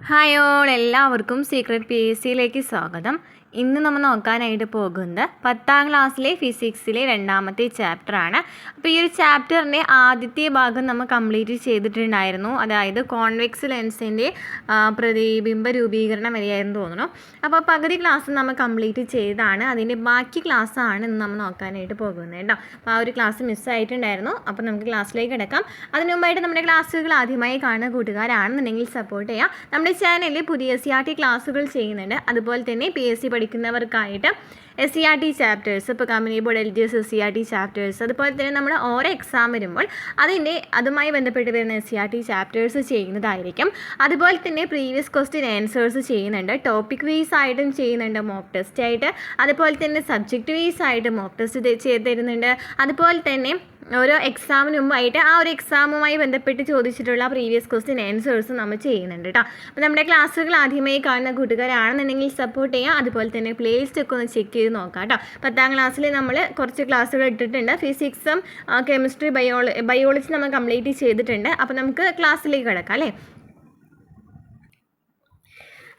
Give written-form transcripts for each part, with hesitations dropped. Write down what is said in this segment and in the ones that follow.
Hi all, എല്ലാവർക്കും secret PSCയിലേക്ക് സ്വാഗതം. ഇന്ന് നമ്മൾ നോക്കാനായിട്ട് പോകുന്നത് 10ാം ക്ലാസ്സിലെ ഫിസിക്സിലെ രണ്ടാമത്തെ ചാപ്റ്ററാണ്. അപ്പോൾ ഈ ഒരു ചാപ്റ്ററിൻ്റെ ആദ്യത്തെ ഭാഗം നമ്മൾ കംപ്ലീറ്റ് ചെയ്തിട്ടുണ്ടായിരുന്നു. അതായത് കോൺവെക്സ് ലെൻസിൻ്റെ പ്രതിബിംബ രൂപീകരണം വരെയായിരുന്നു തോന്നുന്നു. അപ്പോൾ പകുതി ക്ലാസ് നമ്മൾ കംപ്ലീറ്റ് ചെയ്തതാണ്. അതിൻ്റെ ബാക്കി ക്ലാസ്സാണ് ഇന്ന് നമ്മൾ നോക്കാനായിട്ട് പോകുന്നത് കേട്ടോ. അപ്പോൾ ആ ഒരു ക്ലാസ് മിസ്സായിട്ടുണ്ടായിരുന്നു. അപ്പോൾ നമുക്ക് ക്ലാസ്സിലേക്ക് കിടക്കാം. അതിനു മുമ്പായിട്ട് നമ്മുടെ ക്ലാസ്സുകൾ ആദ്യമായി കാണുന്ന കൂട്ടുകാരാണെന്നുണ്ടെങ്കിൽ സപ്പോർട്ട് ചെയ്യാം. നമ്മുടെ ചാനലിൽ പുതിയ SCRT ക്ലാസ്സുകൾ ചെയ്യുന്നുണ്ട്. അതുപോലെ തന്നെ PSC പഠിക്കുന്നവർക്കായിട്ട് SCRT ചാപ്റ്റേഴ്സ്, ഇപ്പോൾ company board LGS SCRT chapters, അതുപോലെ തന്നെ നമ്മൾ ഓരോ എക്സാം വരുമ്പോൾ അതുമായി ബന്ധപ്പെട്ട് വരുന്ന SCRT ചാപ്റ്റേഴ്സ് ചെയ്യുന്നതായിരിക്കും. അതുപോലെ തന്നെ പ്രീവിയസ് ക്വസ്റ്റ്യൻ ആൻസേഴ്സ് ചെയ്യുന്നുണ്ട്. ടോപ്പിക് വൈസ് ആയിട്ടും ചെയ്യുന്നുണ്ട്, മോക്ക് ടെസ്റ്റ് ആയിട്ട്. അതുപോലെ തന്നെ സബ്ജക്റ്റ് വൈസ് ആയിട്ട് മോക്ക് ടെസ്റ്റ് ചെയ്ത് തരുന്നുണ്ട്. അതുപോലെ തന്നെ ഓരോ എക്സാമിന് മുമ്പായിട്ട് ആ ഒരു എക്സാമുമായി ബന്ധപ്പെട്ട് ചോദിച്ചിട്ടുള്ള പ്രീവിയസ് ക്വസ്റ്റ്യൻ ആൻസേഴ്സ് നമ്മൾ ചെയ്യുന്നുണ്ട് കേട്ടോ. അപ്പോൾ നമ്മുടെ ക്ലാസ്സുകൾ ആദ്യമായി കാണുന്ന കൂട്ടുകാരാണെന്നുണ്ടെങ്കിൽ സപ്പോർട്ട് ചെയ്യുക. അതുപോലെ തന്നെ പ്ലേലിസ്റ്റ് ഒക്കെ ഒന്ന് ചെക്ക് ചെയ്ത് നോക്കാം കേട്ടോ. 10ാം ക്ലാസ്സിൽ നമ്മൾ കുറച്ച് ക്ലാസ്സുകൾ ഇട്ടിട്ടുണ്ട്. ഫിസിക്സും കെമിസ്ട്രി, ബയോളജി നമ്മൾ കംപ്ലീറ്റ് ചെയ്തിട്ടുണ്ട്. അപ്പോൾ നമുക്ക് ക്ലാസ്സിലേക്ക് കിടക്കാം അല്ലേ.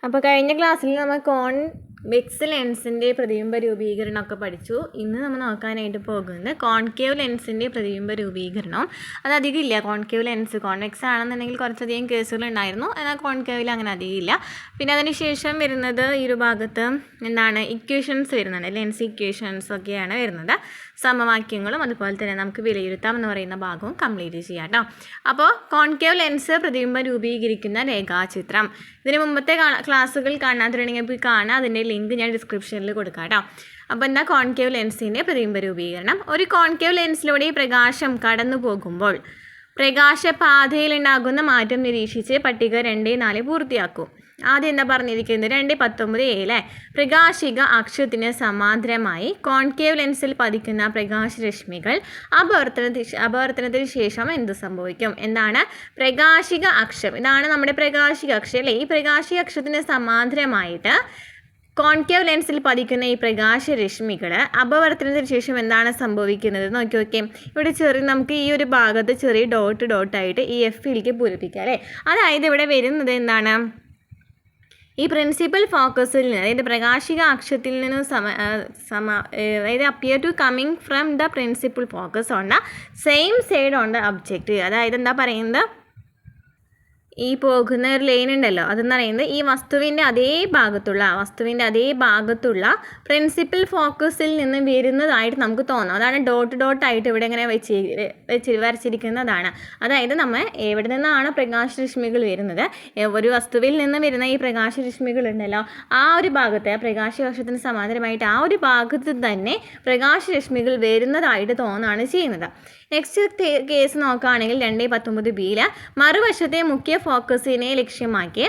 അപ്പോൾ കഴിഞ്ഞ ക്ലാസ്സിൽ നമ്മൾ കോൺവെക്സ് ലെൻസിൻ്റെ പ്രതിബിംബ രൂപീകരണമൊക്കെ പഠിച്ചു. ഇന്ന് നമ്മൾ നോക്കാനായിട്ട് പോകുന്നത് കോൺകേവ് ലെൻസിൻ്റെ പ്രതിബിംബ രൂപീകരണവും. അത് അധികം ഇല്ല. കോൺകേവ് ലെൻസ് കോൺവെക്സ് ആണെന്നുണ്ടെങ്കിൽ കുറച്ചധികം കേസുകളുണ്ടായിരുന്നു, എന്നാൽ കോൺകേവിൽ അങ്ങനെ അധികം ഇല്ല. പിന്നെ അതിന് ശേഷം വരുന്നത് ഈ ഒരു ഭാഗത്ത് ഇക്വേഷൻസ് വരുന്നുണ്ട്. ലെൻസ് ഇക്വേഷൻസ് ഒക്കെയാണ് വരുന്നത്. സമവാക്യങ്ങളും അതുപോലെ തന്നെ നമുക്ക് വിലയിരുത്താം എന്ന് പറയുന്ന ഭാഗവും കംപ്ലീറ്റ് ചെയ്യാം കേട്ടോ. അപ്പോൾ കോൺകേവ് ലെൻസ് പ്രതിബിംബം രൂപീകരിക്കുന്ന രേഖാചിത്രം, ഇതിന് മുമ്പത്തെ ക്ലാസ്സുകൾ കാണാത്തിട്ടുണ്ടെങ്കിൽ പോയി കാണാം. അതിൻ്റെ ലിങ്ക് ഞാൻ ഡിസ്ക്രിപ്ഷനിൽ കൊടുക്കാം കേട്ടോ. അപ്പോൾ എന്താ കോൺകേവ് ലെൻസിൻ്റെ പ്രതിബിംബ രൂപീകരണം? ഒരു കോൺകേവ് ലെൻസിലൂടെ പ്രകാശം കടന്നു പോകുമ്പോൾ പ്രകാശപാതയിലുണ്ടാകുന്ന മാറ്റം നിരീക്ഷിച്ച് പട്ടിക 2.4 പൂർത്തിയാക്കും. ആദ്യം എന്താ പറഞ്ഞിരിക്കുന്നത്? 2.19a പ്രകാശിക അക്ഷത്തിന് സമാന്തരമായി കോൺകേവ് ലെൻസിൽ പതിക്കുന്ന പ്രകാശരശ്മികൾ അപവർത്തനത്തിന് ശേഷം എന്ത് സംഭവിക്കും? എന്താണ് പ്രകാശിക അക്ഷം? ഇതാണ് നമ്മുടെ പ്രകാശിക അക്ഷം അല്ലേ. ഈ പ്രകാശിക അക്ഷത്തിന് സമാന്തരമായിട്ട് കോൺകേവ് ലെൻസിൽ പതിക്കുന്ന ഈ പ്രകാശരശ്മികൾ അപവർത്തനത്തിന് ശേഷം എന്താണ് സംഭവിക്കുന്നത് നോക്കി നോക്കിയേ. ഇവിടെ നമുക്ക് ഈ ഒരു ഭാഗത്ത് ചെറിയ ഡോട്ടായിട്ട് ഈ Fയിലേക്ക് പൂരിപ്പിക്കാം അല്ലേ. അതായത് ഇവിടെ വരുന്നത് എന്താണ്? ഈ പ്രിൻസിപ്പൽ ഫോക്കസിൽ നിന്ന്, അതായത് പ്രകാശിക അക്ഷത്തിൽ നിന്ന് അതായത് appear to coming from the principal focus on the same side on the object. അതായത് എന്താ പറയുന്നത്? ഈ പോകുന്ന ഒരു ലൈൻ ഉണ്ടല്ലോ, അതെന്ന് പറയുന്നത് ഈ വസ്തുവിൻ്റെ അതേ ഭാഗത്തുള്ള പ്രിൻസിപ്പൽ ഫോക്കസിൽ നിന്ന് വരുന്നതായിട്ട് നമുക്ക് തോന്നാം. അതാണ് ഡോട്ടായിട്ട് ഇവിടെ ഇങ്ങനെ വരച്ചിരിക്കുന്നതാണ്. അതായത് നമ്മൾ എവിടെ നിന്നാണ് പ്രകാശരശ്മികൾ വരുന്നത്, ഒരു വസ്തുവിൽ നിന്ന് വരുന്ന ഈ പ്രകാശരശ്മികൾ ഉണ്ടല്ലോ, ആ ഒരു ഭാഗത്ത് പ്രകാശകോശത്തിന് സമാന്തരമായിട്ട് ആ ഒരു ഭാഗത്ത് തന്നെ പ്രകാശരശ്മികൾ വരുന്നതായിട്ട് തോന്നുകയാണ് ചെയ്യുന്നത്. നെക്സ്റ്റ് കേസ് നോക്കുകയാണെങ്കിൽ 2.19bയിൽ മറുവശത്തെ മുഖ്യ ഫോക്കസിനെ ലക്ഷ്യമാക്കി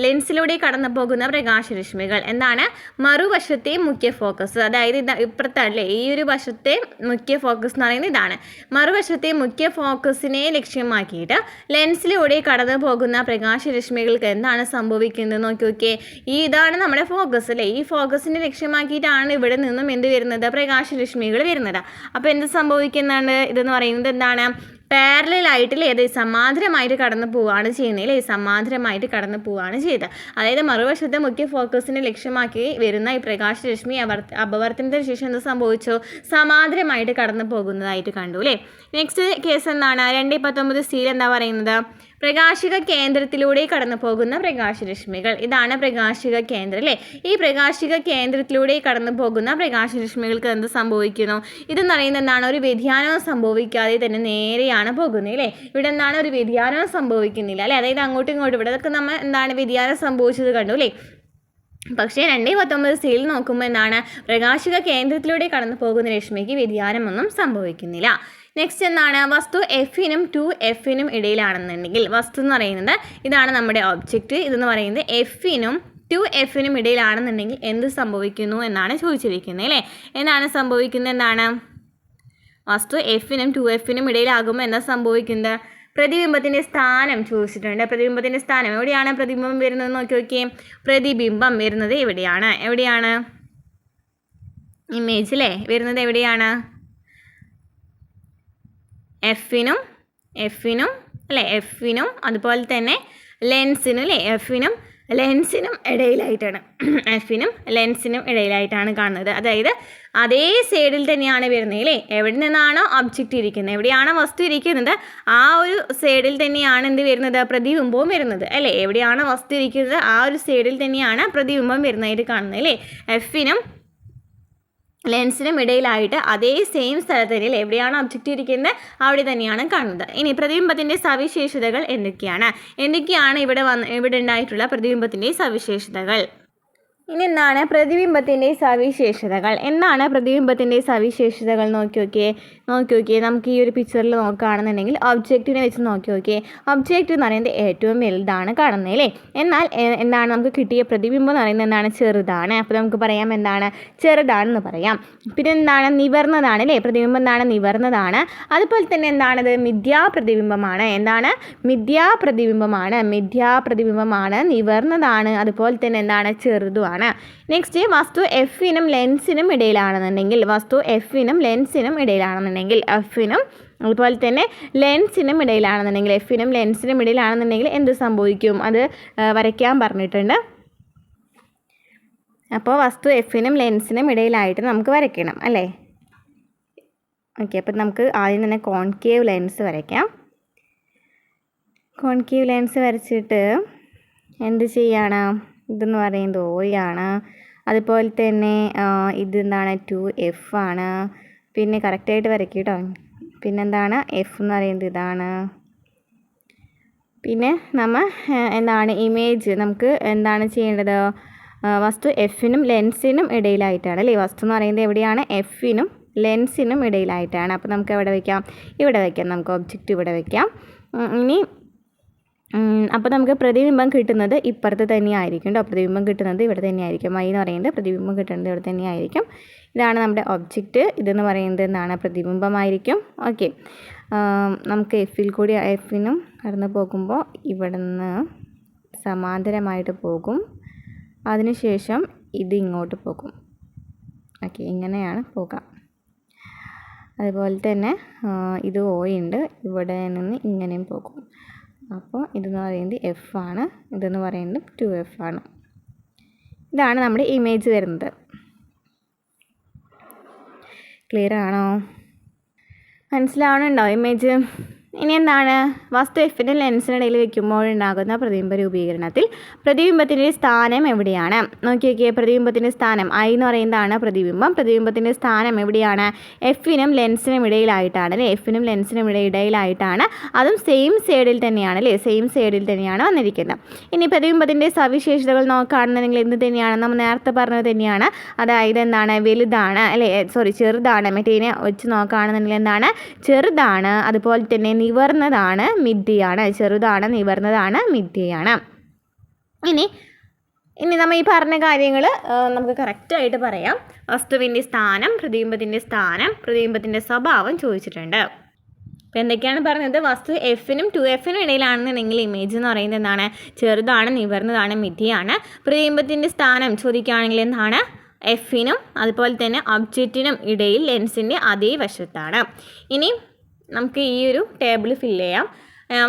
ലെൻസിലൂടെ കടന്നു പോകുന്ന പ്രകാശരശ്മികൾ. എന്താണ് മറുവശത്തെ മുഖ്യ ഫോക്കസ്? അതായത് ഇപ്പുറത്തല്ലേ ഈ ഒരു വശത്തെ മുഖ്യ ഫോക്കസ് എന്ന് പറയുന്നത് ഇതാണ്. മറുവശത്തെ മുഖ്യ ഫോക്കസിനെ ലക്ഷ്യമാക്കിയിട്ട് ലെൻസിലൂടെ കടന്നു പോകുന്ന പ്രകാശരശ്മികൾക്ക് എന്താണ് സംഭവിക്കുന്നത് നോക്കി നോക്കിയേ. ഇതാണ് നമ്മുടെ ഫോക്കസ് അല്ലേ. ഈ ഫോക്കസിനെ ലക്ഷ്യമാക്കിയിട്ടാണ് ഇവിടെ നിന്നും എന്ത് വരുന്നത്? പ്രകാശരശ്മികൾ വരുന്നത്. അപ്പോൾ എന്ത് സംഭവിക്കുന്നുണ്ട്? ഇതെന്ന് പറയുന്നത് എന്താണ്? പാരലായിട്ട് സമാന്തരമായിട്ട് കടന്നു പോവുകയാണ് ചെയ്യുന്നത് അല്ലേ. സമാന്തരമായിട്ട് കടന്നു പോവുകയാണ് ചെയ്തത്. അതായത് മറുവശത്തെ മുഖ്യ ഫോക്കസിനെ ലക്ഷ്യമാക്കി വരുന്ന ഈ പ്രകാശരശ്മി അപവർത്തനത്തിന് ശേഷം എന്ത് സംഭവിച്ചു? സമാന്തരമായിട്ട് കടന്നു പോകുന്നതായിട്ട് കണ്ടു അല്ലേ. നെക്സ്റ്റ് കേസ് എന്താണ്? 2.19c എന്താ പറയുന്നത്? പ്രകാശിക കേന്ദ്രത്തിലൂടെ കടന്നു പോകുന്ന പ്രകാശരശ്മികൾ. ഇതാണ് പ്രകാശിക കേന്ദ്രം അല്ലേ. ഈ പ്രകാശിക കേന്ദ്രത്തിലൂടെ കടന്നു പോകുന്ന പ്രകാശരശ്മികൾക്ക് എന്ത് സംഭവിക്കുന്നു? ഇതെന്ന് പറയുന്നത് എന്താണ്? ഒരു വ്യതിയാനവും സംഭവിക്കാതെ തന്നെ നേരെയാണ് പോകുന്നത് അല്ലേ. ഇവിടെ എന്താണ്? ഒരു വ്യതിയാനവും സംഭവിക്കുന്നില്ല അല്ലേ. അതായത് അങ്ങോട്ടും ഇങ്ങോട്ടും ഇവിടെ നമ്മൾ എന്താണ് വ്യതിയാനം സംഭവിച്ചത് കണ്ടു അല്ലേ. പക്ഷേ 2.19c നോക്കുമ്പോൾ എന്താണ്? പ്രകാശിക കേന്ദ്രത്തിലൂടെ കടന്നു പോകുന്ന രശ്മിക്ക് വ്യതിയാനമൊന്നും സംഭവിക്കുന്നില്ല. നെക്സ്റ്റ് എന്താണ്? വസ്തു Fനും 2Fനും ഇടയിലാണെന്നുണ്ടെങ്കിൽ, വസ്തു എന്ന് പറയുന്നത് ഇതാണ് നമ്മുടെ ഒബ്ജക്റ്റ്. ഇതെന്ന് പറയുന്നത് Fനും 2Fനും ഇടയിലാണെന്നുണ്ടെങ്കിൽ എന്ത് സംഭവിക്കുന്നു എന്നാണ് ചോദിച്ചിരിക്കുന്നത് അല്ലേ. എന്താണ് സംഭവിക്കുന്നത്? എന്താണ് വസ്തു Fനും 2Fനും ഇടയിലാകുമ്പോൾ എന്താ സംഭവിക്കുന്നത്? പ്രതിബിംബത്തിൻ്റെ സ്ഥാനം ചോദിച്ചിട്ടുണ്ട്. പ്രതിബിംബത്തിൻ്റെ സ്ഥാനം എവിടെയാണ് പ്രതിബിംബം വരുന്നത് നോക്കി നോക്കിയേ. പ്രതിബിംബം വരുന്നത് എവിടെയാണ് ഇമേജ് അല്ലേ വരുന്നത്? എവിടെയാണ്? Fനും അല്ലേ, എഫിനും അതുപോലെ തന്നെ ലെൻസിനും അല്ലേ, എഫിനും ലെൻസിനും ഇടയിലായിട്ടാണ് എഫിനും ലെൻസിനും ഇടയിലായിട്ടാണ് കാണുന്നത്. അതായത് അതേ സൈഡിൽ തന്നെയാണ് വരുന്നത് അല്ലേ, എവിടെ നിന്നാണോ ഒബ്ജക്റ്റ് ഇരിക്കുന്നത്, എവിടെയാണോ വസ്തു ഇരിക്കുന്നത് ആ ഒരു സൈഡിൽ തന്നെയാണ് എന്ത് വരുന്നത്, പ്രതിബിംബവും വരുന്നത് അല്ലേ. എവിടെയാണോ വസ്തു ഇരിക്കുന്നത് ആ ഒരു സൈഡിൽ തന്നെയാണ് പ്രതിബിംബം വരുന്നതായിട്ട് കാണുന്നത് അല്ലേ. എഫിനും ലെൻസിനും ഇടയിലായിട്ട് അതേ സെയിം സ്ഥലത്ത് തന്നെ എവിടെയാണ് ഒബ്ജക്റ്റ് ഇരിക്കുന്നത് അവിടെ തന്നെയാണ് കാണുന്നത്. ഇനി പ്രതിബിംബത്തിൻ്റെ സവിശേഷതകൾ എന്തൊക്കെയാണ് ഇവിടെ ഉണ്ടായിട്ടുള്ള പ്രതിബിംബത്തിൻ്റെ സവിശേഷതകൾ? ഇനി എന്താണ് പ്രതിബിംബത്തിൻ്റെ സവിശേഷതകൾ? എന്താണ് പ്രതിബിംബത്തിൻ്റെ സവിശേഷതകൾ? നോക്കി നോക്കിയേ നമുക്ക് ഈ ഒരു പിക്ചറിൽ നോക്കുകയാണെന്നുണ്ടെങ്കിൽ ഒബ്ജക്റ്റിനെ വെച്ച് നോക്കിയേ. ഒബ്ജക്റ്റ് എന്ന് പറയുന്നത് ഏറ്റവും വലുതാണ് കാണുന്നത് അല്ലേ. എന്നാൽ എന്താണ് നമുക്ക് കിട്ടിയ പ്രതിബിംബം എന്ന് പറയുന്നത് എന്താണ്, ചെറുതാണ്. അപ്പോൾ നമുക്ക് പറയാം എന്താണ്, ചെറുതാണെന്ന് പറയാം. പിന്നെ എന്താണ്, നിവർന്നതാണ് അല്ലേ. പ്രതിബിംബം എന്താണ്, നിവർന്നതാണ്. അതുപോലെ തന്നെ എന്താണത്, മിഥ്യാപ്രതിബിംബമാണ്. എന്താണ്, മിഥ്യാപ്രതിബിംബമാണ്, നിവർന്നതാണ്. അതുപോലെ തന്നെ എന്താണ്, ചെറുതുമാണ്. നെക്സ്റ്റ്, വസ്തു എഫിനും ലെൻസിനും ഇടയിലാണെന്നുണ്ടെങ്കിൽ എഫിനും അതുപോലെ തന്നെ ലെൻസിനും ഇടയിലാണെന്നുണ്ടെങ്കിൽ എന്ത് സംഭവിക്കും, അത് വരയ്ക്കാൻ പറഞ്ഞിട്ടുണ്ട്. അപ്പോൾ വസ്തു എഫിനും ലെൻസിനും ഇടയിലായിട്ട് നമുക്ക് വരയ്ക്കണം അല്ലേ. ഓക്കെ, അപ്പോൾ നമുക്ക് ആദ്യം തന്നെ കോൺകേവ് ലെൻസ് വരയ്ക്കാം. കോൺകേവ് ലെൻസ് വരച്ചിട്ട് എന്ത് ചെയ്യണം, ഇതെന്ന് പറയുന്നത് ഓയാണ്. അതുപോലെ തന്നെ ഇതെന്താണ്, 2F ആണ്. പിന്നെ കറക്റ്റായിട്ട് വരയ്ക്കും കേട്ടോ. പിന്നെന്താണ്, എഫ് എന്ന് പറയുന്നത് ഇതാണ്. പിന്നെ നമ്മൾ എന്താണ് ഇമേജ്, നമുക്ക് എന്താണ് ചെയ്യേണ്ടത്, വസ്തു എഫിനും ലെൻസിനും ഇടയിലായിട്ടാണ് അല്ലേ. വസ്തു എന്ന് പറയുന്നത് എവിടെയാണ്, എഫിനും ലെൻസിനും ഇടയിലായിട്ടാണ്. അപ്പോൾ നമുക്ക് എവിടെ വയ്ക്കാം, ഇവിടെ വയ്ക്കാം. നമുക്ക് ഒബ്ജക്റ്റ് ഇവിടെ വയ്ക്കാം. ഇനി അപ്പോൾ നമുക്ക് പ്രതിബിംബം കിട്ടുന്നത് ഇപ്പുറത്ത് തന്നെയായിരിക്കും കേട്ടോ. പ്രതിബിംബം കിട്ടുന്നത് ഇവിടെ തന്നെയായിരിക്കും. എന്ന് പറയുന്നത് പ്രതിബിംബം കിട്ടുന്നത് ഇവിടെ തന്നെയായിരിക്കും. ഇതാണ് നമ്മുടെ ഒബ്ജക്റ്റ്. ഇതെന്ന് പറയുന്നത് എന്താണ്, പ്രതിബിംബമായിരിക്കും. ഓക്കെ, നമുക്ക് എഫിനും കടന്ന് പോകുമ്പോൾ ഇവിടെ നിന്ന് സമാന്തരമായിട്ട് പോകും. അതിനുശേഷം ഇത് ഇങ്ങോട്ട് പോകും. ഓക്കെ, ഇങ്ങനെയാണ് പോകുക. അതുപോലെ തന്നെ ഇത് ഓയുണ്ട്, ഇവിടെ നിന്ന് ഇങ്ങനെയും പോകും. അപ്പോൾ ഇതെന്ന് പറയുന്നത് എഫ് ആണ്, ഇതെന്ന് പറയുന്നത് 2F ആണ്. ഇതാണ് നമ്മുടെ ഇമേജ് വരുന്നത്. ക്ലിയർ ആണോ, മനസ്സിലാവണുണ്ടോ ഇമേജ്? ഇനി എന്താണ്, വസ്തു എഫിൻ്റെ ലെൻസിനിടയിൽ വെക്കുമ്പോഴുണ്ടാകുന്ന പ്രതിബിംബ രൂപീകരണത്തിൽ പ്രതിബിംബത്തിൻ്റെ സ്ഥാനം എവിടെയാണ്? നോക്കിയൊക്കെ, പ്രതിബിംബത്തിൻ്റെ സ്ഥാനം I എന്ന് പറയുന്നതാണ് പ്രതിബിംബം. പ്രതിബിംബത്തിൻ്റെ സ്ഥാനം എവിടെയാണ്, എഫിനും ലെൻസിനും ഇടയിലായിട്ടാണ് അല്ലേ. എഫിനും ലെൻസിനും ഇടയിലായിട്ടാണ്, അതും സെയിം സൈഡിൽ തന്നെയാണ് അല്ലേ, സെയിം സൈഡിൽ തന്നെയാണ് വന്നിരിക്കുന്നത്. ഇനി പ്രതിബിംബത്തിൻ്റെ സവിശേഷതകൾ നോക്കുകയാണെന്നുണ്ടെങ്കിൽ എന്ത് തന്നെയാണ്, നമ്മൾ നേരത്തെ പറഞ്ഞത് തന്നെയാണ്. അതായത് എന്താണ്, വലുതാണ് അല്ലേ, ചെറുതാണ്. മറ്റേതിനെ വെച്ച് നോക്കുകയാണെന്നുണ്ടെങ്കിൽ എന്താണ്, ചെറുതാണ്. അതുപോലെ തന്നെ നിവർന്നതാണ്, മിഥ്യയാണ്. ചെറുതാണ്, നിവർന്നതാണ്, മിഥ്യയാണ്. ഇനി നമ്മൾ ഈ പറഞ്ഞ കാര്യങ്ങൾ നമുക്ക് കറക്റ്റായിട്ട് പറയാം. വസ്തുവിൻ്റെ സ്ഥാനം, പ്രതിബിംബത്തിൻ്റെ സ്വഭാവം ചോദിച്ചിട്ടുണ്ട്. അപ്പോൾ എന്തൊക്കെയാണ് പറഞ്ഞത്, വസ്തു എഫിനും 2Fനും ഇടയിലാണെന്നുണ്ടെങ്കിൽ ഇമേജ് എന്ന് പറയുന്നത് എന്താണ്, ചെറുതാണ്, നിവർന്നതാണ്, മിഥ്യയാണ്. പ്രതിബിംബത്തിൻ്റെ സ്ഥാനം ചോദിക്കുകയാണെങ്കിൽ എന്താണ്, എഫിനും അതുപോലെ തന്നെ ഒബ്ജക്റ്റിനും ഇടയിൽ ലെൻസിൻ്റെ അതേ വശത്താണ്. ഇനി നമുക്ക് ഈ ഒരു ടേബിൾ ഫില്ല് ചെയ്യാം.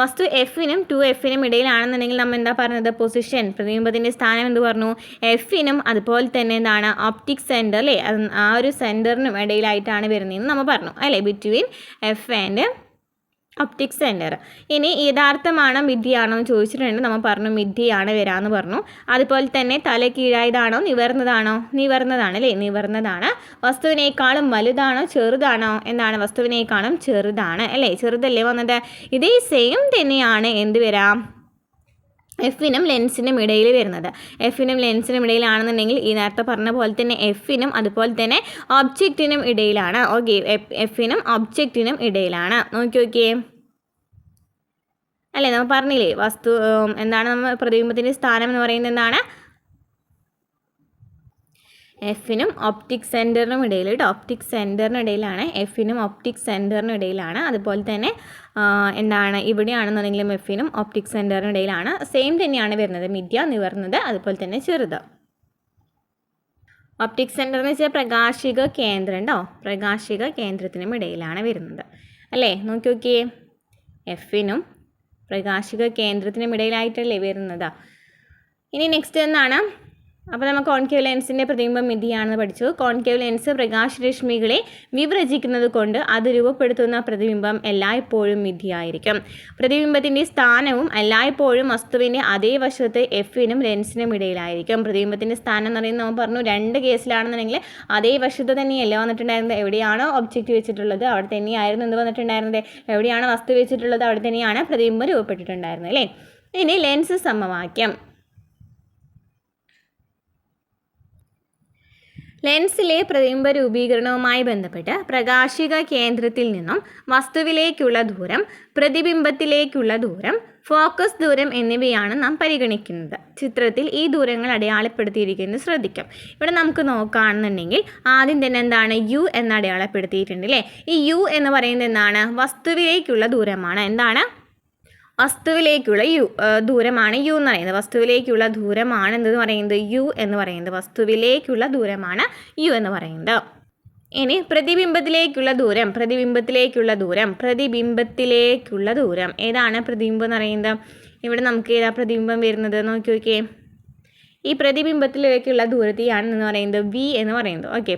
വസ്തു എഫിനും 2Fനും ഇടയിലാണെന്നുണ്ടെങ്കിൽ നമ്മൾ എന്താ പറഞ്ഞത്, പൊസിഷൻ, പ്രതിബിംബത്തിൻ്റെ സ്ഥാനം എന്ത് പറഞ്ഞു, എഫിനും അതുപോലെ തന്നെ എന്താണ്, ഓപ്റ്റിക് സെൻറ്റർ അല്ലേ, ആ ഒരു സെൻറ്ററിനും ഇടയിലായിട്ടാണ് വരുന്നതെന്ന് നമ്മൾ പറഞ്ഞു അല്ലേ, between F and optic centre. ഇനി യഥാർത്ഥമാണോ മിഥ്യയാണോ എന്ന് ചോദിച്ചിട്ടുണ്ട്. നമ്മൾ പറഞ്ഞു മിഥ്യയാണ് വരാമെന്ന് പറഞ്ഞു. അതുപോലെ തന്നെ തല കീഴായതാണോ നിവർന്നതാണ് അല്ലേ, നിവർന്നതാണ്. വസ്തുവിനേക്കാളും വലുതാണോ ചെറുതാണോ, എന്താണ്, വസ്തുവിനേക്കാളും ചെറുതാണ് അല്ലേ, ചെറുതല്ലേ വന്നത്. ഇതേ സെയിം തന്നെയാണ് എന്ത് വരാം, എഫിനും ലെൻസിനും ഇടയിൽ വരുന്നത്. എഫിനും ലെൻസിനും ഇടയിലാണെന്നുണ്ടെങ്കിൽ ഈ നേരത്തെ പറഞ്ഞ പോലെ തന്നെ എഫിനും അതുപോലെ തന്നെ ഒബ്ജക്റ്റിനും ഇടയിലാണ്. ഓക്കെ, എഫിനും ഒബ്ജക്റ്റിനും ഇടയിലാണ്. നോക്കിയേ അല്ലേ, നമ്മൾ പറഞ്ഞില്ലേ വസ്തു എന്താണ്, നമ്മൾ പ്രതിബിംബത്തിൻ്റെ സ്ഥാനം എന്ന് പറയുന്നത് എന്താണ്, എഫിനും ഒപ്റ്റിക് സെൻറ്ററിനും ഇടയിൽ കേട്ടോ, ഒപ്റ്റിക് സെൻറ്ററിന് ഇടയിലാണ്, എഫിനും ഒപ്റ്റിക് സെൻറ്ററിനും ഇടയിലാണ്. അതുപോലെ തന്നെ എന്താണ്, ഇവിടെയാണെന്നുണ്ടെങ്കിലും എഫിനും ഒപ്റ്റിക് സെൻറ്ററിനും ഇടയിലാണ്. സെയിം തന്നെയാണ് വരുന്നത്, മിഥ്യ, നിവർന്നത്, അതുപോലെ തന്നെ ചെറുത്. ഒപ്റ്റിക് സെൻറ്റർ എന്ന് വെച്ചാൽ പ്രകാശിക കേന്ദ്രം ഉണ്ടോ, പ്രകാശിക കേന്ദ്രത്തിനും ഇടയിലാണ് വരുന്നത് അല്ലേ. നോക്കിയേ, എഫിനും പ്രകാശിക കേന്ദ്രത്തിനും ഇടയിലായിട്ടല്ലേ വരുന്നത്. ഇനി നെക്സ്റ്റ് എന്താണ്? അപ്പോൾ നമ്മൾ കോൺകേവ് ലെൻസിൻ്റെ പ്രതിബിംബം മിതിയാണെന്ന് പഠിച്ചു. കോൺകേവ് ലെൻസ് പ്രകാശരശ്മികളെ വിവ്രജിക്കുന്നത് കൊണ്ട് അത് രൂപപ്പെടുത്തുന്ന പ്രതിബിംബം എല്ലായ്പ്പോഴും മിതിയായിരിക്കും. പ്രതിബിംബത്തിൻ്റെ സ്ഥാനവും എല്ലായ്പ്പോഴും വസ്തുവിൻ്റെ അതേ വശത്ത് എഫിനും ലെൻസിനും ഇടയിലായിരിക്കും. പ്രതിബിംബത്തിൻ്റെ സ്ഥാനം എന്ന് പറയുന്നത് നമ്മൾ പറഞ്ഞു 2 കേസിലാണെന്നുണ്ടെങ്കിൽ അതേ വശത്ത് തന്നെയല്ല വന്നിട്ടുണ്ടായിരുന്നത്. എവിടെയാണോ ഒബ്ജക്റ്റ് വെച്ചിട്ടുള്ളത് അവിടെ തന്നെയായിരുന്നു എന്ത് വന്നിട്ടുണ്ടായിരുന്നത്, എവിടെയാണോ വസ്തു വെച്ചിട്ടുള്ളത് അവിടെ തന്നെയാണ് പ്രതിബിംബം രൂപപ്പെട്ടിട്ടുണ്ടായിരുന്നത് അല്ലേ. ഇനി ലെൻസ് സമവാക്യം. ലെൻസിലെ പ്രതിബിംബ രൂപീകരണവുമായി ബന്ധപ്പെട്ട് പ്രകാശിക കേന്ദ്രത്തിൽ നിന്നും വസ്തുവിലേക്കുള്ള ദൂരം, പ്രതിബിംബത്തിലേക്കുള്ള ദൂരം, ഫോക്കസ് ദൂരം എന്നിവയാണ് നാം പരിഗണിക്കുന്നത്. ചിത്രത്തിൽ ഈ ദൂരങ്ങൾ അടയാളപ്പെടുത്തിയിരിക്കുന്നത് ശ്രദ്ധിക്കാം. ഇവിടെ നമുക്ക് നോക്കുകയാണെന്നുണ്ടെങ്കിൽ ആദ്യം തന്നെ എന്താണ്, യു എന്ന് അടയാളപ്പെടുത്തിയിട്ടുണ്ട് അല്ലേ. ഈ യു എന്ന് പറയുന്നത് എന്താണ്, വസ്തുവിലേക്കുള്ള ദൂരമാണ്. എന്താണ്, വസ്തുവിലേക്കുള്ള ദൂരമാണ് യു എന്ന് പറയുന്നത്. വസ്തുവിലേക്കുള്ള ദൂരമാണ് എന്തെന്ന് പറയുന്നത്, യു എന്ന് പറയുന്നത്. വസ്തുവിലേക്കുള്ള ദൂരമാണ് യു എന്ന് പറയുന്നത്. ഇനി പ്രതിബിംബത്തിലേക്കുള്ള ദൂരം ഏതാണ് പ്രതിബിംബം എന്ന് പറയുന്നത്? ഇവിടെ നമുക്ക് ഏതാ പ്രതിബിംബം വരുന്നത് നോക്കി നോക്കിയേ. ഈ പ്രതിബിംബത്തിലേക്കുള്ള ദൂരത്തെയാണ് എന്ന് പറയുന്നത് വി എന്ന് പറയുന്നത്. ഓക്കെ,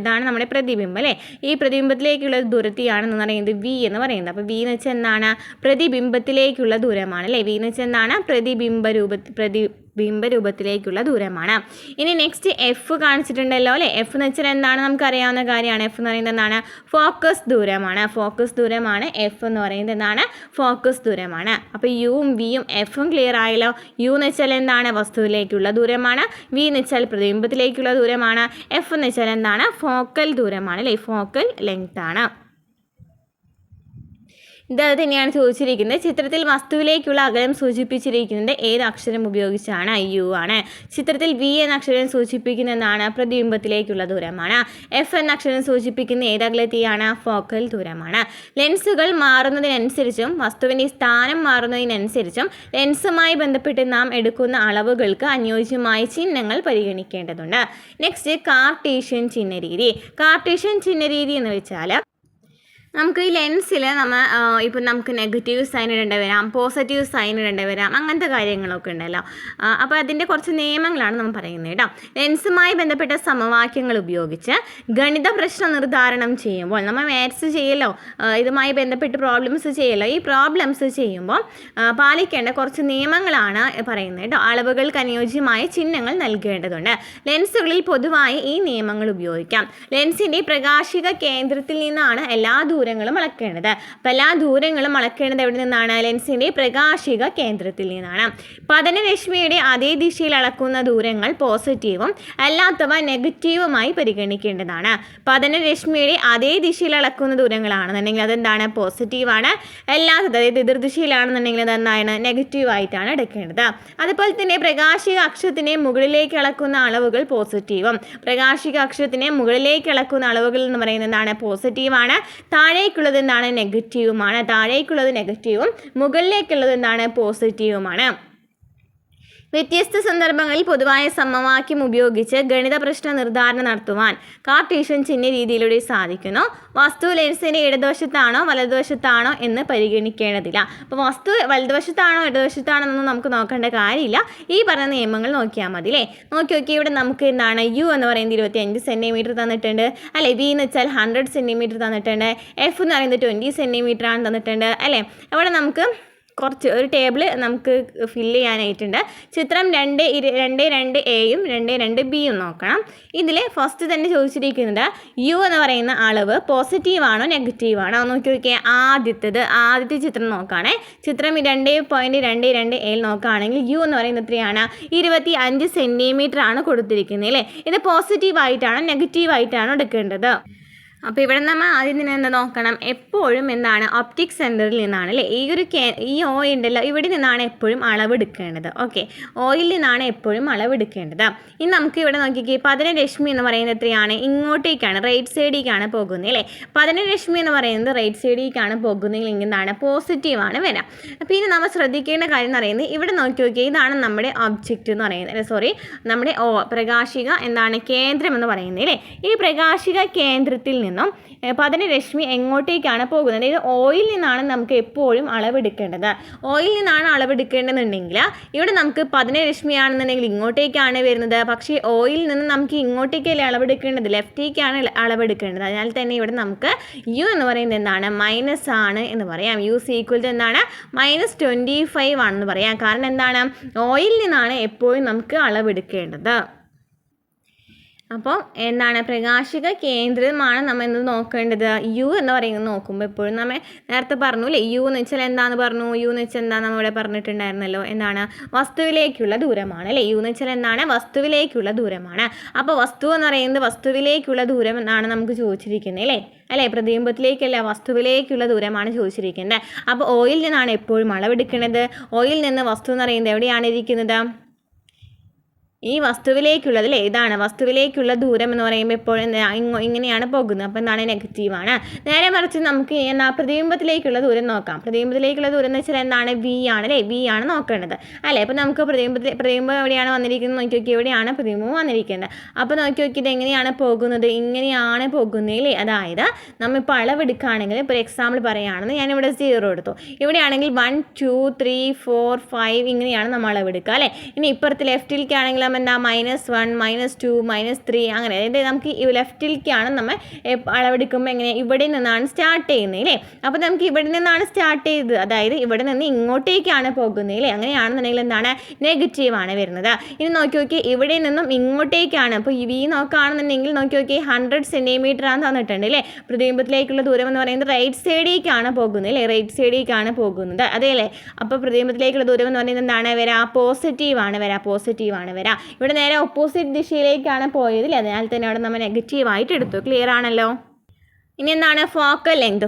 ഇതാണ് നമ്മുടെ പ്രതിബിംബം അല്ലേ. ഈ പ്രതിബിംബത്തിലേക്കുള്ള ദൂരത്തെയാണെന്ന് പറയുന്നത് വി എന്ന് പറയുന്നത്. അപ്പോൾ വി എന്ന് വെച്ചാൽ എന്താണ്, പ്രതിബിംബത്തിലേക്കുള്ള ദൂരമാണ് അല്ലേ. വി എന്ന് വെച്ചാൽ എന്താണ്, പ്രതിബിംബ രൂപത്തിലേക്കുള്ള ദൂരമാണ്. ഇനി നെക്സ്റ്റ് എഫ് കാണിച്ചിട്ടുണ്ടല്ലോ അല്ലേ. എഫ് എന്ന് വെച്ചാൽ എന്താണ്, നമുക്കറിയാവുന്ന കാര്യമാണ്. എഫ് എന്ന് പറയുന്നത് എന്താണ്, ഫോക്കസ് ദൂരമാണ്. എഫ് എന്ന് പറയുന്നത് എന്താണ്, ഫോക്കസ് ദൂരമാണ്. അപ്പോൾ യുവും വിയും എഫും ക്ലിയർ ആയല്ലോ. യു എന്ന് വെച്ചാൽ എന്താണ്, വസ്തുവിലേക്കുള്ള ദൂരമാണ്. വി എന്ന് വെച്ചാൽ പ്രതിബിംബത്തിലേക്കുള്ള ദൂരമാണ്. എഫ് എന്ന് വെച്ചാൽ എന്താണ്, ഫോക്കൽ ദൂരമാണ് അല്ലേ, ഫോക്കൽ ലെങ്ത് ആണ്. ഇത് തന്നെയാണ് ചോദിച്ചിരിക്കുന്നത്. ചിത്രത്തിൽ വസ്തുവിലേക്കുള്ള അകലം സൂചിപ്പിച്ചിരിക്കുന്നത് ഏത് അക്ഷരം ഉപയോഗിച്ചാണ്? യു ആണ്. ചിത്രത്തിൽ വി എന്ന അക്ഷരം സൂചിപ്പിക്കുന്ന എന്താണ്, പ്രതിബിംബത്തിലേക്കുള്ള ദൂരമാണ്. എഫ് എന്ന അക്ഷരം സൂചിപ്പിക്കുന്ന ഏത് അകലത്തെയാണ്? ഫോക്കൽ ദൂരമാണ്. ലെൻസുകൾ മാറുന്നതിനനുസരിച്ചും വസ്തുവിൻ്റെ സ്ഥാനം മാറുന്നതിനനുസരിച്ചും ലെൻസുമായി ബന്ധപ്പെട്ട് നാം എടുക്കുന്ന അളവുകൾക്ക് അനുയോജ്യമായ ചിഹ്നങ്ങൾ പരിഗണിക്കേണ്ടതുണ്ട്. നെക്സ്റ്റ് കാർട്ടീഷ്യൻ ചിഹ്നരീതി. കാർട്ടീഷ്യൻ ചിഹ്നരീതി എന്ന് വെച്ചാൽ നമുക്ക് ഈ ലെൻസിൽ ഇപ്പം നമുക്ക് നെഗറ്റീവ് സൈൻ ഇടേണ്ടി വരാം, പോസിറ്റീവ് സൈൻ ഇടേണ്ടി വരാം, അങ്ങനത്തെ കാര്യങ്ങളൊക്കെ ഉണ്ടല്ലോ. അപ്പോൾ അതിൻ്റെ കുറച്ച് നിയമങ്ങളാണ് നമ്മൾ പറയുന്നത് കേട്ടോ. ലെൻസുമായി ബന്ധപ്പെട്ട സമവാക്യങ്ങൾ ഉപയോഗിച്ച് ഗണിത പ്രശ്ന നിർദ്ധാരണം ചെയ്യുമ്പോൾ നമ്മൾ മാത്സ് ചെയ്യല്ലോ, ഇതുമായി ബന്ധപ്പെട്ട് പ്രോബ്ലംസ് ചെയ്യല്ലോ. ഈ പ്രോബ്ലംസ് ചെയ്യുമ്പോൾ പാലിക്കേണ്ട കുറച്ച് നിയമങ്ങളാണ് പറയുന്നത് കേട്ടോ. അളവുകൾക്ക് അനുയോജ്യമായ ചിഹ്നങ്ങൾ നൽകേണ്ടതുണ്ട്. ലെൻസുകളിൽ പൊതുവായി ഈ നിയമങ്ങൾ ഉപയോഗിക്കാം. ലെൻസിൻ്റെ പ്രകാശിക കേന്ദ്രത്തിൽ നിന്നാണ് എല്ലാ ദൂരങ്ങളും അളക്കേണ്ടത്. അപ്പോൾ എല്ലാ ദൂരങ്ങളും അളക്കേണ്ടത് എവിടെ നിന്നാണ്? ലെൻസിൻ്റെ പ്രകാശിക കേന്ദ്രത്തിൽ നിന്നാണ്. പതനരശ്മിയുടെ അതേ ദിശയിൽ അളക്കുന്ന ദൂരങ്ങൾ പോസിറ്റീവും അല്ലാത്തവ നെഗറ്റീവുമായി പരിഗണിക്കേണ്ടതാണ്. പതനരശ്മിയുടെ അതേ ദിശയിൽ അളക്കുന്ന ദൂരങ്ങളാണെന്നുണ്ടെങ്കിൽ അതെന്താണ്? പോസിറ്റീവാണ്. അല്ലാത്തത് അതായത് എതിർദിശയിലാണെന്നുണ്ടെങ്കിൽ അതെന്താണ്? നെഗറ്റീവായിട്ടാണ് എടുക്കേണ്ടത്. അതുപോലെ തന്നെ പ്രകാശിക അക്ഷത്തിന് മുകളിലേക്ക് അളക്കുന്ന അളവുകൾ പോസിറ്റീവും പ്രകാശിക അക്ഷത്തിന് മുകളിലേക്ക് അളക്കുന്ന അളവുകൾ എന്ന് പറയുന്നത് എന്താണ്? പോസിറ്റീവാണ്. താഴേക്കുള്ളത് എന്താണ്? നെഗറ്റീവുമാണ്. താഴേക്കുള്ളത് നെഗറ്റീവും മുകളിലേക്കുള്ളത് എന്താണ്? പോസിറ്റീവുമാണ്. വ്യത്യസ്ത സന്ദർഭങ്ങളിൽ പൊതുവായ സമവാക്യം ഉപയോഗിച്ച് ഗണിത പ്രശ്ന നിർദ്ധാരണം നടത്തുവാൻ കാർട്ടീഷ്യൻ ചിഹ്ന രീതിയിലൂടെ സാധിക്കുന്നു. വസ്തു ലെൻസിൻ്റെ ഇടതുവശത്താണോ വലതുവശത്താണോ എന്ന് പരിഗണിക്കേണ്ടതില്ല. അപ്പോൾ വസ്തു വലതുവശത്താണോ ഇടതുവശത്താണോ എന്നൊന്നും നമുക്ക് നോക്കേണ്ട കാര്യമില്ല. ഈ പറഞ്ഞ നിയമങ്ങൾ നോക്കിയാൽ മതി അല്ലേ. നോക്കി ഇവിടെ നമുക്ക് എന്താണ്? യു എന്ന് പറയുന്നത് 25 സെൻറ്റിമീറ്റർ തന്നിട്ടുണ്ട് അല്ലേ. വി എന്ന് വെച്ചാൽ 100 സെൻറ്റിമീറ്റർ തന്നിട്ടുണ്ട്. എഫ് എന്ന് പറയുന്നത് 20 സെൻറ്റിമീറ്റർ ആണ് തന്നിട്ടുണ്ട് അല്ലേ. അവിടെ നമുക്ക് ഒരു ടേബിൾ നമുക്ക് ഫില്ല് ചെയ്യാനായിട്ടുണ്ട്. ചിത്രം 2 എയും 2 ബിയും നോക്കണം. ഇതിൽ ഫസ്റ്റ് തന്നെ ചോദിച്ചിരിക്കുന്നത് യു എന്ന് പറയുന്ന അളവ് പോസിറ്റീവാണോ നെഗറ്റീവാണോ നോക്കി നോക്കിയാൽ ആദ്യത്തെ ചിത്രം നോക്കുകയാണേ. ചിത്രം 2.22 എയിൽ നോക്കുകയാണെങ്കിൽ യു എന്ന് പറയുന്നത് എത്രയാണ്? 25 സെൻറ്റിമീറ്റർ ആണ് കൊടുത്തിരിക്കുന്നത് അല്ലേ. ഇത് പോസിറ്റീവായിട്ടാണോ നെഗറ്റീവായിട്ടാണോ എടുക്കേണ്ടത്? അപ്പോൾ ഇവിടെ നമ്മൾ ആദ്യം തന്നെ എന്താ നോക്കണം, എപ്പോഴും എന്താണ്? ഒപ്റ്റിക് സെൻറ്ററിൽ നിന്നാണ് അല്ലേ. ഈ ഓയിൽ ഉണ്ടല്ലോ, ഇവിടെ നിന്നാണ് എപ്പോഴും അളവെടുക്കേണ്ടത്. ഓക്കെ, ഓയിൽ നിന്നാണ് എപ്പോഴും അളവെടുക്കേണ്ടത്. ഇനി നമുക്ക് ഇവിടെ നോക്കിക്കേ, പതനരശ്മി എന്ന് പറയുന്നത് എത്രയാണ്? ഇങ്ങോട്ടേക്കാണ്, റൈറ്റ് സൈഡിലേക്കാണ് പോകുന്നത് അല്ലേ. പതനരശ്മി എന്ന് പറയുന്നത് റൈറ്റ് സൈഡിലേക്കാണ് പോകുന്നതെങ്കിൽ എന്താണ്? പോസിറ്റീവാണ് വരാം. അപ്പോൾ ഇനി നമ്മൾ ശ്രദ്ധിക്കേണ്ട കാര്യം എന്ന് പറയുന്നത്, ഇവിടെ നോക്കി ഇതാണ് നമ്മുടെ ഒബ്ജക്റ്റ് എന്ന് പറയുന്നത്, നമ്മുടെ പ്രകാശിക എന്താണ്? കേന്ദ്രം എന്ന് പറയുന്നത് അല്ലേ. ഈ പ്രകാശിക കേന്ദ്രത്തിൽ നിന്ന് നിന്നും പതനരശ്മി എങ്ങോട്ടേക്കാണ് പോകുന്നത്? അതായത് ഓയിൽ നിന്നാണ് നമുക്ക് എപ്പോഴും അളവെടുക്കേണ്ടത്. ഓയിൽ നിന്നാണ് അളവെടുക്കേണ്ടതെന്നുണ്ടെങ്കിൽ ഇവിടെ നമുക്ക് പതനരശ്മിയാണെന്നുണ്ടെങ്കിൽ ഇങ്ങോട്ടേക്കാണ് വരുന്നത്. പക്ഷേ ഓയിൽ നിന്ന് നമുക്ക് ഇങ്ങോട്ടേക്കല്ലേ അളവെടുക്കേണ്ടത്, ലെഫ്റ്റേക്കാണ് അളവെടുക്കേണ്ടത്. അതിനാൽ തന്നെ ഇവിടെ നമുക്ക് യു എന്ന് പറയുന്നത് എന്താണ്? മൈനസ് ആണ് എന്ന് പറയാം. യു സി ഈക്വൽ ടു എന്താണ്? -25 ആണെന്ന് പറയാം. കാരണം എന്താണ്? ഓയിൽ നിന്നാണ് എപ്പോഴും നമുക്ക് അളവെടുക്കേണ്ടത്. അപ്പോൾ എന്താണ്? പ്രകാശിക കേന്ദ്രമാണ് നമ്മൾ എന്ത് നോക്കേണ്ടത്? യു എന്ന് പറയുന്നത് നോക്കുമ്പോൾ എപ്പോഴും നമ്മൾ നേരത്തെ പറഞ്ഞു അല്ലേ, യു എന്ന് വെച്ചാൽ എന്താണെന്ന് പറഞ്ഞു. യു എന്ന് വെച്ചാൽ എന്താ നമ്മളിവിടെ പറഞ്ഞിട്ടുണ്ടായിരുന്നല്ലോ, എന്താണ്? വസ്തുവിലേക്കുള്ള ദൂരമാണ് അല്ലേ. യു എന്ന് വെച്ചാൽ എന്താണ്? വസ്തുവിലേക്കുള്ള ദൂരമാണ്. അപ്പോൾ വസ്തു എന്ന് പറയുന്നത് വസ്തുവിലേക്കുള്ള ദൂരം എന്നാണ് നമുക്ക് ചോദിച്ചിരിക്കുന്നത് അല്ലേ. പ്രതിബിംബത്തിലേക്കല്ല, വസ്തുവിലേക്കുള്ള ദൂരമാണ് ചോദിച്ചിരിക്കുന്നത്. അപ്പോൾ ഓയിൽ നിന്നാണ് എപ്പോഴും അളവെടുക്കുന്നത്. ഓയിൽ നിന്ന് വസ്തു എന്ന് പറയുന്നത് എവിടെയാണ് ഇരിക്കുന്നത്? ഈ വസ്തുവിലേക്കുള്ളത് അല്ലേ, ഇതാണ് വസ്തുവിലേക്കുള്ള ദൂരം എന്ന് പറയുമ്പോൾ എപ്പോഴും ഇങ്ങനെയാണ് പോകുന്നത്. അപ്പോൾ എന്താണ്? നെഗറ്റീവാണ്. നേരെ മറിച്ച് നമുക്ക് എന്താ പ്രതിബിംബത്തിലേക്കുള്ള ദൂരം നോക്കാം. പ്രതിബിംബത്തിലേക്കുള്ള ദൂരം എന്ന് വെച്ചാൽ എന്താണ്? വി ആണ് അല്ലേ. വി ആണ് നോക്കേണ്ടത് അല്ലേ. അപ്പോൾ നമുക്ക് പ്രതിബിംബം എവിടെയാണ് വന്നിരിക്കുന്നത് നോക്കി നോക്കി, എവിടെയാണ് പ്രതിബിംബം വന്നിരിക്കുന്നത്. അപ്പോൾ നോക്കി നോക്കിയിട്ട് എങ്ങനെയാണ് പോകുന്നത്? ഇങ്ങനെയാണ് പോകുന്നത് അല്ലേ. അതായത് നമ്മളിപ്പോൾ അളവെടുക്കുകയാണെങ്കിൽ, ഇപ്പോൾ എക്സാമ്പിൾ പറയുകയാണെന്ന് ഞാനിവിടെ 0 എടുത്തു. ഇവിടെയാണെങ്കിൽ 1 2 3 4 5 ഇങ്ങനെയാണ് നമ്മൾ അളവെടുക്കുക അല്ലേ. ഇനി ഇപ്പുറത്ത് ലെഫ്റ്റിലേക്കാണെങ്കിൽ എന്താ? -1 -2 -3 അങ്ങനെ. അതായത് നമുക്ക് ഈ ലെഫ്റ്റിലേക്കാണ് നമ്മൾ അളവെടുക്കുമ്പോൾ എങ്ങനെ? ഇവിടെ നിന്നാണ് സ്റ്റാർട്ട് ചെയ്യുന്നത് അല്ലേ. അപ്പോൾ നമുക്ക് ഇവിടെ നിന്നാണ് സ്റ്റാർട്ട് ചെയ്തത്, അതായത് ഇവിടെ നിന്ന് ഇങ്ങോട്ടേക്കാണ് പോകുന്നത് അല്ലേ. അങ്ങനെയാണെന്നുണ്ടെങ്കിൽ എന്താണ്? നെഗറ്റീവാണ് വരുന്നത്. ഇനി നോക്കി നോക്കി, ഇവിടെ നിന്നും ഇങ്ങോട്ടേക്കാണ്. അപ്പോൾ ഈ വി നോക്കുകയാണെന്നുണ്ടെങ്കിൽ നോക്കി നോക്കി 100 സെൻറ്റിമീറ്റർ ആണ് തന്നിട്ടുണ്ട് അല്ലേ. പ്രതിബിംബത്തിലേക്കുള്ള ദൂരം എന്ന് പറയുന്നത് റൈറ്റ് സൈഡിലേക്കാണ് പോകുന്നത് അല്ലേ. റൈറ്റ് സൈഡിലേക്കാണ് പോകുന്നത് അതെ അല്ലേ. അപ്പോൾ പ്രതിബിംബത്തിലേക്കുള്ള ദൂരം എന്ന് പറയുന്നത് എന്താണ് വരാ? പോസിറ്റീവാണ് വരാ. ഇവിടെ നേരെ ഓപ്പോസിറ്റ് ദിശയിലേക്കാണ് പോയത് അല്ലേ. അതിനാൽ തന്നെ അവിടെ നമ്മൾ നെഗറ്റീവായിട്ട് എടുത്തു. ക്ലിയർ ആണല്ലോ. ഇനി എന്താണ്? ഫോക്കൽ ലെങ്ത്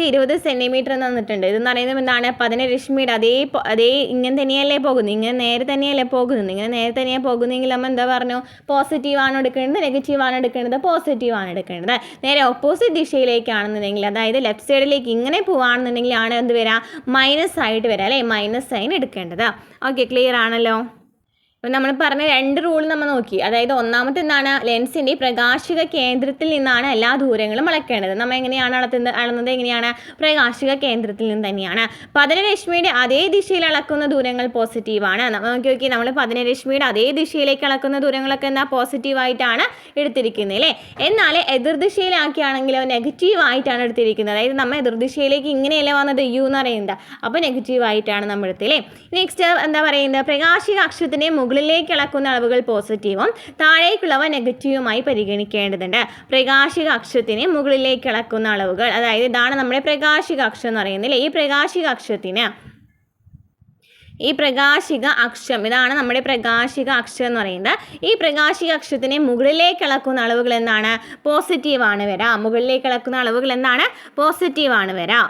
20 സെൻറ്റിമീറ്റർ തന്നിട്ടുണ്ട്. ഇതെന്ന് പറയുന്നത് എന്താണ്? പതനരശ്മിയുടെ അതേ ഇങ്ങനെ തന്നെയല്ലേ പോകുന്നത്, ഇങ്ങനെ നേരെ തന്നെയല്ലേ പോകുന്നത്. ഇങ്ങനെ നേരെ തന്നെയാണ് പോകുന്നതെങ്കിൽ നമ്മൾ എന്താ പറഞ്ഞു? പോസിറ്റീവാണ് എടുക്കേണ്ടത്, നെഗറ്റീവാണ് എടുക്കേണ്ടത്, പോസിറ്റീവാണ് എടുക്കേണ്ടത്. നേരെ ഓപ്പോസിറ്റ് ദിശയിലേക്കാണെന്നുണ്ടെങ്കിൽ, അതായത് ലെഫ്റ്റ് സൈഡിലേക്ക് ഇങ്ങനെ പോവുകയാണെന്നുണ്ടെങ്കിൽ ആണ് എന്ത് വരാം? മൈനസ് ആയിട്ട് വരാം അല്ലേ. മൈനസ് സൈൻ എടുക്കേണ്ടത്. ഓക്കെ, ക്ലിയർ ആണല്ലോ. അപ്പോൾ നമ്മൾ പറഞ്ഞ 2 റൂൾ നമ്മൾ നോക്കി. അതായത് ഒന്നാമത്തെ എന്താണ്? ലെൻസിൻ്റെ പ്രകാശിക കേന്ദ്രത്തിൽ നിന്നാണ് എല്ലാ ദൂരങ്ങളും അളക്കേണ്ടത്. നമ്മൾ എങ്ങനെയാണ് അളന്നത്? എങ്ങനെയാണ്? പ്രകാശിക കേന്ദ്രത്തിൽ നിന്ന് തന്നെയാണ്. പതനരശ്മിയുടെ അതേ ദിശയിൽ അളക്കുന്ന ദൂരങ്ങൾ പോസിറ്റീവാണ്. നമ്മൾ നോക്കി നമ്മൾ പതനരശ്മിയുടെ അതേ ദിശയിലേക്ക് അളക്കുന്ന ദൂരങ്ങളൊക്കെ എന്താ? പോസിറ്റീവായിട്ടാണ് എടുത്തിരിക്കുന്നത് അല്ലേ. എന്നാൽ എതിർദിശയിലാക്കിയാണെങ്കിലോ നെഗറ്റീവായിട്ടാണ് എടുത്തിരിക്കുന്നത്. അതായത് നമ്മൾ എതിർദിശയിലേക്ക് ഇങ്ങനെയല്ലേ വന്നത്, യു എന്ന് പറയുന്നത്. അപ്പോൾ നെഗറ്റീവായിട്ടാണ് നമ്മൾ എടുത്തല്ലേ. നെക്സ്റ്റ് എന്താ പറയുന്നത്? പ്രകാശിക അക്ഷത്തിൻ്റെ മുകളിലേക്ക് അളക്കുന്ന അളവുകൾ പോസിറ്റീവും താഴേക്കുള്ളവ നെഗറ്റീവുമായി പരിഗണിക്കേണ്ടതുണ്ട്. പ്രകാശിക അക്ഷത്തിന് മുകളിലേക്ക് അളക്കുന്ന അളവുകൾ, അതായത് ഇതാണ് നമ്മുടെ പ്രകാശിക അക്ഷം എന്ന് പറയുന്നത്. ഈ പ്രകാശിക അക്ഷം ഇതാണ് നമ്മുടെ പ്രകാശിക അക്ഷം എന്ന് പറയുന്നത്. ഈ പ്രകാശിക അക്ഷത്തിന് മുകളിലേക്ക് അളക്കുന്ന അളവുകൾ എന്താണ്? പോസിറ്റീവാണ് വരാം. മുകളിലേക്ക് അളക്കുന്ന അളവുകൾ എന്താണ്? പോസിറ്റീവാണ് വരാം.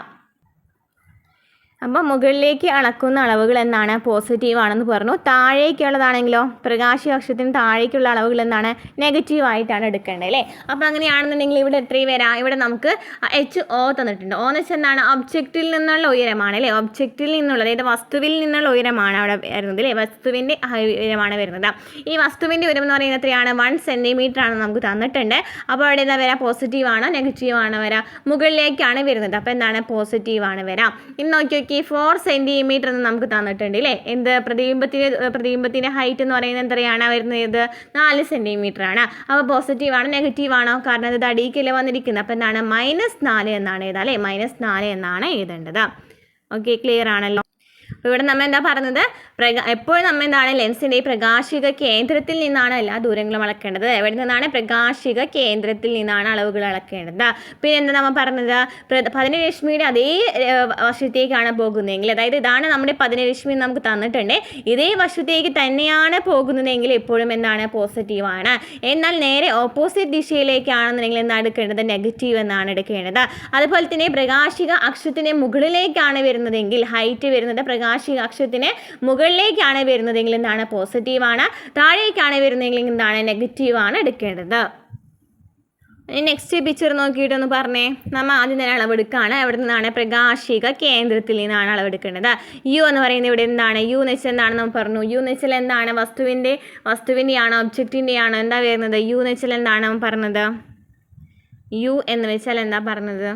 അപ്പോൾ മുകളിലേക്ക് അളക്കുന്ന അളവുകൾ എന്താണ്? പോസിറ്റീവാണെന്ന് പറഞ്ഞു. താഴേക്കുള്ളതാണെങ്കിലോ, പ്രകാശാക്ഷത്തിന് താഴേക്കുള്ള അളവുകൾ എന്താണ്? നെഗറ്റീവായിട്ടാണ് എടുക്കേണ്ടത് അല്ലേ. അപ്പോൾ അങ്ങനെയാണെന്നുണ്ടെങ്കിൽ ഇവിടെ എത്രയും വരാം? ഇവിടെ നമുക്ക് HO തന്നിട്ടുണ്ട്. O എന്ന് വെച്ചാൽ എന്താണ്? ഒബ്ജക്റ്റിൽ നിന്നുള്ള ഉയരമാണ് അല്ലേ. ഒബ്ജക്റ്റിൽ നിന്നുള്ള, അതായത് വസ്തുവിൽ നിന്നുള്ള ഉയരമാണ് അവിടെ വരുന്നത് അല്ലേ. വസ്തുവിൻ്റെ ഉയരമാണ് വരുന്നത്. ഈ വസ്തുവിൻ്റെ ഉയരം എന്ന് പറയുന്നത് എത്രയാണ്? 1 സെൻറ്റിമീറ്റർ ആണ് നമുക്ക് തന്നിട്ടുണ്ട്. അപ്പോൾ അവിടെ എന്താ വരാം? പോസിറ്റീവാണോ നെഗറ്റീവാണോ വരാം? മുകളിലേക്കാണ് വരുന്നത്. അപ്പോൾ എന്താണ്? പോസിറ്റീവാണ് വരാം. ഇനി നോക്കി 4 സെൻറ്റിമീറ്റർ എന്ന് നമുക്ക് തന്നിട്ടുണ്ട് അല്ലേ. എന്ത്? പ്രതിബിംബത്തിൻ്റെ ഹൈറ്റ് എന്ന് പറയുന്നത് എത്രയാണ് വരുന്നത്? 4 സെൻറ്റിമീറ്റർ ആണ്. അപ്പോൾ പോസിറ്റീവാണോ നെഗറ്റീവാണോ? കാരണം ഇത് അടിയിക്കല്ലേ വന്നിരിക്കുന്നത്. അപ്പോൾ എന്താണ്? -4 എന്നാണ് എഴുതുക അല്ലേ. -4 എന്നാണ് എഴുതേണ്ടത്. ഓക്കെ, ക്ലിയർ ആണല്ലോ. അപ്പോൾ ഇവിടെ നമ്മൾ എന്താ പറഞ്ഞത്? എപ്പോഴും നമ്മൾ എന്താണ്? ലെൻസിൻ്റെ പ്രകാശിക കേന്ദ്രത്തിൽ നിന്നാണ് എല്ലാ ദൂരങ്ങളും അളക്കേണ്ടത്. എവിടെ നിന്നാണ്? പ്രകാശിക കേന്ദ്രത്തിൽ നിന്നാണ് അളവുകൾ അളക്കേണ്ടത്. പിന്നെ എന്താ നമ്മൾ പറഞ്ഞത്? പതനരശ്മിയുടെ അതേ വശത്തേക്കാണ് പോകുന്നതെങ്കിൽ, അതായത് ഇതാണ് നമ്മുടെ പതനരശ്മി നമുക്ക് തന്നിട്ടുണ്ട്, ഇതേ വശത്തേക്ക് തന്നെയാണ് പോകുന്നതെങ്കിൽ എപ്പോഴും എന്താണ്? പോസിറ്റീവാണ്. എന്നാൽ നേരെ ഓപ്പോസിറ്റ് ദിശയിലേക്കാണെന്നുണ്ടെങ്കിൽ എന്താണ് എടുക്കേണ്ടത്? നെഗറ്റീവ് എന്നാണ് എടുക്കേണ്ടത്. അതുപോലെ തന്നെ പ്രകാശിക അക്ഷത്തിന് മുകളിലേക്കാണ് വരുന്നതെങ്കിൽ, ഹൈറ്റ് വരുന്നത് പ്രകാശിക അക്ഷത്തിന് മുകളിലേക്കാണ് വരുന്നതെങ്കിൽ എന്താണ്? പോസിറ്റീവാണ്. താഴേക്കാണ് വരുന്നതെങ്കിൽ എന്താണ്? നെഗറ്റീവാണ് എടുക്കേണ്ടത്. നെക്സ്റ്റ് പിക്ചർ നോക്കിയിട്ടൊന്ന് പറഞ്ഞേ. നമ്മൾ ആദ്യം തന്നെ അളവെടുക്കുകയാണ്. എവിടെ നിന്നാണ്? പ്രകാശിക കേന്ദ്രത്തിൽ നിന്നാണ് അളവെടുക്കേണ്ടത്. യു എന്ന് പറയുന്നത് ഇവിടെ എന്താണ്? യു എന്ന് വെച്ചാൽ എന്താണ് നമ്മൾ പറഞ്ഞു? യു എന്ന് വെച്ചാൽ എന്താണ്? വസ്തുവിൻ്റെ ആണോ ഒബ്ജക്റ്റിൻ്റെ ആണോ എന്താ വരുന്നത്? യു എന്ന് വെച്ചാൽ എന്താണ് നമ്മൾ പറഞ്ഞത്? യു എന്ന് വെച്ചാൽ എന്താ പറഞ്ഞത്?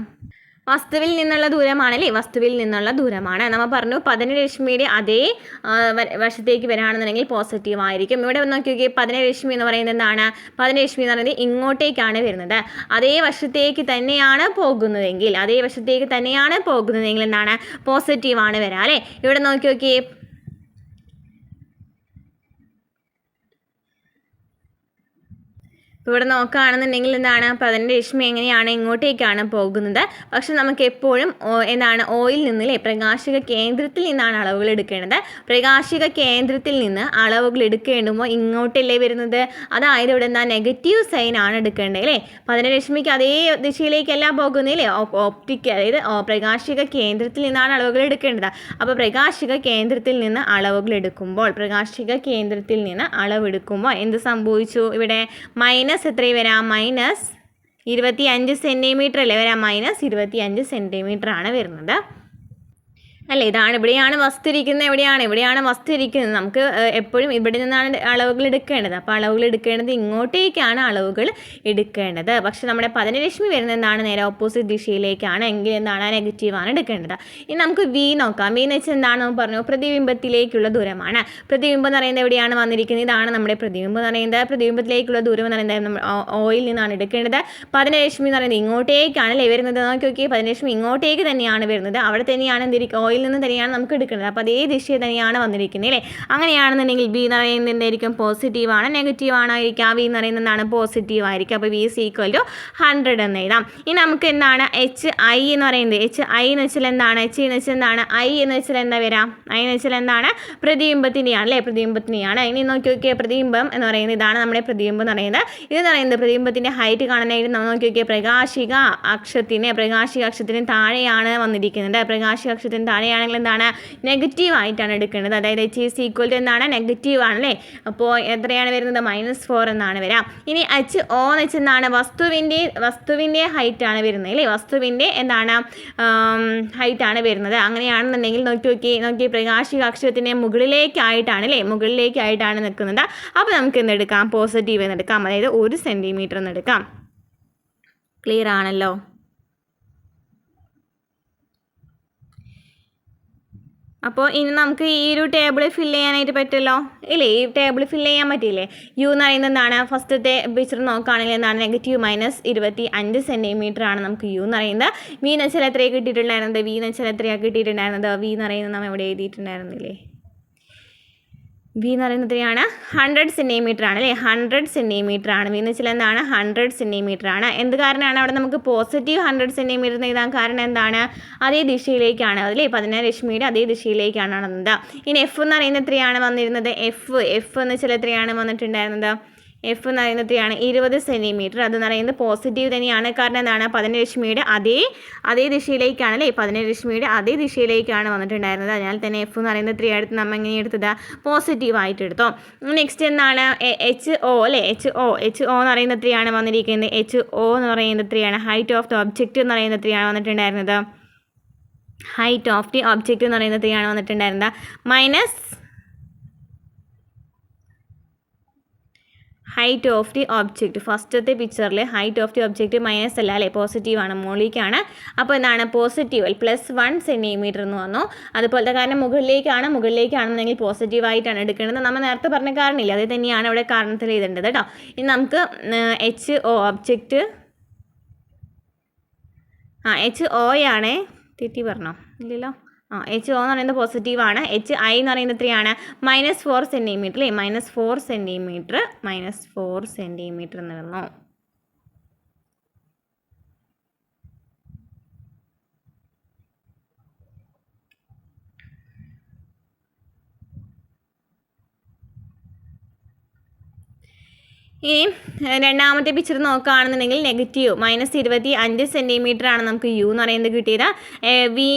വസ്തുവിൽ നിന്നുള്ള ദൂരമാണല്ലേ, വസ്തുവിൽ നിന്നുള്ള ദൂരമാണ്. നമ്മൾ പറഞ്ഞു പതനരശ്മിയുടെ അതേ വശത്തേക്ക് വരികയാണെന്നുണ്ടെങ്കിൽ പോസിറ്റീവ് ആയിരിക്കും. ഇവിടെ നോക്കി നോക്കിയേ, പതനരശ്മി എന്ന് പറയുന്നത് എന്താണ്? പതനരശ്മി എന്ന് പറയുന്നത് ഇങ്ങോട്ടേക്കാണ് വരുന്നത്. അതേ വശത്തേക്ക് തന്നെയാണ് പോകുന്നതെങ്കിൽ എന്താണ്? പോസിറ്റീവ് ആണ് വരിക അല്ലേ. ഇവിടെ നോക്കി നോക്കിയേ, ഇവിടെ നോക്കുകയാണെന്നുണ്ടെങ്കിൽ എന്താണ്? പതനരശ്മി എങ്ങനെയാണ്? ഇങ്ങോട്ടേക്കാണ് പോകുന്നത്. പക്ഷെ നമുക്ക് എപ്പോഴും എന്താണ്? ഓയിൽ നിന്നില്ലേ, പ്രകാശിക കേന്ദ്രത്തിൽ നിന്നാണ് അളവുകൾ എടുക്കേണ്ടത്. പ്രകാശിക കേന്ദ്രത്തിൽ നിന്ന് അളവുകൾ എടുക്കേണ്ടുമ്പോൾ ഇങ്ങോട്ടല്ലേ വരുന്നത്? അതായത് ഇവിടെ എന്താ? നെഗറ്റീവ് സൈൻ ആണ് എടുക്കേണ്ടത് അല്ലേ. പതനരശ്മിക്ക് അതേ ദിശയിലേക്കല്ല പോകുന്നില്ലേ, ഓപ്റ്റിക്, അതായത് പ്രകാശിക കേന്ദ്രത്തിൽ നിന്നാണ് അളവുകൾ എടുക്കേണ്ടത്. അപ്പോൾ പ്രകാശിക കേന്ദ്രത്തിൽ നിന്ന് അളവുകൾ എടുക്കുമ്പോൾ എന്ത് സംഭവിച്ചു? ഇവിടെ മൈനസ് എത്രയും വരാം? മൈനസ് 25 സെൻറ്റിമീറ്റർ അല്ലേ വരാം? മൈനസ് 25 സെൻറ്റിമീറ്റർ ആണ് വരുന്നത് അല്ലേ. ഇവിടെയാണ് വസ്തു ഇരിക്കുന്നത്. ഇവിടെയാണ് വസ്തു ഇരിക്കുന്നത്. നമുക്ക് എപ്പോഴും ഇവിടെ നിന്നാണ് അളവുകൾ എടുക്കേണ്ടത്. അപ്പോൾ അളവുകൾ എടുക്കേണ്ടത് ഇങ്ങോട്ടേക്കാണ് അളവുകൾ എടുക്കേണ്ടത്. പക്ഷെ നമ്മുടെ പതനരശ്മി വരുന്നത് എന്താണ്? നേരെ ഓപ്പോസിറ്റ് ദിശയിലേക്കാണ്. എങ്കിൽ എന്താണ്? നെഗറ്റീവാണ് എടുക്കേണ്ടത്. ഇനി നമുക്ക് വി നോക്കാം. വി എന്ന് വെച്ചാൽ എന്താണ്? നമ്മൾ പറഞ്ഞു പ്രതിബിംബത്തിലേക്കുള്ള ദൂരമാണ്. പ്രതിബിംബം എന്ന് പറയുന്നത് എവിടെയാണ് വന്നിരിക്കുന്നത്? ഇതാണ് നമ്മുടെ പ്രതിബിംബം എന്ന് പറയുന്നത്. പ്രതിബിംബത്തിലേക്കുള്ള ദൂരം എന്ന് പറയുന്നത് നമ്മൾ ഓയിൽ നിന്നാണ് എടുക്കേണ്ടത്. പതനരശ്മി എന്ന് പറയുന്നത് ഇങ്ങോട്ടേക്കാണ് അല്ലേ വരുന്നത്. നോക്കി പതനരശ്മി ഇങ്ങോട്ടേക്ക് തന്നെയാണ് വരുന്നത്. അവിടെ തന്നെയാണ് എന്തിരിക്കും? ഓയിൽ നിന്ന് തന്നെയാണ് നമുക്ക് എടുക്കുന്നത്. അപ്പോൾ അതേ ദിശയിൽ തന്നെയാണ് വന്നിരിക്കുന്നത് അല്ലേ. അങ്ങനെയാണെന്നുണ്ടെങ്കിൽ ബി എന്ന് പറയുന്നത് എന്തായിരിക്കും? പോസിറ്റീവാണ്. നെഗറ്റീവ് ആണായിരിക്കാം. വി എന്ന് പറയുന്നത് എന്താണ്? പോസിറ്റീവ് ആയിരിക്കും. അപ്പോൾ വി ഈസ് ഈക്വൽ ടു 100 എന്ന് എഴുതാം. ഇനി നമുക്ക് എന്താണ് എച്ച് ഐ എന്ന് പറയുന്നത്? എച്ച് ഐ എന്ന് വെച്ചാൽ എന്താണ്? എച്ച് എന്ന് വെച്ചാൽ എന്താണ്? ഐ എന്ന് വെച്ചാൽ എന്താ വരാം? ഐ എന്ന് വെച്ചാൽ എന്താണ്? പ്രതിബിംബത്തിനെയാണ് അല്ലേ, പ്രതിബിംബത്തിനെയാണ്. ഇനി നോക്കി നോക്കിയ പ്രതിബിംബം എന്ന് പറയുന്നത് ഇതാണ് നമ്മുടെ പ്രതിബിംബം എന്ന് പറയുന്നത്. ഇതെന്ന് പറയുന്നത് പ്രതിബിംബത്തിൻ്റെ ഹൈറ്റ് കാണാനായിട്ട് നമ്മൾ നോക്കി നോക്കിയ പ്രകാശിക അക്ഷത്തിന് താഴെയാണ് വന്നിരിക്കുന്നത്. പ്രകാശിക അക്ഷത്തിന് താഴെ ആണെങ്കിൽ എന്താണ്? നെഗറ്റീവ് ആയിട്ടാണ് എടുക്കേണ്ടത്. അതായത് എച്ച് ഈസ് ഈക്വൽ ടു എന്താണ്? നെഗറ്റീവ് ആണല്ലേ. അപ്പോൾ എത്രയാണ് വരുന്നത്? -4 എന്നാണ് വരാം. ഇനി എച്ച് ഒ എന്ന് വെച്ചാൽ എന്താണ്? വസ്തുവിൻ്റെ ഹൈറ്റാണ് വരുന്നത് അല്ലേ. വസ്തുവിൻ്റെ എന്താണ്? ഹൈറ്റാണ് വരുന്നത്. അങ്ങനെയാണെന്നുണ്ടെങ്കിൽ നോക്കി പ്രകാശിക അക്ഷത്തിന് മുകളിലേക്കായിട്ടാണ് അല്ലേ, മുകളിലേക്കായിട്ടാണ് നിൽക്കുന്നത്. അപ്പോൾ നമുക്ക് എന്തെടുക്കാം? പോസിറ്റീവ് എന്നെടുക്കാം. അതായത് 1 സെൻറ്റിമീറ്റർ എന്നെടുക്കാം. ക്ലിയർ ആണല്ലോ. അപ്പോൾ ഇനി നമുക്ക് ഈ ഒരു ടേബിൾ ഫില്ല് ചെയ്യാനായിട്ട് പറ്റുമല്ലോ ഇല്ലേ. ഈ ടേബിൾ ഫില്ല് ചെയ്യാൻ പറ്റിയില്ലേ. യു എന്ന് പറയുന്നത് എന്താണ്? ഫസ്റ്റത്തെ പിക്ചർ നോക്കുകയാണെങ്കിൽ എന്താണ്? നെഗറ്റീവ് -25 സെൻറ്റിമീറ്റർ ആണ് നമുക്ക് യു എന്ന് പറയുന്നത്. വി എന്ന് വെച്ചാൽ എത്രയാണ് കിട്ടിയിട്ടുണ്ടായിരുന്നത്? വി എന്ന് വെച്ചാൽ എത്രയാണ് കിട്ടിയിട്ടുണ്ടായിരുന്നത്? വി എന്ന് പറയുന്നത് നമ്മൾ എവിടെ എഴുതിയിട്ടുണ്ടായിരുന്നില്ലേ? വി എന്ന് പറയുന്നത് എത്രയാണ്? 100 സെൻറ്റിമീറ്റർ ആണ് അല്ലേ. 100 സെൻറ്റിമീറ്റർ ആണ്. വി എന്ന് വെച്ചാൽ എന്താണ്? 100 സെൻറ്റിമീറ്റർ ആണ്. എന്ത് കാരണമാണ് അവിടെ നമുക്ക് പോസിറ്റീവ് 100 സെൻറ്റിമീറ്റർ എന്ന് എഴുതാൻ കാരണം എന്താണ്? അതേ ദിശയിലേക്കാണ് അല്ലേ, പതനരശ്മിയുടെ അതേ ദിശയിലേക്കാണ് നടന്നത്. ഇനി എഫ് എന്ന് പറയുന്നത് എത്രയാണ് വന്നിരുന്നത്? എഫ് എന്ന് വെച്ചാൽ എത്രയാണ് വന്നിട്ടുണ്ടായിരുന്നത്? എഫ് എന്ന് പറയുന്നത് എത്രയാണ്? 20 സെൻറ്റിമീറ്റർ. അതെന്ന് പറയുന്നത് പോസിറ്റീവ് തന്നെയാണ്. കാരണം എന്താണ്? പതനരശ്മിയുടെ അതേ ദിശയിലേക്കാണ് അല്ലേ, പതനരശ്മിയുടെ അതേ ദിശയിലേക്കാണ് വന്നിട്ടുണ്ടായിരുന്നത്. അതിനാൽ തന്നെ എഫ് എന്ന് പറയുന്നത് എത്രയായിട്ട് നമ്മൾ എങ്ങനെ എടുത്തത്? പോസിറ്റീവായിട്ട് എടുത്തോ. നെക്സ്റ്റ് എന്താണ്? എച്ച് ഒ അല്ലേ. എച്ച് ഒ എന്ന് പറയുന്നത് എത്രയാണ് വന്നിരിക്കുന്നത്? എച്ച് ഒ എന്ന് പറയുന്നത് എത്രയാണ്? ഹൈറ്റ് ഓഫ് ദി ഒബ്ജക്റ്റ് എന്ന് പറയുന്നത് എത്രയാണ് വന്നിട്ടുണ്ടായിരുന്നത്? ഹൈറ്റ് ഓഫ് ദി ഒബ്ജക്റ്റ് എന്ന് പറയുന്നത് എത്രയാണ് വന്നിട്ടുണ്ടായിരുന്നത്? Height of the object. ഫസ്റ്റത്തെ പിക്ചറിൽ height of the object minus അല്ല അല്ലേ, പോസിറ്റീവാണ്, മുകളിലേക്കാണ്. അപ്പോൾ എന്താണ്? പോസിറ്റീവ് +1 സെൻറ്റിമീറ്റർ എന്ന് വന്നു. അതുപോലത്തെ കാരണം മുകളിലേക്കാണെന്നുണ്ടെങ്കിൽ പോസിറ്റീവായിട്ടാണ് എടുക്കേണ്ടത്. നമ്മൾ നേരത്തെ പറഞ്ഞ കാരണമില്ല, അത് തന്നെയാണ് ഇവിടെ കാരണത്തിൽ എഴുതേണ്ടത് കേട്ടോ. ഇനി നമുക്ക് H O object H O ആണേ, തെറ്റി പറഞ്ഞോ ഇല്ലല്ലോ. എച്ച് ഒ എന്ന് പറയുന്നത് പോസിറ്റീവാണ്. എച്ച് ഐ എന്ന് പറയുന്നത് എത്രയാണ്? -4 സെൻറ്റിമീറ്റർ അല്ലേ. -4 സെൻറ്റിമീറ്റർ എന്ന് വന്നു. ഇനി രണ്ടാമത്തെ പിക്ചർ നോക്കുകയാണെന്നുണ്ടെങ്കിൽ നെഗറ്റീവ് -25 സെൻറ്റിമീറ്റർ ആണ് നമുക്ക് യു എന്ന് പറയുന്നത് കിട്ടിയത്. വി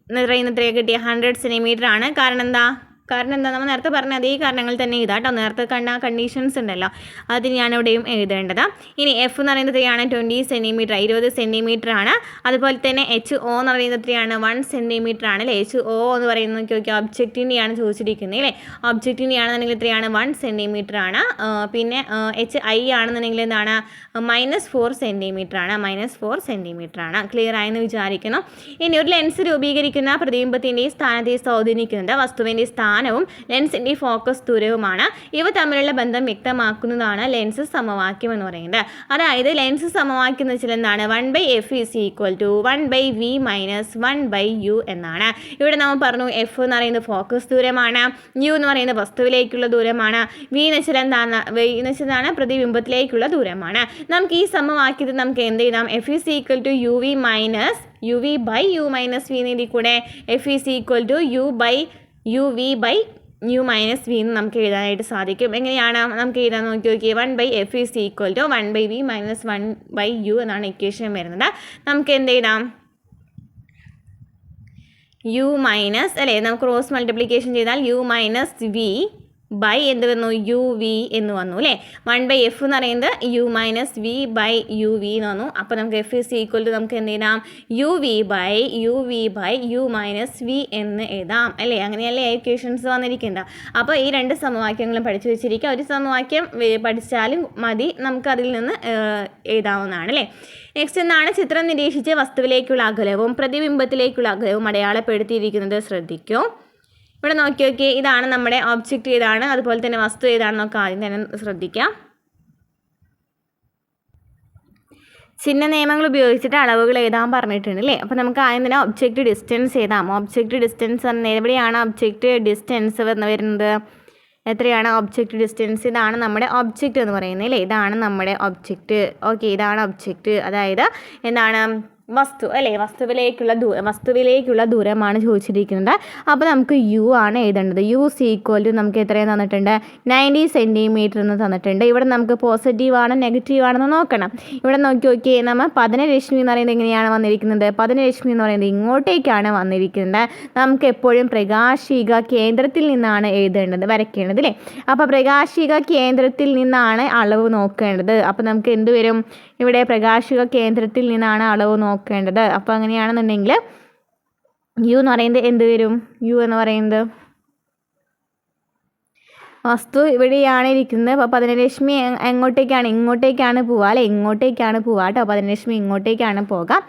എന്ന് പറയുന്നത് എത്രയാണ് കിട്ടിയത്? 100 സെൻറ്റിമീറ്റർ ആണ്. കാരണം എന്താ? കാരണം എന്താ, നമ്മൾ നേരത്തെ പറഞ്ഞ അതേ കാരണങ്ങൾ തന്നെ ഇതാട്ടോ, നേരത്തെ കണ്ട കണ്ടീഷൻസ് ഉണ്ടല്ലോ അതിനെയാണ് ഇവിടെയും എഴുതേണ്ടത്. ഇനി എഫ് എന്ന് പറയുന്നത് എത്രയാണ്, 20 സെൻറ്റിമീറ്റർ, 20 സെൻറ്റിമീറ്റർ ആണ്. അതുപോലെ തന്നെ എച്ച് ഒ എന്ന് പറയുന്നത് എത്രയാണ്, 1 സെൻറ്റിമീറ്റർ ആണ് അല്ലേ. എച്ച് ഒ എന്ന് പറയുന്നത് നോക്കി ഒബ്ജക്റ്റിൻ്റെയാണ് ചോദിച്ചിരിക്കുന്നത് അല്ലേ. ഒബ്ജക്റ്റിൻ്റെ ആണെന്നുണ്ടെങ്കിൽ എത്രയാണ്, 1 സെൻറ്റിമീറ്റർ ആണ്. പിന്നെ എച്ച് ഐ ആണെന്നുണ്ടെങ്കിൽ എന്താണ്, -4 സെൻറ്റിമീറ്റർ ആണ്, -4 സെൻറ്റിമീറ്റർ ആണ്. ക്ലിയർ ആയെന്ന് വിചാരിക്കുന്നു. ഇനി ഒരു ലെൻസ് രൂപീകരിക്കുന്ന പ്രതിബിംബത്തിൻ്റെ സ്ഥാനത്തെ സ്വാധീനിക്കുന്നത് വസ്തുവിൻ്റെ സ്ഥാനവും ലെൻസിൻ്റെ ഫോക്കസ് ദൂരവുമാണ്. ഇവ തമ്മിലുള്ള ബന്ധം വ്യക്തമാക്കുന്നതാണ് ലെൻസ് സമവാക്യം എന്ന് പറയുന്നത്. അതായത് ലെൻസ് സമവാക്യം എന്ന് വെച്ചാൽ എന്താണ്, 1/f = 1/v - 1/u എന്നാണ്. ഇവിടെ നമ്മൾ പറഞ്ഞു എഫ് എന്ന് പറയുന്നത് ഫോക്കസ് ദൂരമാണ്, യു എന്ന് പറയുന്നത് വസ്തുവിലേക്കുള്ള ദൂരമാണ്, വി എന്ന് വെച്ചാൽ എന്താണ് പ്രതിബിംബത്തിലേക്കുള്ള ദൂരമാണ്. നമുക്ക് ഈ സമവാക്യത്തിൽ നമുക്ക് എന്ത് ചെയ്താം, f = uv - uv/u - v എന്നതിൽ കൂടെ f = uv/u - v എന്ന് നമുക്ക് എഴുതാനായിട്ട് സാധിക്കും. എങ്ങനെയാണ് നമുക്ക് എഴുതാൻ നോക്കി 1/f = 1/v - 1/u എന്നാണ് ഇക്വേഷൻ വരുന്നത്. നമുക്ക് എന്ത് എഴുതാം, u മൈനസ് അല്ലേ, നമുക്ക് ക്രോസ് മൾട്ടിപ്ലിക്കേഷൻ ചെയ്താൽ u - v ബൈ എന്ത് വന്നു, യു വി എന്ന് വന്നു അല്ലേ. 1/f എന്ന് പറയുന്നത് u - v/u v എന്ന് വന്നു. അപ്പോൾ നമുക്ക് f = നമുക്ക് എന്ത് എഴുതാം, uv/u - v എന്ന് എഴുതാം അല്ലേ. അങ്ങനെയല്ലേ ഇക്വേഷൻസ് വന്നിരിക്കുന്നത്. അപ്പോൾ ഈ രണ്ട് സമവാക്യങ്ങളും പഠിച്ചു വെച്ചിരിക്കുക. ഒരു സമവാക്യം പഠിച്ചാലും മതി, നമുക്കതിൽ നിന്ന് എഴുതാവുന്നതാണ് അല്ലേ. നെക്സ്റ്റ് എന്താണ്, ചിത്രം നിരീക്ഷിച്ച് വസ്തുവിലേക്കുള്ള അകലവും പ്രതിബിംബത്തിലേക്കുള്ള അകലവും അടയാളപ്പെടുത്തിയിരിക്കുന്നത് ശ്രദ്ധിക്കൂ. ഇവിടെ നോക്കി ഇതാണ് നമ്മുടെ ഒബ്ജക്റ്റ് ഏതാണ്, അതുപോലെ തന്നെ വസ്തു ഏതാണെന്നൊക്കെ ആദ്യം തന്നെ ശ്രദ്ധിക്കാം. ചിഹ്ന നിയമങ്ങൾ ഉപയോഗിച്ചിട്ട് അളവുകൾ എഴുതാൻ പറഞ്ഞിട്ടുണ്ട് അല്ലേ. അപ്പോൾ നമുക്ക് ആദ്യം തന്നെ ഒബ്ജക്റ്റ് ഡിസ്റ്റൻസ് എഴുതാം. ഒബ്ജക്റ്റ് ഡിസ്റ്റൻസ് എവിടെയാണ് ഒബ്ജക്റ്റ് ഡിസ്റ്റൻസ് വരുന്നത്, എത്രയാണ് ഒബ്ജക്റ്റ് ഡിസ്റ്റൻസ്, ഇതാണ് നമ്മുടെ ഒബ്ജക്റ്റ് എന്ന് പറയുന്നത് അല്ലേ. ഇതാണ് നമ്മുടെ ഒബ്ജക്റ്റ്. ഓക്കെ, ഇതാണ് ഒബ്ജക്റ്റ്, അതായത് എന്താണ്, വസ്തു അല്ലേ. വസ്തുവിലേക്കുള്ള ദൂരമാണ് ചോദിച്ചിരിക്കുന്നത്. അപ്പോൾ നമുക്ക് യു ആണ് എഴുതേണ്ടത്. യു = നമുക്ക് എത്രയും തന്നിട്ടുണ്ട്, 90 സെൻറ്റിമീറ്റർ എന്ന് തന്നിട്ടുണ്ട്. ഇവിടെ നമുക്ക് പോസിറ്റീവ് ആണ് നെഗറ്റീവ് ആണെന്ന് നോക്കണം. ഇവിടെ നോക്കി നമ്മൾ പതനരശ്മി എന്ന് പറയുന്നത് എങ്ങനെയാണ് വന്നിരിക്കുന്നത്, പതനരശ്മി എന്ന് പറയുന്നത് ഇങ്ങോട്ടേക്കാണ് വന്നിരിക്കുന്നത്. നമുക്ക് എപ്പോഴും പ്രകാശിക കേന്ദ്രത്തിൽ നിന്നാണ് വരയ്ക്കേണ്ടത് അല്ലേ. അപ്പോൾ പ്രകാശിക കേന്ദ്രത്തിൽ നിന്നാണ് അളവ് നോക്കേണ്ടത്. അപ്പോൾ നമുക്ക് എന്ത് വരും, ഇവിടെ പ്രകാശിക കേന്ദ്രത്തിൽ നിന്നാണ് അളവ് നോക്കേണ്ടത്. അപ്പോൾ അങ്ങനെയാണെന്നുണ്ടെങ്കിൽ യു എന്ന് പറയുന്നത് എന്ത് വരും, യു എന്ന് പറയുന്നത് വസ്തു ഇവിടെയാണ് ഇരിക്കുന്നത്. അപ്പോൾ പതനരശ്മി ഇങ്ങോട്ടേക്കാണ് പോവുക അല്ലേ, ഇങ്ങോട്ടേക്കാണ് പോവുക കേട്ടോ. പതനരശ്മി ഇങ്ങോട്ടേക്കാണ് പോകാം.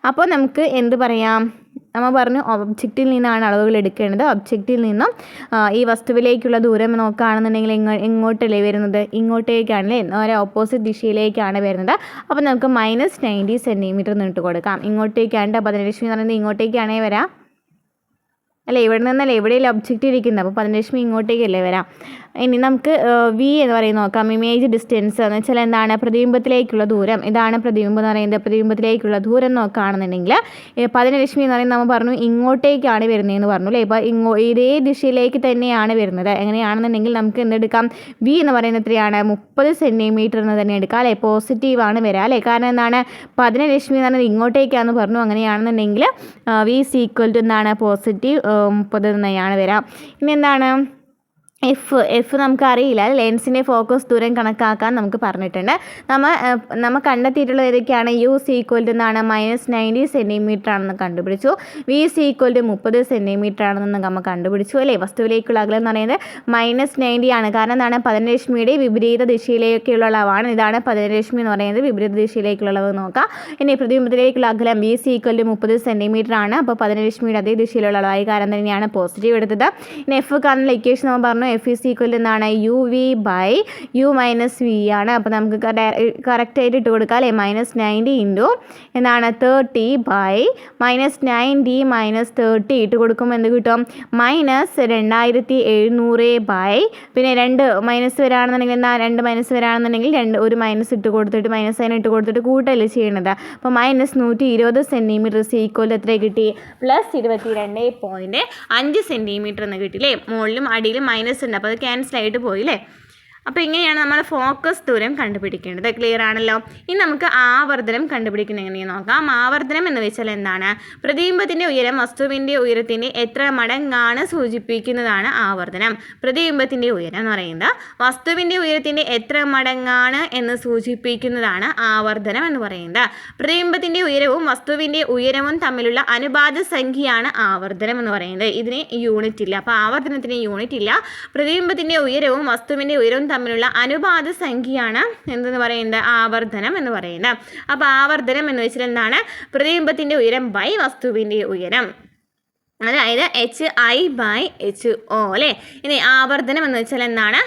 അപ്പോൾ നമുക്ക് എന്ത് പറയാം, നമ്മൾ പറഞ്ഞു ഒബ്ജക്റ്റിൽ നിന്നാണ് അളവുകൾ എടുക്കേണ്ടത്. ഒബ്ജക്റ്റിൽ നിന്നും ഈ വസ്തുവിലേക്കുള്ള ദൂരം നോക്കുകയാണെന്നുണ്ടെങ്കിൽ എങ്ങോട്ടല്ലേ വരുന്നത്, ഇങ്ങോട്ടേക്കാണല്ലേ, ഒരു ഓപ്പോസിറ്റ് ദിശയിലേക്കാണ് വരുന്നത്. അപ്പോൾ നമുക്ക് -90 സെൻറ്റിമീറ്റർ ഇട്ട് കൊടുക്കാം. ഇങ്ങോട്ടേക്കാണ് പതനരശ്മി എന്ന് പറയുന്നത് ഇങ്ങോട്ടേക്കാണേ വരാം അല്ലേ, ഇവിടെ നിന്നല്ലേ എവിടെയല്ലേ ഒബ്ജക്റ്റ് ഇരിക്കുന്നത്. അപ്പോൾ പതനരശ്മി ഇങ്ങോട്ടേക്കല്ലേ വരാം. ഇനി നമുക്ക് വി എന്ന് പറയുന്നത് നോക്കാം. ഇമേജ് ഡിസ്റ്റൻസ് എന്ന് വെച്ചാൽ എന്താണ്, പ്രതിബിംബത്തിലേക്കുള്ള ദൂരം. ഇതാണ് പ്രതിബിംബം എന്ന് പറയുന്നത്. പ്രതിബിംബത്തിലേക്കുള്ള ദൂരം നോക്കുകയാണെന്നുണ്ടെങ്കിൽ പതനരശ്മി എന്ന് പറയുന്നത് നമ്മൾ പറഞ്ഞു ഇങ്ങോട്ടേക്കാണ് വരുന്നതെന്ന് പറഞ്ഞു അല്ലേ. ഇപ്പോൾ ഇതേ ദിശയിലേക്ക് തന്നെയാണ് വരുന്നത്. എങ്ങനെയാണെന്നുണ്ടെങ്കിൽ നമുക്ക് എന്തെടുക്കാം, വി എന്ന് പറയുന്നത് എത്രയാണ്, 30 സെൻറ്റിമീറ്റർ എന്ന് തന്നെ എടുക്കാം അല്ലേ. പോസിറ്റീവാണ് വരിക അല്ലേ. കാരണം എന്താണ്, പതനരശ്മി എന്ന് പറയുന്നത് ഇങ്ങോട്ടേക്കാണെന്ന് പറഞ്ഞു. അങ്ങനെയാണെന്നുണ്ടെങ്കിൽ വി = എന്താണ്, പോസിറ്റീവ് 30 തന്നെയാണ് വരാം. ഇനി എന്താണ്, എഫ് നമുക്കറിയില്ല, ലെൻസിൻ്റെ ഫോക്കസ് ദൂരം കണക്കാക്കാൻ നമുക്ക് പറഞ്ഞിട്ടുണ്ട്. നമ്മൾ കണ്ടെത്തിയിട്ടുള്ള ഏതൊക്കെയാണ്, യു = എന്താണ്, -90 സെൻറ്റിമീറ്റർ ആണെന്ന് കണ്ടുപിടിച്ചു. വി = 30 സെൻറ്റിമീറ്റർ ആണെന്ന് നമ്മൾ കണ്ടുപിടിച്ചു അല്ലേ. വസ്തുവിലേക്കുള്ള അകലം എന്ന് പറയുന്നത് -90 ആണ്. കാരണം എന്താണ്, പതനരശ്മിയുടെ വിപരീത ദിശയിലേക്കുള്ള അളവാണ്. ഇതാണ് പതനരശ്മി എന്ന് പറയുന്നത്, വിപരീത ദിശയിലേക്കുള്ള അളവ് നോക്കാം. ഇനി പ്രതിബിംബത്തിലേക്കുള്ള അകലം വി = 30 സെൻറ്റിമീറ്റർ ആണ്. അപ്പോൾ പതനരശ്മിയുടെ അതേ ദിശയിലുള്ള അളവായി കാരണം തന്നെയാണ് പോസിറ്റീവ് എടുത്തത്. ഇനി എഫ് കാണുന്ന ഇക്വേഷൻ നമ്മൾ പറഞ്ഞു, f = എന്താണ്, uv/u - v ആണ്. അപ്പോൾ നമുക്ക് കറക്റ്റായിട്ട് ഇട്ട് കൊടുക്കാം അല്ലേ. -90 × എന്താണ് 30/-90 - 30 ഇട്ട് കൊടുക്കുമ്പോൾ എന്ത് കിട്ടും, -2700 പിന്നെ 2 മൈനസ് വരാണെന്നുണ്ടെങ്കിൽ എന്താ, 2 മൈനസ് വരാണെന്നുണ്ടെങ്കിൽ ഒരു മൈനസ് ഇട്ട് കൊടുത്തിട്ട് മൈനസ് സൈൻ ഇട്ട് കൊടുത്തിട്ട് കൂട്ടല്ലേ ചെയ്യണത്. അപ്പോൾ -120 സെൻറ്റിമീറ്റർ = എത്ര കിട്ടി, +22.5 സെൻറ്റിമീറ്റർ എന്ന് കിട്ടില്ലേ. മുകളിലും അടിയിലും മൈനസ് ഉണ്ട്, അപ്പോൾ അത് ക്യാൻസൽ ആയിട്ട് പോയില്ലേ. അപ്പോൾ ഇങ്ങനെയാണ് നമ്മൾ ഫോക്കസ് ദൂരം കണ്ടുപിടിക്കേണ്ടത്. ക്ലിയർ ആണല്ലോ. ഇനി നമുക്ക് ആവർത്തനം കണ്ടുപിടിക്കുന്നത് എങ്ങനെയാണ് നോക്കാം. ആവർത്തനം എന്ന് വെച്ചാൽ എന്താണ്? പ്രതിബിംബത്തിൻ്റെ ഉയരം വസ്തുവിൻ്റെ ഉയരത്തിൻ്റെ എത്ര മടങ്ങാണ് സൂചിപ്പിക്കുന്നതാണ് ആവർത്തനം. പ്രതിബിംബത്തിൻ്റെ ഉയരം എന്ന് പറയുന്നത് വസ്തുവിൻ്റെ ഉയരത്തിൻ്റെ എത്ര മടങ്ങാണ് എന്ന് സൂചിപ്പിക്കുന്നതാണ് ആവർത്തനം എന്ന് പറയുന്നത്. പ്രതിബിംബത്തിൻ്റെ ഉയരവും വസ്തുവിൻ്റെ ഉയരവും തമ്മിലുള്ള അനുപാത സംഖ്യയാണ് ആവർത്തനം എന്ന് പറയുന്നത്. ഇതിന് യൂണിറ്റ് ഇല്ല. അപ്പോൾ ആവർത്തനത്തിന് യൂണിറ്റ് ഇല്ല. പ്രതിബിംബത്തിൻ്റെ ഉയരവും വസ്തുവിൻ്റെ ഉയരവും തമ്മിലുള്ള അനുപാത സംഖ്യയാണ് എന്തെന്ന് പറയുന്നത്? ആവർത്തനം എന്ന് പറയുന്നത്. അപ്പോൾ ആവർത്തനം എന്ന് വെച്ചാൽ എന്താണ്? പ്രതിബിംബത്തിൻ്റെ ഉയരം ബൈ വസ്തുവിൻ്റെ ഉയരം, അതായത് HI/HO അല്ലേ. ഇനി ആവർത്തനം എന്ന് വെച്ചാൽ എന്താണ്?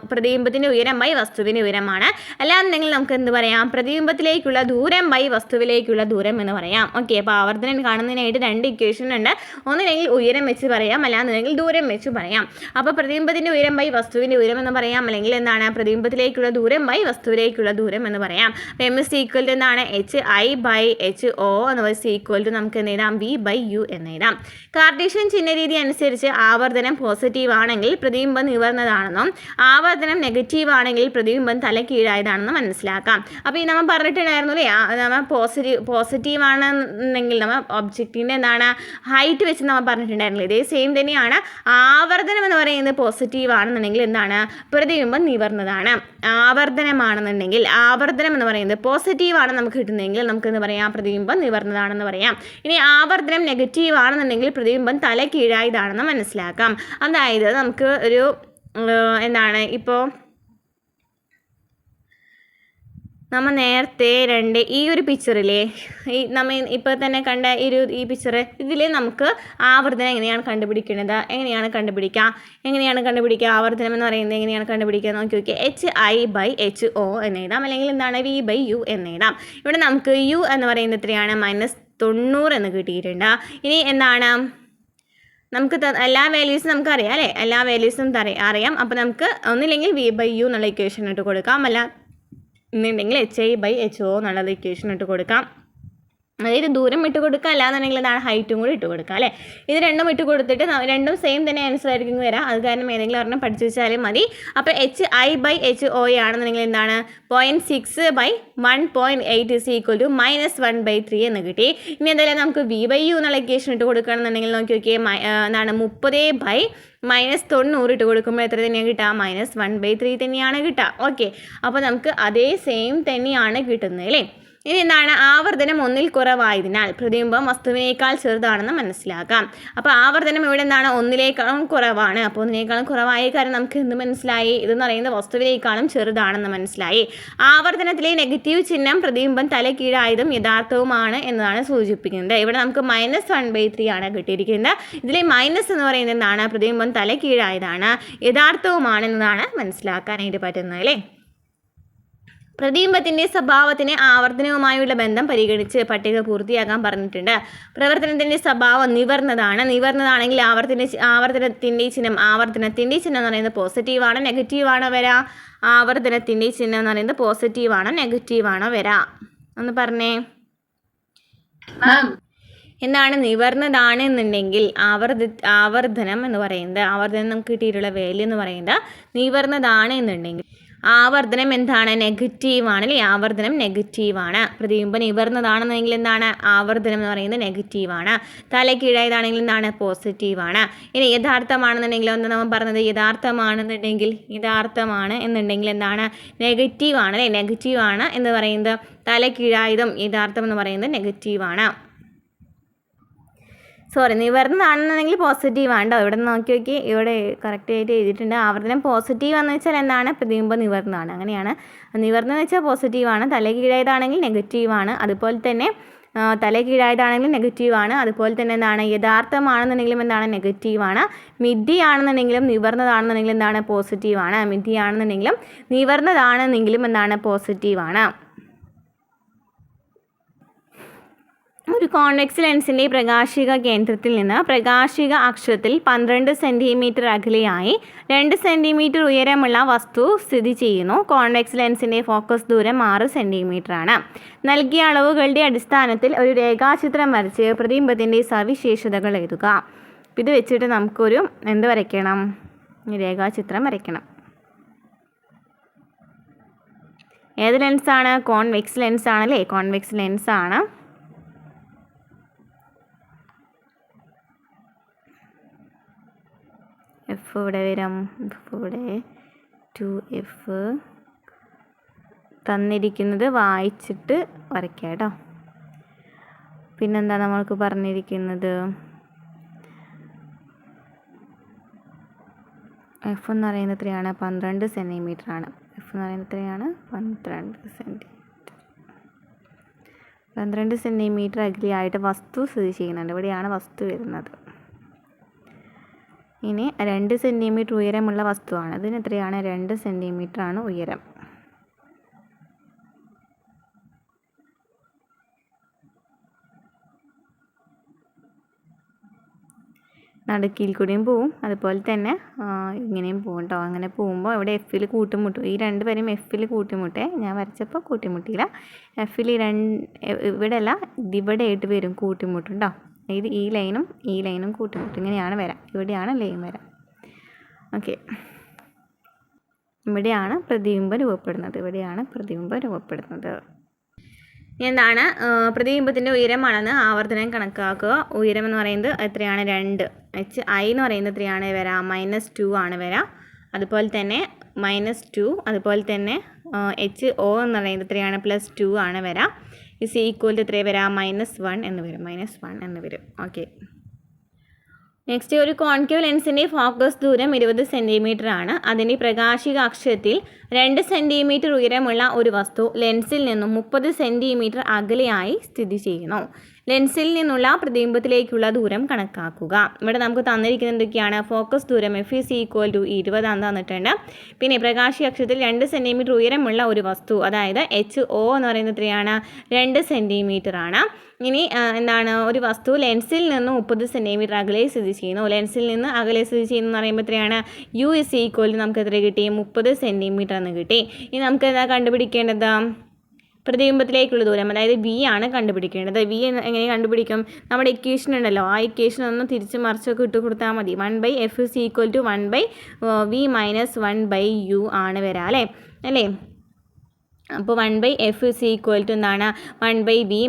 പ്രതിബിംബത്തിൻ്റെ ഉയരം ബൈ വസ്തുവിൻ്റെ ഉയരമാണ്. അല്ലാന്നുണ്ടെങ്കിൽ നമുക്ക് എന്ത് പറയാം? പ്രതിബിംബത്തിലേക്കുള്ള ദൂരം ബൈ വസ്തുവിലേക്കുള്ള ദൂരം എന്ന് പറയാം. ഓക്കെ, അപ്പോൾ ആവർത്തനം കാണുന്നതിനായിട്ട് 2 ഇക്വേഷൻ ഉണ്ട്. ഒന്നില്ലെങ്കിൽ ഉയരം വെച്ച് പറയാം, അല്ലാന്നുണ്ടെങ്കിൽ ദൂരം വെച്ച് പറയാം. അപ്പോൾ പ്രതിബിംബത്തിൻ്റെ ഉയരം ബൈ വസ്തുവിൻ്റെ ഉയരം എന്ന് പറയാം, അല്ലെങ്കിൽ എന്താണ്? പ്രതിബിംബത്തിലേക്കുള്ള ദൂരം ബൈ വസ്തുവിലേക്കുള്ള ദൂരം എന്ന് പറയാം. അപ്പോൾ M = എന്താണ്? HI/HO എന്ന് നമുക്ക് എന്ത് എഴുതാം? V/U എന്ന് എഴുതാം. കാർട്ടീഷ്യൻ ചിഹ്ന രീതി അനുസരിച്ച് ആവർത്തനം പോസിറ്റീവ് ആണെങ്കിൽ പ്രതിബിംബം നിവർന്നതാണെന്നും ആവർത്തനം നെഗറ്റീവ് ആണെങ്കിൽ പ്രതിബിംബം തലക്കീഴായതാണെന്ന് മനസ്സിലാക്കാം. അപ്പോൾ ഈ നമ്മൾ പറഞ്ഞിട്ടുണ്ടായിരുന്നു അല്ലേ, നമ്മൾ പോസിറ്റീവ് ആണെന്നുണ്ടെങ്കിൽ നമ്മൾ ഒബ്ജക്റ്റിൻ്റെ എന്താണ് ഹൈറ്റ് വെച്ച് നമ്മൾ പറഞ്ഞിട്ടുണ്ടായിരുന്നില്ല. ഇതേ സെയിം തന്നെയാണ് ആവർത്തനം എന്ന് പറയുന്നത്. പോസിറ്റീവ് ആണെന്നുണ്ടെങ്കിൽ എന്താണ്? പ്രതിബിംബം നിവർന്നതാണ്. ആവർത്തനമാണെന്നുണ്ടെങ്കിൽ ആവർത്തനം എന്ന് പറയുന്നത് പോസിറ്റീവ് ആണ് നമുക്ക് കിട്ടുന്നതെങ്കിൽ നമുക്ക് എന്ന് പറയാം? പ്രതിബിംബം നിവർന്നതാണെന്ന് പറയാം. ഇനി ആവർത്തനം നെഗറ്റീവ് ആണെന്നുണ്ടെങ്കിൽ പ്രതിബിംബം തലക്കീഴായതാണെന്ന് മനസ്സിലാക്കാം. അതായത് നമുക്ക് ഒരു എന്താണ്, ഇപ്പോൾ നമ്മൾ നേരത്തെ ഈ ഒരു പിക്ചറിലെ നമ്മൾ ഇപ്പോൾ തന്നെ കണ്ട ഈ പിക്ചർ, ഇതിൽ നമുക്ക് ആവർത്തനം എങ്ങനെയാണ് കണ്ടുപിടിക്കുന്നത്? എങ്ങനെയാണ് കണ്ടുപിടിക്കുക ആവർത്തനം എന്ന് പറയുന്നത്? എങ്ങനെയാണ് കണ്ടുപിടിക്കുക നോക്കി നോക്കിയാൽ HI/HO എന്ന് എഴുതാം, അല്ലെങ്കിൽ എന്താണ്? V/U എന്ന് എഴുതാം. ഇവിടെ നമുക്ക് U എന്ന് പറയുന്നത് എത്രയാണ്? -90 എന്ന് കിട്ടിയിട്ടുണ്ട്. ഇനി എന്താണ്? നമുക്ക് എല്ലാ വാല്യൂസും നമുക്കറിയാം അല്ലേ, എല്ലാ വാല്യൂസും അറിയാം. അപ്പോൾ നമുക്ക് ഒന്നില്ലെങ്കിൽ V/U എന്നുള്ള ഇക്വേഷൻ ഇട്ട് കൊടുക്കാം, അല്ല എന്നുണ്ടെങ്കിൽ HI/HO എന്നുള്ള ഇക്വേഷൻ ഇട്ട് കൊടുക്കാം. അതായത് ദൂരം ഇട്ട് കൊടുക്കുക, അല്ലാന്നുണ്ടെങ്കിൽ എന്താണ്? ഹൈറ്റും കൂടി ഇട്ട് കൊടുക്കുക അല്ലേ. ഇത് രണ്ടും ഇട്ട് കൊടുത്തിട്ട് രണ്ടും സെയിം തന്നെ ആൻസർ ആയിരിക്കും വരാം. അത് കാരണം ഏതെങ്കിലും ഒരെണ്ണം പഠിച്ചു വെച്ചാലും മതി. അപ്പോൾ HI/HO ആണെന്നുണ്ടെങ്കിൽ എന്താണ്? 0.6/1.8 = -1/3 എന്ന് കിട്ടി. ഇനി എന്തായാലും നമുക്ക് V/U എന്നുള്ള ഇക്വേഷൻ ഇട്ട് കൊടുക്കുകയാണെന്നുണ്ടെങ്കിൽ നോക്കി നോക്കിയേ, എന്താണ്? 30/-90 ഇട്ട് കൊടുക്കുമ്പോൾ എത്ര തന്നെയാണ് കിട്ടുക? -1/3 തന്നെയാണ് കിട്ടുക. ഓക്കെ, അപ്പോൾ നമുക്ക് അതേ സെയിം തന്നെയാണ് കിട്ടുന്നത് അല്ലേ. ഇനി എന്താണ്? ആവർത്തനം 1ൽ കുറവായതിനാൽ പ്രതിബിംബം വസ്തുവിനേക്കാൾ ചെറുതാണെന്ന് മനസ്സിലാക്കാം. അപ്പോൾ ആവർത്തനം ഇവിടെ എന്താണ്? 1ലേക്കാളും കുറവാണ്. അപ്പോൾ 1ലേക്കാളും കുറവായ കാരണം നമുക്ക് എന്ത് മനസ്സിലായി? ഇതെന്ന് പറയുന്നത് വസ്തുവിനേക്കാളും ചെറുതാണെന്ന് മനസ്സിലായി. ആവർത്തനത്തിലെ നെഗറ്റീവ് ചിഹ്നം പ്രതിബിംബം തലക്കീഴായതും യഥാർത്ഥവുമാണ് എന്നതാണ് സൂചിപ്പിക്കുന്നത്. ഇവിടെ നമുക്ക് -1/3 ആണ് കിട്ടിയിരിക്കുന്നത്. ഇതിലെ മൈനസ് എന്ന് പറയുന്നത് എന്താണ്? പ്രതിബിംബം തലക്കീഴായതാണ്, യഥാർത്ഥവുമാണ് എന്നതാണ് മനസ്സിലാക്കാനായിട്ട് പറ്റുന്നത് അല്ലേ. പ്രതിബിംബത്തിൻ്റെ സ്വഭാവത്തിന് ആവർത്തനവുമായുള്ള ബന്ധം പരിഗണിച്ച് പട്ടിക പൂർത്തിയാക്കാൻ പറഞ്ഞിട്ടുണ്ട്. പ്രവർത്തനത്തിൻ്റെ സ്വഭാവം നിവർന്നതാണെങ്കിൽ ആവർത്തനത്തിൻ്റെ ചിഹ്നം എന്ന് പറയുന്നത് പോസിറ്റീവാണ്, നെഗറ്റീവാണോ വരാ? ആവർത്തനത്തിൻ്റെ ചിഹ്നം എന്ന് പറയുന്നത് പോസിറ്റീവാണോ നെഗറ്റീവാണോ വരാ? ഒന്ന് പറഞ്ഞേ. എന്താണ്? നിവർന്നതാണ് എന്നുണ്ടെങ്കിൽ ആവർത്തനം എന്ന് പറയുന്നത്, ആവർത്തനം നമുക്ക് കിട്ടിയിട്ടുള്ള വാല്യൂ എന്ന് പറയുന്നത് നിവർന്നതാണ് എന്നുണ്ടെങ്കിൽ ആവർത്തനം എന്താണ്? നെഗറ്റീവാണ് അല്ലേ. ആവർത്തനം നെഗറ്റീവാണ്. പ്രതിബിംബം നിവർന്നതാണെന്നെങ്കിൽ എന്താണ്? ആവർത്തനം എന്ന് പറയുന്നത് നെഗറ്റീവാണ്. തലക്കീഴായതാണെങ്കിൽ എന്താണ്? പോസിറ്റീവാണ്. ഇനി യഥാർത്ഥമാണെന്നുണ്ടെങ്കിൽ എന്താ നമ്മൾ പറഞ്ഞത്? യഥാർത്ഥമാണ് എന്നുണ്ടെങ്കിൽ എന്താണ്? നെഗറ്റീവാണ് അല്ലേ. നെഗറ്റീവാണ് എന്ന് പറയുന്നത് തലക്കീഴായതും യഥാർത്ഥം എന്ന് പറയുന്നത് നെഗറ്റീവാണ്. നിവർന്നതാണെന്നുണ്ടെങ്കിൽ പോസിറ്റീവാണ് കേട്ടോ. ഇവിടെ നോക്കി ഇവിടെ കറക്റ്റായിട്ട് എഴുതിയിട്ടുണ്ട്. ആവർത്തനം പോസിറ്റീവ് എന്ന് വെച്ചാൽ എന്താണ്? പ്രതിബിംബം നിവർന്നതാണ്. അങ്ങനെയാണ്. നിവർന്നെന്ന് വെച്ചാൽ പോസിറ്റീവാണ്. തലകീഴായതാണെങ്കിൽ നെഗറ്റീവാണ്. അതുപോലെ തന്നെ തലകീഴായതാണെങ്കിൽ നെഗറ്റീവാണ്. അതുപോലെ തന്നെ എന്താണ്? യഥാർത്ഥമാണെന്നുണ്ടെങ്കിലും എന്താണ്? നെഗറ്റീവാണ്. മിഥ്യയാണെന്നുണ്ടെങ്കിലും നിവർന്നതാണെന്നുണ്ടെങ്കിലും എന്താണ്? പോസിറ്റീവാണ്. മിഥ്യയാണെന്നുണ്ടെങ്കിലും നിവർന്നതാണെന്നെങ്കിലും എന്താണ്? പോസിറ്റീവാണ്. ഒരു കോൺവെക്സ് ലെൻസിൻ്റെ പ്രകാശിക കേന്ദ്രത്തിൽ നിന്ന് പ്രകാശിക അക്ഷത്തിൽ 12 സെൻറ്റിമീറ്റർ അകലെയായി 2 സെൻറ്റിമീറ്റർ ഉയരമുള്ള വസ്തു സ്ഥിതി ചെയ്യുന്നു. കോൺവെക്സ് ലെൻസിൻ്റെ ഫോക്കസ് ദൂരം 6 സെൻറ്റിമീറ്ററാണ്. നൽകിയ അളവുകളുടെ അടിസ്ഥാനത്തിൽ ഒരു രേഖാചിത്രം വരച്ച് പ്രതിബിംബത്തിൻ്റെ സവിശേഷതകൾ എഴുതുക. ഇത് വെച്ചിട്ട് നമുക്കൊരു എന്ത് വരയ്ക്കണം? രേഖാചിത്രം വരയ്ക്കണം. ഏത് ലെൻസാണ്? കോൺവെക്സ് ലെൻസ് ആണല്ലേ, കോൺവെക്സ് ലെൻസ് ആണ്. എഫ് ഇവിടെ വരും, ഇവിടെ 2F തന്നിരിക്കുന്നത് വായിച്ചിട്ട് വരയ്ക്കാം കേട്ടോ. പിന്നെന്താ നമ്മൾക്ക് പറഞ്ഞിരിക്കുന്നത്? എഫ് എന്ന് പറയുന്നത് എത്രയാണ്? 12 സെൻറ്റിമീറ്റർ ആണ്. എഫ് എന്ന് പറയുന്നത് എത്രയാണ്? 12 സെൻറ്റിമീറ്റർ. 12 സെൻറ്റിമീറ്റർ അകലെയായിട്ട് വസ്തു സ്ഥിതി ചെയ്യുന്നുണ്ട്. ഇവിടെയാണ് വസ്തു വരുന്നത്. ഇനി 2 സെൻറ്റിമീറ്റർ ഉയരമുള്ള വസ്തുവാണ്. അതിന് എത്രയാണ്? 2 സെൻറ്റിമീറ്റർ ആണ് ഉയരം. നടുക്കിൽ കൂടിയും പോവും, അതുപോലെ തന്നെ ഇങ്ങനെയും പോവും കേട്ടോ. അങ്ങനെ പോകുമ്പോൾ ഇവിടെ എഫിൽ കൂട്ടിമുട്ടും. ഈ രണ്ടുപേരും എഫിൽ കൂട്ടിമുട്ടേ. ഞാൻ വരച്ചപ്പോൾ കൂട്ടിമുട്ടിയില്ല. എഫിൽ ഇവിടെ അല്ല, ഇവിടെ ആയിട്ട് വരും കൂട്ടിമുട്ടും കേട്ടോ. ഇത് ഈ ലൈനും കൂട്ടിമുട്ടും. ഇങ്ങനെയാണ് വരാം. ഇവിടെയാണ് ലൈൻ വരാം. ഓക്കെ, ഇവിടെയാണ് പ്രതിബിംബം രൂപപ്പെടുന്നത്. എന്താണ്? പ്രതിബിംബത്തിൻ്റെ ഉയരമാണെന്ന് ആവർത്തനം കണക്കാക്കുക. ഉയരം എന്ന് പറയുന്നത് എത്രയാണ്? 2. HI എന്ന് പറയുന്നത് എത്രയാണ് വരാം? -2 ആണ് വരാം. അതുപോലെ തന്നെ -2, അതുപോലെ തന്നെ HO എന്ന് പറയുന്നത് എത്രയാണ്? +2 ആണ് വരാം. ഇസ് ഈക്വൽ ടു എത്രയാണ് വരാം? -1 എന്ന് വരും. ഓക്കെ, നെക്സ്റ്റ് ഒരു കോൺകേവ് ലെൻസിൻ്റെ ഫോക്കസ് ദൂരം 20 സെൻറ്റിമീറ്റർ ആണ്. അതിൻ്റെ പ്രകാശിക അക്ഷത്തിൽ 2 സെൻറ്റിമീറ്റർ ഉയരമുള്ള ഒരു വസ്തു ലെൻസിൽ നിന്നും 30 സെൻറ്റിമീറ്റർ അകലെയായി സ്ഥിതി ചെയ്യുന്നു. ലെൻസിൽ നിന്നുള്ള പ്രതിബിംബത്തിലേക്കുള്ള ദൂരം കണക്കാക്കുക. ഇവിടെ നമുക്ക് തന്നിരിക്കുന്നത് എന്തൊക്കെയാണ്? ഫോക്കസ് ദൂരം F = 20 ആണ് തന്നിട്ടുണ്ട്. പിന്നെ പ്രകാശിക അക്ഷത്തിൽ 2 സെൻറ്റിമീറ്റർ ഉയരമുള്ള ഒരു വസ്തു, അതായത് HO എന്ന് പറയുന്നത് എത്രയാണ്? 2 സെൻറ്റിമീറ്റർ ആണ്. ഇനി എന്താണ്? ഒരു വസ്തു ലെൻസിൽ നിന്ന് 30 സെൻറ്റിമീറ്റർ അകലെ സ്ഥിതി ചെയ്യുന്നു. ലെൻസിൽ നിന്ന് അകലെ സ്ഥിതി ചെയ്യുന്നു എന്ന് പറയുമ്പോൾ എത്രയാണ്? U = നമുക്ക് എത്ര കിട്ടി? 30 സെൻറ്റിമീറ്റർ എന്ന് കിട്ടി. ഇനി നമുക്ക് എന്താ കണ്ടുപിടിക്കേണ്ടത്? പ്രതിബിംബത്തിലേക്കുള്ള ദൂരം, അതായത് V ആണ് കണ്ടുപിടിക്കേണ്ടത്. V എങ്ങനെ കണ്ടുപിടിക്കും? നമ്മുടെ ഇക്വേഷൻ ഉണ്ടല്ലോ, ആ ഇക്വേഷൻ ഒന്ന് തിരിച്ച് മറിച്ചൊക്കെ ഇട്ട് കൊടുത്താൽ മതി. 1/F = 1/V - 1/U ആണ് വരാം അല്ലേ? അപ്പോൾ 1/F = എന്താണ്? 1/V -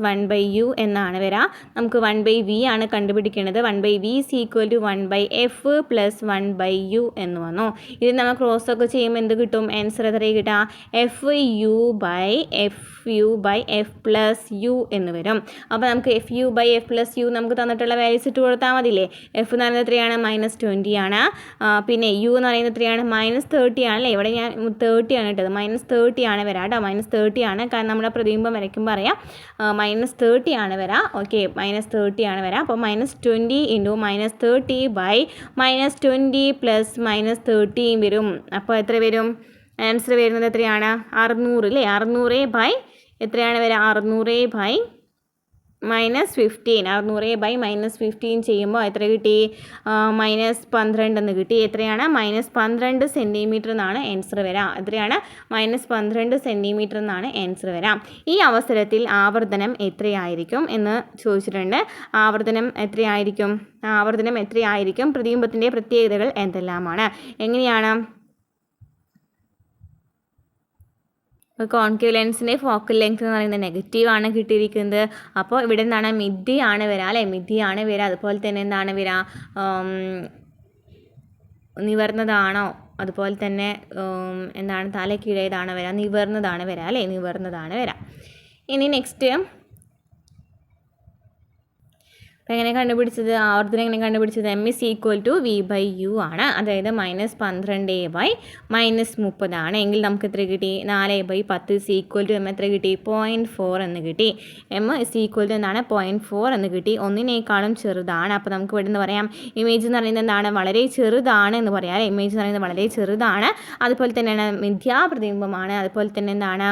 1/U എന്നാണ് വരാം. നമുക്ക് 1/V ആണ് കണ്ടുപിടിക്കേണ്ടത്. 1/V = 1/F + 1/U എന്ന് വന്നു. ഇത് നമ്മൾ ക്രോസ് ഒക്കെ ചെയ്യുമ്പോൾ എന്ത് കിട്ടും? ആൻസർ എത്ര കിട്ടുക? FU/F + U എന്ന് വരും. അപ്പോൾ നമുക്ക് FU/F + U നമുക്ക് തന്നിട്ടുള്ള വാല്യൂസ് ഇട്ട് കൊടുത്താൽ മതിയില്ലേ? F എന്ന് പറയുന്നത് എത്രയാണ്? -20 ആണ്. പിന്നെ U എന്ന് പറയുന്നത് എത്രയാണ്? -30 ആണല്ലേ? ഇവിടെ ഞാൻ 30 ആണ് ഇട്ടത്. -30 ആണ് വരാം കേട്ടോ. -30 ആണ്, കാരണം നമ്മുടെ പ്രതിബിംബം വരയ്ക്കുമ്പോൾ അറിയാം -30 ആണ് വരാം. ഓക്കെ, -30 ആണ് വരാം. അപ്പോൾ -20 × -30/-20 + -30 വരും. അപ്പോൾ എത്ര വരും? ആൻസർ വരുന്നത് എത്രയാണ്? 600 അല്ലേ? 600/ എത്രയാണ് വരാം? 600/-15. 600/-15 ചെയ്യുമ്പോൾ എത്ര കിട്ടി? -12 എന്ന് കിട്ടി. എത്രയാണ്? -12 സെൻറ്റിമീറ്റർ എന്നാണ് ആൻസർ വരാം. എത്രയാണ്? -12 സെൻറ്റിമീറ്റർ എന്നാണ് ആൻസർ വരാം. ഈ അവസരത്തിൽ ആവർത്തനം എത്രയായിരിക്കും എന്ന് ചോദിച്ചിട്ടുണ്ട്. ആവർത്തനം എത്രയായിരിക്കും? പ്രതിബിംബത്തിൻ്റെ പ്രത്യേകതകൾ എന്തെല്ലാമാണ്? എങ്ങനെയാണ്? കോൺകേവ് ലെൻസിൻ്റെ ഫോക്കൽ ലെങ്ത് എന്ന് പറയുന്നത് നെഗറ്റീവ് ആണ് കിട്ടിയിരിക്കുന്നത്. അപ്പോൾ ഇവിടെ എന്താണ്? മിഥ്യയാണ് വരാം അല്ലേ? മിഥ്യയാണ് വരാം. അതുപോലെ തന്നെ എന്താണ് വരാം? നിവർന്നതാണോ? അതുപോലെ തന്നെ എന്താണ്? തലക്കീഴേതാണ് വരാം? നിവർന്നതാണ് വരാം അല്ലേ? നിവർന്നതാണ് വരാം. ഇനി നെക്സ്റ്റ് അപ്പോൾ എങ്ങനെ കണ്ടുപിടിച്ചത്? ആവർത്തനം എങ്ങനെ കണ്ടുപിടിച്ചത്? M = V/U ആണ്. അതായത് -12/-30 ആണ്. എങ്കിൽ നമുക്ക് എത്ര കിട്ടി? 4/10 M എത്ര കിട്ടി? 0.4 എന്ന് കിട്ടി. M = എന്താണ്? 0.4 എന്ന് കിട്ടി. ഒന്നിനേക്കാളും ചെറുതാണ്. അപ്പോൾ നമുക്ക് ഇവിടെ നിന്ന് പറയാം ഇമേജ് എന്ന് പറയുന്നത് എന്താണ്? വളരെ ചെറുതാണ് എന്ന് പറയാം അല്ലേ? ഇമേജ് എന്ന് പറയുന്നത് വളരെ ചെറുതാണ്. അതുപോലെ തന്നെയാണ് മിഥ്യാ പ്രതിബിംബമാണ്. അതുപോലെ തന്നെ എന്താണ്?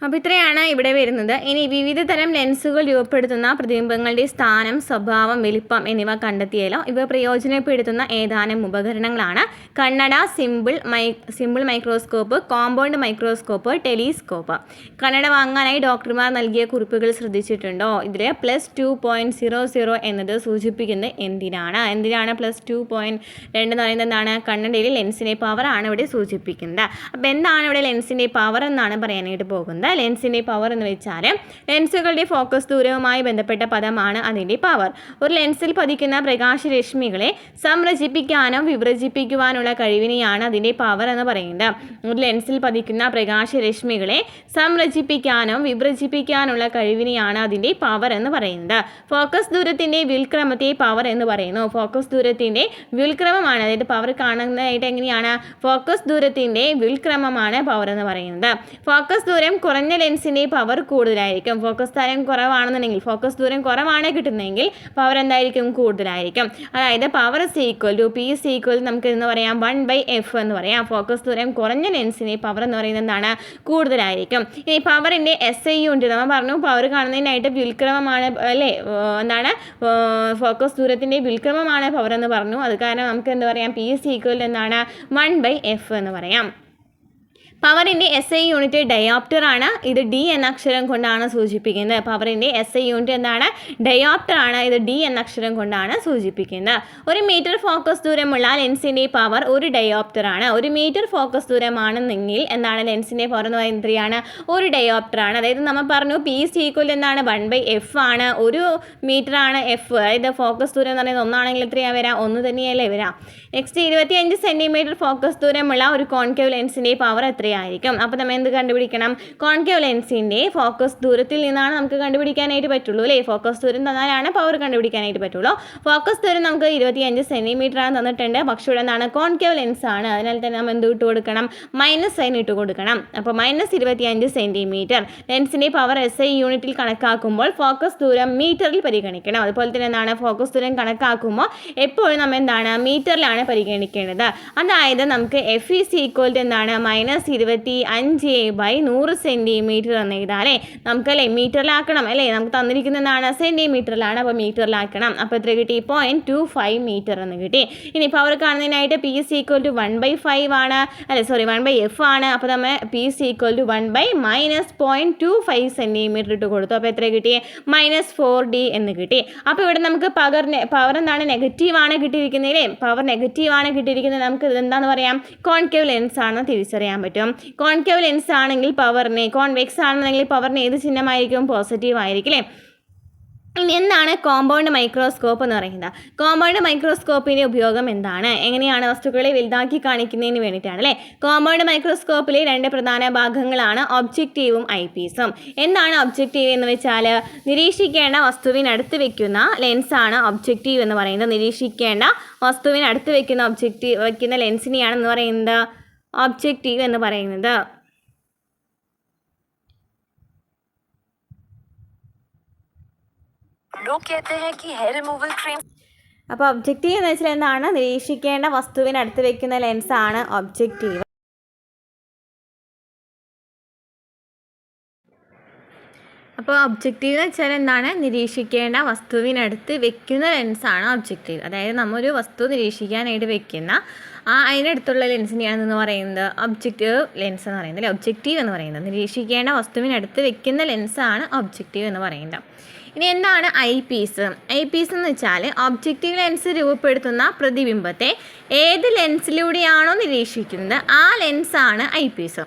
അപ്പോൾ ഇത്രയാണ് ഇവിടെ വരുന്നത്. ഇനി വിവിധ തരം ലെൻസുകൾ രൂപപ്പെടുത്തുന്ന പ്രതിബിംബങ്ങളുടെ സ്ഥാനം, സ്വഭാവം, വലിപ്പം എന്നിവ കണ്ടെത്തിയാലോ ഇവ പ്രയോജനപ്പെടുത്തുന്ന ഏതാനും ഉപകരണങ്ങളാണ് കണ്ണട, simple microscope, compound microscope, telescope. കണ്ണട വാങ്ങാനായി ഡോക്ടർമാർ നൽകിയ കുറിപ്പുകൾ ശ്രദ്ധിച്ചിട്ടുണ്ടോ? ഇതിൽ +2.00 എന്നത് സൂചിപ്പിക്കുന്നത് എന്തിനാണ് +2.2 എന്ന് പറയുന്നത്? എന്താണ്? കണ്ണടയിലെ ലെൻസിൻ്റെ പവറാണ് ഇവിടെ സൂചിപ്പിക്കുന്നത്. അപ്പോൾ എന്താണ് ഇവിടെ ലെൻസിൻ്റെ പവർ എന്നാണ് പറയാനായിട്ട് പോകുന്നത്. ലെൻസിൻ്റെ പവർ എന്ന് വെച്ചാൽ ലെൻസുകളുടെ ഫോക്കസ് ദൂരവുമായി ബന്ധപ്പെട്ട പദമാണ് അതിൻ്റെ പവർ. ഒരു ലെൻസിൽ പതിക്കുന്ന പ്രകാശരശ്മികളെ സംരചിപ്പിക്കാനോ വിഭജിപ്പിക്കുവാനുള്ള കഴിവിനെയാണ് അതിൻ്റെ പവർ എന്ന് പറയുന്നത്. ഒരു ലെൻസിൽ പതിക്കുന്ന പ്രകാശരശ്മികളെ സംരചിപ്പിക്കാനോ വിഭജിപ്പിക്കാനുള്ള കഴിവിനെയാണ് അതിൻ്റെ പവർ എന്ന് പറയുന്നത്. ഫോക്കസ് ദൂരത്തിൻ്റെ വ്യുൽക്രമത്തെ പവർ എന്ന് പറയുന്നു. ഫോക്കസ് ദൂരത്തിൻ്റെ വ്യുൽക്രമമാണ്, അതായത് പവർ കാണുന്നതായിട്ട് എങ്ങനെയാണ്? ഫോക്കസ് ദൂരത്തിൻ്റെ വ്യുൽക്രമമാണ് പവർ എന്ന് പറയുന്നത്. ഫോക്കസ് ദൂരം കുറഞ്ഞ ലെൻസിൻ്റെ പവർ കൂടുതലായിരിക്കും. ഫോക്കസ് ദൂരം കുറവാണെന്നുണ്ടെങ്കിൽ, ഫോക്കസ് ദൂരം കുറവാണ് കിട്ടുന്നതെങ്കിൽ പവർ എന്തായിരിക്കും? കൂടുതലായിരിക്കും. അതായത് പവർ P നമുക്ക് എന്ന് പറയാം 1/f എന്ന് പറയാം. ഫോക്കസ് ദൂരം കുറഞ്ഞ ലെൻസിൻ്റെ പവർ എന്ന് പറയുന്നത് എന്താണ്? കൂടുതലായിരിക്കും. ഇനി പവറിൻ്റെ SI യൂണിറ്റ് നമ്മൾ പറഞ്ഞു, പവർ കാണുന്നതിനായിട്ട് വ്യുൽക്രമമാണ് അല്ലേ, എന്താണ് ഫോക്കസ് ദൂരത്തിൻ്റെ വ്യുൽക്രമമാണ് പവർ എന്ന് പറഞ്ഞു. അത് കാരണം നമുക്ക് എന്ത് പറയാം? P എന്താണ്? 1/f എന്ന് പറയാം. പവറിൻ്റെ SI യൂണിറ്റ് ഡയോപ്റ്റർ ആണ്. ഇത് D എന്ന അക്ഷരം കൊണ്ടാണ് സൂചിപ്പിക്കുന്നത്. പവറിൻ്റെ SI യൂണിറ്റ് എന്താണ്? ഡയോപ്റ്റർ ആണ്. ഇത് D എന്ന അക്ഷരം കൊണ്ടാണ് സൂചിപ്പിക്കുന്നത്. 1 മീറ്റർ ഫോക്കസ് ദൂരമുള്ള ലെൻസിൻ്റെ പവർ 1 ഡയോപ്റ്റർ ആണ്. 1 മീറ്റർ ഫോക്കസ് ദൂരമാണെന്നെങ്കിൽ എന്താണ്? ലെൻസിൻ്റെ പവർ എന്ന് പറയുന്നത് എത്രയാണ്? 1 ഡയോപ്റ്റർ ആണ്. അതായത് നമ്മൾ പറഞ്ഞു P എന്താണ്? 1/f ആണ്. 1 മീറ്റർ ആണ് F. അതായത് ഫോക്കസ് ദൂരം എന്ന് പറയുന്നത് ഒന്നാണെങ്കിൽ എത്രയാണ് വരാം? 1 തന്നെയല്ലേ വരാം. നെക്സ്റ്റ് 25 സെൻറ്റിമീറ്റർ ഫോക്കസ് ദൂരമുള്ള ഒരു കോൺകേവ് ലെൻസിൻ്റെ പവർ എത്രയായിരിക്കും? അപ്പോൾ നമ്മൾ എന്ത് കണ്ടുപിടിക്കണം? കോൺകേവ് ലെൻസിൻ്റെ ഫോക്കസ് ദൂരത്തിൽ നിന്നാണ് നമുക്ക് കണ്ടുപിടിക്കാനായിട്ട് പറ്റുള്ളൂ അല്ലേ? ഫോക്കസ് ദൂരം തന്നാലാണ് പവർ കണ്ടുപിടിക്കാനായിട്ട് പറ്റുള്ളൂ. ഫോക്കസ് ദൂരം നമുക്ക് 25 സെൻറ്റിമീറ്റർ ആണ് തന്നിട്ടുണ്ട്. പക്ഷേ ഇവിടെ എന്താണ്? കോൺകേവ് ലെൻസ് ആണ്. അതിനാൽ തന്നെ നമ്മൾ എന്ത് ഇട്ട് കൊടുക്കണം? മൈനസ് സൈൻ ഇട്ട് കൊടുക്കണം. അപ്പോൾ -25 സെൻറ്റിമീറ്റർ. ലെൻസിൻ്റെ പവർ SI യൂണിറ്റിൽ കണക്കാക്കുമ്പോൾ ഫോക്കസ് ദൂരം മീറ്ററിൽ പരിഗണിക്കണം. അതുപോലെ തന്നെ എന്താണ്? ഫോക്കസ് ദൂരം കണക്കാക്കുമ്പോൾ എപ്പോഴും നമ്മൾ എന്താണ്? മീറ്ററിലാണ് പരിഗണിക്കേണ്ടത്. അതായത് നമുക്ക് F എന്താണ്? -25/100 സെൻറ്റിമീറ്റർ എന്ന് എഴുതാല്ലേ. നമുക്കല്ലേ മീറ്ററിലാക്കണം അല്ലേ? നമുക്ക് തന്നിരിക്കുന്നതാണ് സെൻറ്റിമീറ്ററിലാണ്. അപ്പോൾ മീറ്ററിലാക്കണം. അപ്പോൾ എത്ര കിട്ടി? 0.25 മീറ്റർ എന്ന് കിട്ടി. ഇനി പവർ കാണുന്നതിനായിട്ട് P 1/5 ആണ്, അല്ലേ 1/f ആണ്. അപ്പോൾ നമ്മൾ P 1/-0.25 സെൻറ്റിമീറ്റർ ഇട്ട് കൊടുത്തു. അപ്പോൾ എത്ര കിട്ടി? -4D എന്ന് കിട്ടി. അപ്പോൾ ഇവിടെ നമുക്ക് പവർ എന്താണ്? നെഗറ്റീവാണ് കിട്ടിയിരിക്കുന്നതില്ലേ? പവർ നെഗറ്റീവാണ് കിട്ടിയിരിക്കുന്നത്. നമുക്ക് ഇതെന്താണെന്ന് പറയാം? കോൺകേവ് ലെൻസ് ആണെന്ന് തിരിച്ചറിയാൻ പറ്റും. കോൺകേവ് ലെൻസ് ആണെങ്കിൽ പവറിനെ, കോൺവെക്സ് ആണെന്നുണ്ടെങ്കിൽ പവറിന് ഏത് ചിഹ്നമായിരിക്കും? പോസിറ്റീവ് ആയിരിക്കും അല്ലേ? ഇനി എന്താണ് കോമ്പൗണ്ട് മൈക്രോസ്കോപ്പ് എന്ന് പറയുന്നത്? കോമ്പൗണ്ട് മൈക്രോസ്കോപ്പിൻ്റെ ഉപയോഗം എന്താണ്? എങ്ങനെയാണ് വസ്തുക്കളെ വലുതാക്കി കാണിക്കുന്നതിന് വേണ്ടിയിട്ടാണ് അല്ലേ? കോമ്പൗണ്ട് മൈക്രോസ്കോപ്പിലെ 2 പ്രധാന ഭാഗങ്ങളാണ് ഒബ്ജക്റ്റീവും ഐപീസും. എന്താണ് ഒബ്ജക്റ്റീവ് എന്ന് വെച്ചാൽ നിരീക്ഷിക്കേണ്ട വസ്തുവിനടുത്ത് വെക്കുന്ന ലെൻസാണ് ഒബ്ജക്റ്റീവ് എന്ന് പറയുന്നത്. നിരീക്ഷിക്കേണ്ട വസ്തുവിനടുത്ത് വെക്കുന്ന ലെൻസിനെയാണെന്ന് പറയുന്നത് ഒബ്ജക്റ്റീവ് എന്ന് പറയുന്നത്. അപ്പോൾ ഒബ്ജക്റ്റീവ് എന്ന് വെച്ചാൽ എന്താണ്? നിരീക്ഷിക്കേണ്ട വസ്തുവിനടുത്ത് വെക്കുന്ന ലെൻസാണ് ഒബ്ജക്റ്റീവ്. അപ്പോൾ ഒബ്ജക്റ്റീവ് എന്ന് വെച്ചാൽ എന്താണ്? നിരീക്ഷിക്കേണ്ട വസ്തുവിനടുത്ത് വെക്കുന്ന ലെൻസാണ് ഒബ്ജക്റ്റീവ്. അതായത് നമ്മൊരു വസ്തു നിരീക്ഷിക്കാനായിട്ട് വെക്കുന്ന അതിനടുത്തുള്ള ലെൻസിനെയാണെന്ന് പറയുന്നത് ഒബ്ജക്റ്റീവ് ലെൻസ് എന്ന് പറയുന്നത് അല്ലേ? ഒബ്ജക്റ്റീവ് എന്ന് പറയുന്നത് നിരീക്ഷിക്കേണ്ട വസ്തുവിനടുത്ത് വെക്കുന്ന ലെൻസാണ് ഒബ്ജക്റ്റീവ് എന്ന് പറയുന്നത്. ഇനി എന്താണ് ഐപീസ്? ഐപീസ് എന്ന് വെച്ചാൽ ഒബ്ജക്റ്റീവ് ലെൻസ് രൂപപ്പെടുത്തുന്ന പ്രതിബിംബത്തെ ഏത് ലെൻസിലൂടെയാണോ നിരീക്ഷിക്കുന്നത് ആ ലെൻസാണ് ഐപീസ്.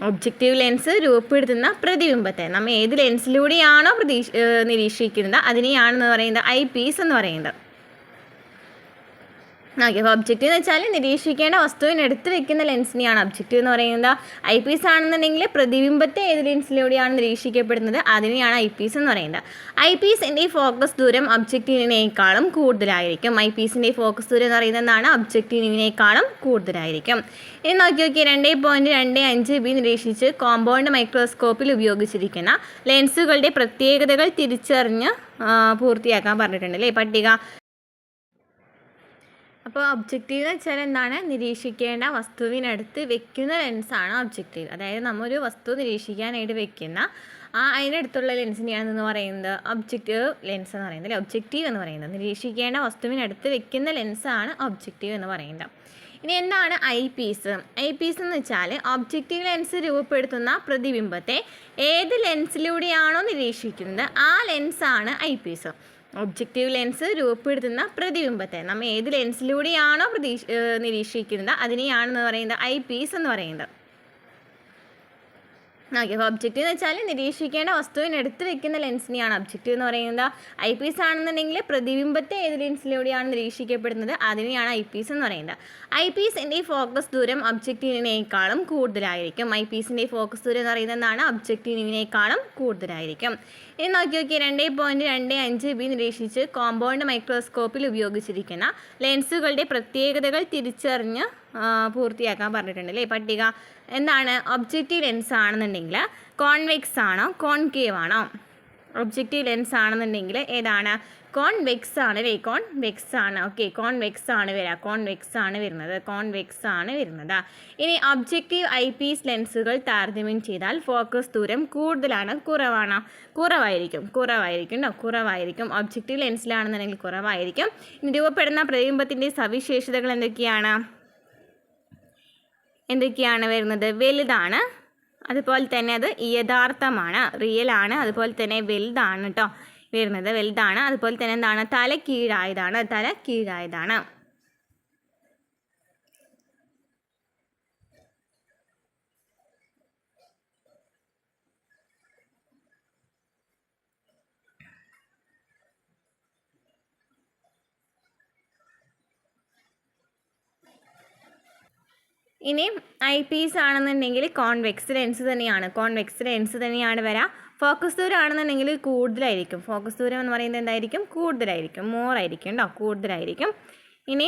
ഒബ്ജക്റ്റീവ് ലെൻസ് രൂപപ്പെടുത്തുന്ന പ്രതിബിംബത്തെ നമ്മൾ ഏത് ലെൻസിലൂടെയാണോ നിരീക്ഷിക്കുന്നത് അതിനെയാണെന്ന് പറയുന്നത് ഐപീസ് എന്ന് പറയുന്നത്. ഓക്കെ, അപ്പോൾ ഒബ്ജക്റ്റീവ് എന്ന് വെച്ചാൽ നിരീക്ഷിക്കേണ്ട വസ്തുവിനടുത്ത് വെക്കുന്ന ലെൻസിനെയാണ് ഒബ്ജക്റ്റീവ് എന്ന് പറയുന്നത്. ഐപീസ് ആണെന്നുണ്ടെങ്കിൽ പ്രതിബിംബത്തെ ഏത് ലെൻസിലൂടെയാണ് നിരീക്ഷിക്കപ്പെടുന്നത് അതിനെയാണ് ഐപീസ് എന്ന് പറയുന്നത്. ഐപീസിൻ്റെ ഫോക്കസ് ദൂരം ഒബ്ജക്റ്റീവിനേക്കാളും കൂടുതലായിരിക്കും. ഐപീസിൻ്റെ ഫോക്കസ് ദൂരം എന്ന് പറയുന്നത് എന്താണ്? ഒബ്ജക്റ്റീവിനേക്കാളും കൂടുതലായിരിക്കും. ഇനി നോക്കി 2.25B നിരീക്ഷിച്ച് കോമ്പൗണ്ട് മൈക്രോസ്കോപ്പിൽ ഉപയോഗിച്ചിരിക്കുന്ന ലെൻസുകളുടെ പ്രത്യേകതകൾ തിരിച്ചറിഞ്ഞ് പൂർത്തിയാക്കാൻ പറഞ്ഞിട്ടുണ്ട് അല്ലേ പട്ടിക. അപ്പോൾ ഒബ്ജക്റ്റീവ് എന്ന് വെച്ചാൽ എന്താണ്? നിരീക്ഷിക്കേണ്ട വസ്തുവിനടുത്ത് വെക്കുന്ന ലെൻസാണ് ഒബ്ജക്റ്റീവ്. അതായത് നമ്മൊരു വസ്തു നിരീക്ഷിക്കാനായിട്ട് വെക്കുന്ന അതിനടുത്തുള്ള ലെൻസിനെയാണ് എന്ന് പറയുന്നത് ഒബ്ജക്റ്റീവ് ലെൻസ് എന്ന് പറയുന്നത്, അല്ലേ? ഒബ്ജക്റ്റീവ് എന്ന് പറയുന്നത് നിരീക്ഷിക്കേണ്ട വസ്തുവിനടുത്ത് വെക്കുന്ന ലെൻസാണ് ഒബ്ജക്റ്റീവ് എന്ന് പറയുന്നത്. ഇനി എന്താണ് ഐ പീസ്? ഐ പീസ് എന്ന് വെച്ചാൽ ഒബ്ജക്റ്റീവ് ലെൻസ് രൂപപ്പെടുത്തുന്ന പ്രതിബിംബത്തെ ഏത് ലെൻസിലൂടെയാണോ നിരീക്ഷിക്കുന്നത് ആ ലെൻസാണ് ഐ പീസ്. ഒബ്ജക്റ്റീവ് ലെൻസ് രൂപപ്പെടുത്തുന്ന പ്രതിബിംബത്തെ നമ്മൾ ഏത് ലെൻസിലൂടെയാണോ നിരീക്ഷിക്കുന്നത് അതിനെയാണെന്ന് പറയുന്നത് ഐ പീസ് എന്ന് പറയുന്നത്. ഓക്കെ, അപ്പോൾ ഒബ്ജക്റ്റീവ് എന്ന് വെച്ചാൽ നിരീക്ഷിക്കേണ്ട വസ്തുവിനടുത്ത് വെക്കുന്ന ലെൻസിനെയാണ് ഒബ്ജക്റ്റീവ് എന്ന് പറയുന്നത്. ഐ പീസ് ആണെന്നുണ്ടെങ്കിൽ പ്രതിബിംബത്തെ ഏത് ലെൻസിലൂടെയാണ് നിരീക്ഷിക്കപ്പെടുന്നത് അതിനെയാണ് ഐ പീസ് എന്ന് പറയുന്നത്. ഐ പീസിൻ്റെ ഫോക്കസ് ദൂരം ഒബ്ജക്റ്റീവിനേക്കാളും കൂടുതലായിരിക്കും. ഐ പീസിൻ്റെ ഫോക്കസ് ദൂരം എന്ന് പറയുന്നത് എന്താണ്? ഒബ്ജക്റ്റീവിനേക്കാളും കൂടുതലായിരിക്കും. ഇനി നോക്കി 2.25 നിരീക്ഷിച്ച് കോമ്പൗണ്ട് മൈക്രോസ്കോപ്പിൽ ഉപയോഗിച്ചിരിക്കുന്ന ലെൻസുകളുടെ പ്രത്യേകതകൾ തിരിച്ചറിഞ്ഞ് പൂർത്തിയാക്കാൻ പറഞ്ഞിട്ടുണ്ട്, അല്ലേ? പട്ടിക എന്താണ്? ഒബ്ജക്റ്റീവ് ലെൻസ് ആണെന്നുണ്ടെങ്കിൽ കോൺവെക്സ് ആണോ കോൺകേവ് ആണോ? ഒബ്ജക്റ്റീവ് ലെൻസ് ആണെന്നുണ്ടെങ്കിൽ ഏതാണ്? കോൺവെക്സ് ആണ്, അല്ലേ? കോൺവെക്സ് ആണ്. ഓക്കെ, കോൺവെക്സ് ആണ് കോൺവെക്സ് ആണ് വരുന്നത്. ഇനി ഒബ്ജക്റ്റീവ് ഐ പീസ് ലെൻസുകൾ താരതമ്യം ചെയ്താൽ ഫോക്കസ് ദൂരം കൂടുതലാണ് കുറവാണോ? കുറവായിരിക്കും. ഒബ്ജക്റ്റീവ് ലെൻസിലാണെന്നുണ്ടെങ്കിൽ കുറവായിരിക്കും. ഇനി രൂപപ്പെടുന്ന പ്രതിബിംബത്തിൻ്റെ സവിശേഷതകൾ എന്തൊക്കെയാണ് വരുന്നത്? വലുതാണ്, അതുപോലെ തന്നെ അത് യഥാർത്ഥമാണ്, റിയൽ ആണ്, അതുപോലെ തന്നെ വലുതാണ് കേട്ടോ വരുന്നത്, വലുതാണ്. അതുപോലെ തന്നെ എന്താണ്? തല കീഴായതാണ്. ഇനി ഐ പീസ് ആണെന്നുണ്ടെങ്കിൽ കോൺവെക്സ് ലെൻസ് തന്നെയാണ് വരാം. ഫോക്കസ് ദൂരം ആണെന്നുണ്ടെങ്കിൽ കൂടുതലായിരിക്കും. ഫോക്കസ് ദൂരം എന്ന് പറയുന്നത് എന്തായിരിക്കും? കൂടുതലായിരിക്കും. ഇനി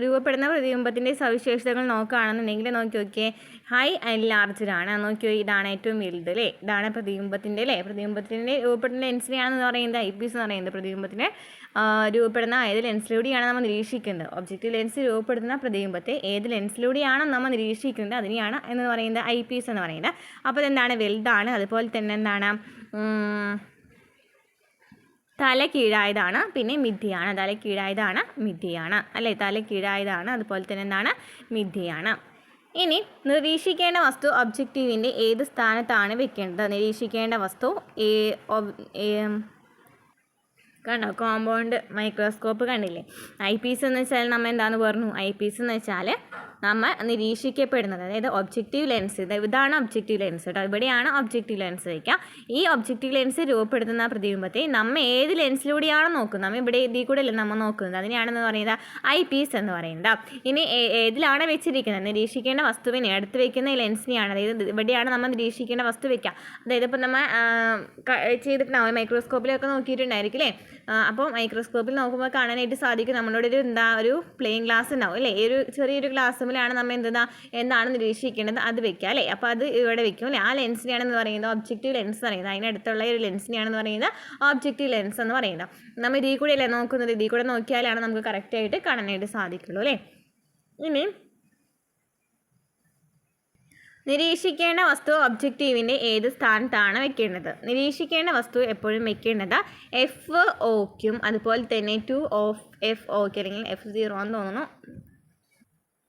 രൂപപ്പെടുന്ന പ്രതിബിംബത്തിൻ്റെ സവിശേഷതകൾ നോക്കുകയാണെന്നുണ്ടെങ്കിൽ നോക്കിയേ, ഹൈ ആൻഡ് ലാർജർ ആണ്. നോക്കിയോ, ഇതാണ് ഏറ്റവും വലുത്, അല്ലേ? ഇതാണ് പ്രതിബിംബത്തിൻ്റെ രൂപപ്പെടുന്ന ലെൻസിനെയാണെന്ന് പറയുന്നത് ഐ പീസ് എന്ന് പറയുന്നത്. പ്രതിബിംബത്തിൻ്റെ രൂപപ്പെടുന്ന ഏത് ലെൻസിലൂടെയാണ് നമ്മൾ നിരീക്ഷിക്കുന്നത്? ഒബ്ജക്റ്റീവ് ലെൻസ് രൂപപ്പെടുന്ന പ്രതിബിംബത്തെ ഏത് ലെൻസിലൂടെയാണ് നമ്മൾ നിരീക്ഷിക്കുന്നത് അതിനെയാണ് എന്ന് പറയുന്നത് ഐ പീസ് എന്ന് പറയുന്നത്. അപ്പോൾ ഇതെന്താണ്? വലുതാണ്. അതുപോലെ തന്നെ എന്താണ്? തല കീഴായതാണ്. പിന്നെ മിഥ്യയാണ്. അതുപോലെ തന്നെ എന്താണ്? മിഥ്യയാണ്. ഇനി നിരീക്ഷിക്കേണ്ട വസ്തു ഒബ്ജക്റ്റീവിൻ്റെ ഏത് സ്ഥാനത്താണ് വെക്കേണ്ടത്? നിരീക്ഷിക്കേണ്ട വസ്തു കണ്ടോ? കോമ്പൗണ്ട് മൈക്രോസ്കോപ്പ് കണ്ടില്ലേ? ഐ പീസ് എന്ന് വെച്ചാൽ നമ്മൾ എന്താണെന്ന് പറഞ്ഞു? ഐ പീസ് എന്ന് വെച്ചാൽ നമ്മൾ നിരീക്ഷിക്കപ്പെടുന്നത്, അതായത് ഒബ്ജക്റ്റീവ് ലെൻസ്, ഇതാണ് ഒബ്ജക്റ്റീവ് ലെൻസ് കേട്ടോ. ഇവിടെയാണ് ഒബ്ജക്റ്റീവ് ലെൻസ് വയ്ക്കുക. ഈ ഒബ്ജക്റ്റീവ് ലെൻസ് രൂപപ്പെടുത്തുന്ന പ്രതിബിംബത്തെ നമ്മൾ ഏത് ലെൻസിലൂടെയാണ് നോക്കുന്നത്? നമ്മൾ ഇതിൽ കൂടെ അല്ലേ നമ്മൾ നോക്കുന്നത്, അതിനെയാണെന്ന് പറയുന്നത് ഐ പീസ് എന്ന് പറയുന്നത്. ഇനി ഏതിലാണ് വെച്ചിരിക്കുന്നത്? നിരീക്ഷിക്കേണ്ട വസ്തുവിനെ അടുത്ത് വെക്കുന്ന ഈ ലെൻസിനെയാണ്, അതായത് ഇവിടെയാണ് നമ്മൾ നിരീക്ഷിക്കേണ്ട വസ്തു വെക്കുക. അതായത് ഇപ്പോൾ നമ്മൾ ചെയ്തിട്ടുണ്ടാവും, മൈക്രോസ്കോപ്പിലൊക്കെ നോക്കിയിട്ടുണ്ടായിരിക്കും, അല്ലേ? അപ്പോൾ മൈക്രോസ്കോപ്പിൽ നോക്കുമ്പോൾ കാണാനായിട്ട് സാധിക്കും നമ്മളോട് ഒരു പ്ലെയിൻ ഗ്ലാസ് ഉണ്ടാവും, അല്ലേ? ഈ ഒരു ചെറിയൊരു ഗ്ലാസ്സിലാണ് നമ്മൾ എന്താണ് നിരീക്ഷിക്കേണ്ടത് അത് വെക്കുക, അല്ലേ? അപ്പോൾ അത് ഇവിടെ വെക്കും, അല്ലേ? ആ ലെൻസിനെയാണെന്ന് പറയുന്നത് ഒബ്ജക്റ്റീവ് ലെൻസ് എന്ന് പറയുന്നത്. അതിനടുത്തുള്ള ഒരു ലെൻസിനെയാണെന്ന് പറയുന്നത് ഒബ്ജക്റ്റീവ് ലെൻസ് എന്ന് പറയുന്നത്. നമ്മൾ ഇതിൽ കൂടെ അല്ലേ നോക്കുന്നത്? ഇതിൽ കൂടെ നോക്കിയാലാണ് നമുക്ക് കറക്റ്റായിട്ട് കാണാനായിട്ട് സാധിക്കുള്ളൂ, അല്ലേ? ഇനി നിരീക്ഷിക്കേണ്ട വസ്തു ഒബ്ജക്റ്റീവിൻ്റെ ഏത് സ്ഥാനത്താണ് വെക്കേണ്ടത്? നിരീക്ഷിക്കേണ്ട വസ്തു എപ്പോഴും വെക്കേണ്ടത് FOക്കും അതുപോലെ തന്നെ 2FOക്ക് അല്ലെങ്കിൽ F0 എന്ന് തോന്നുന്നു.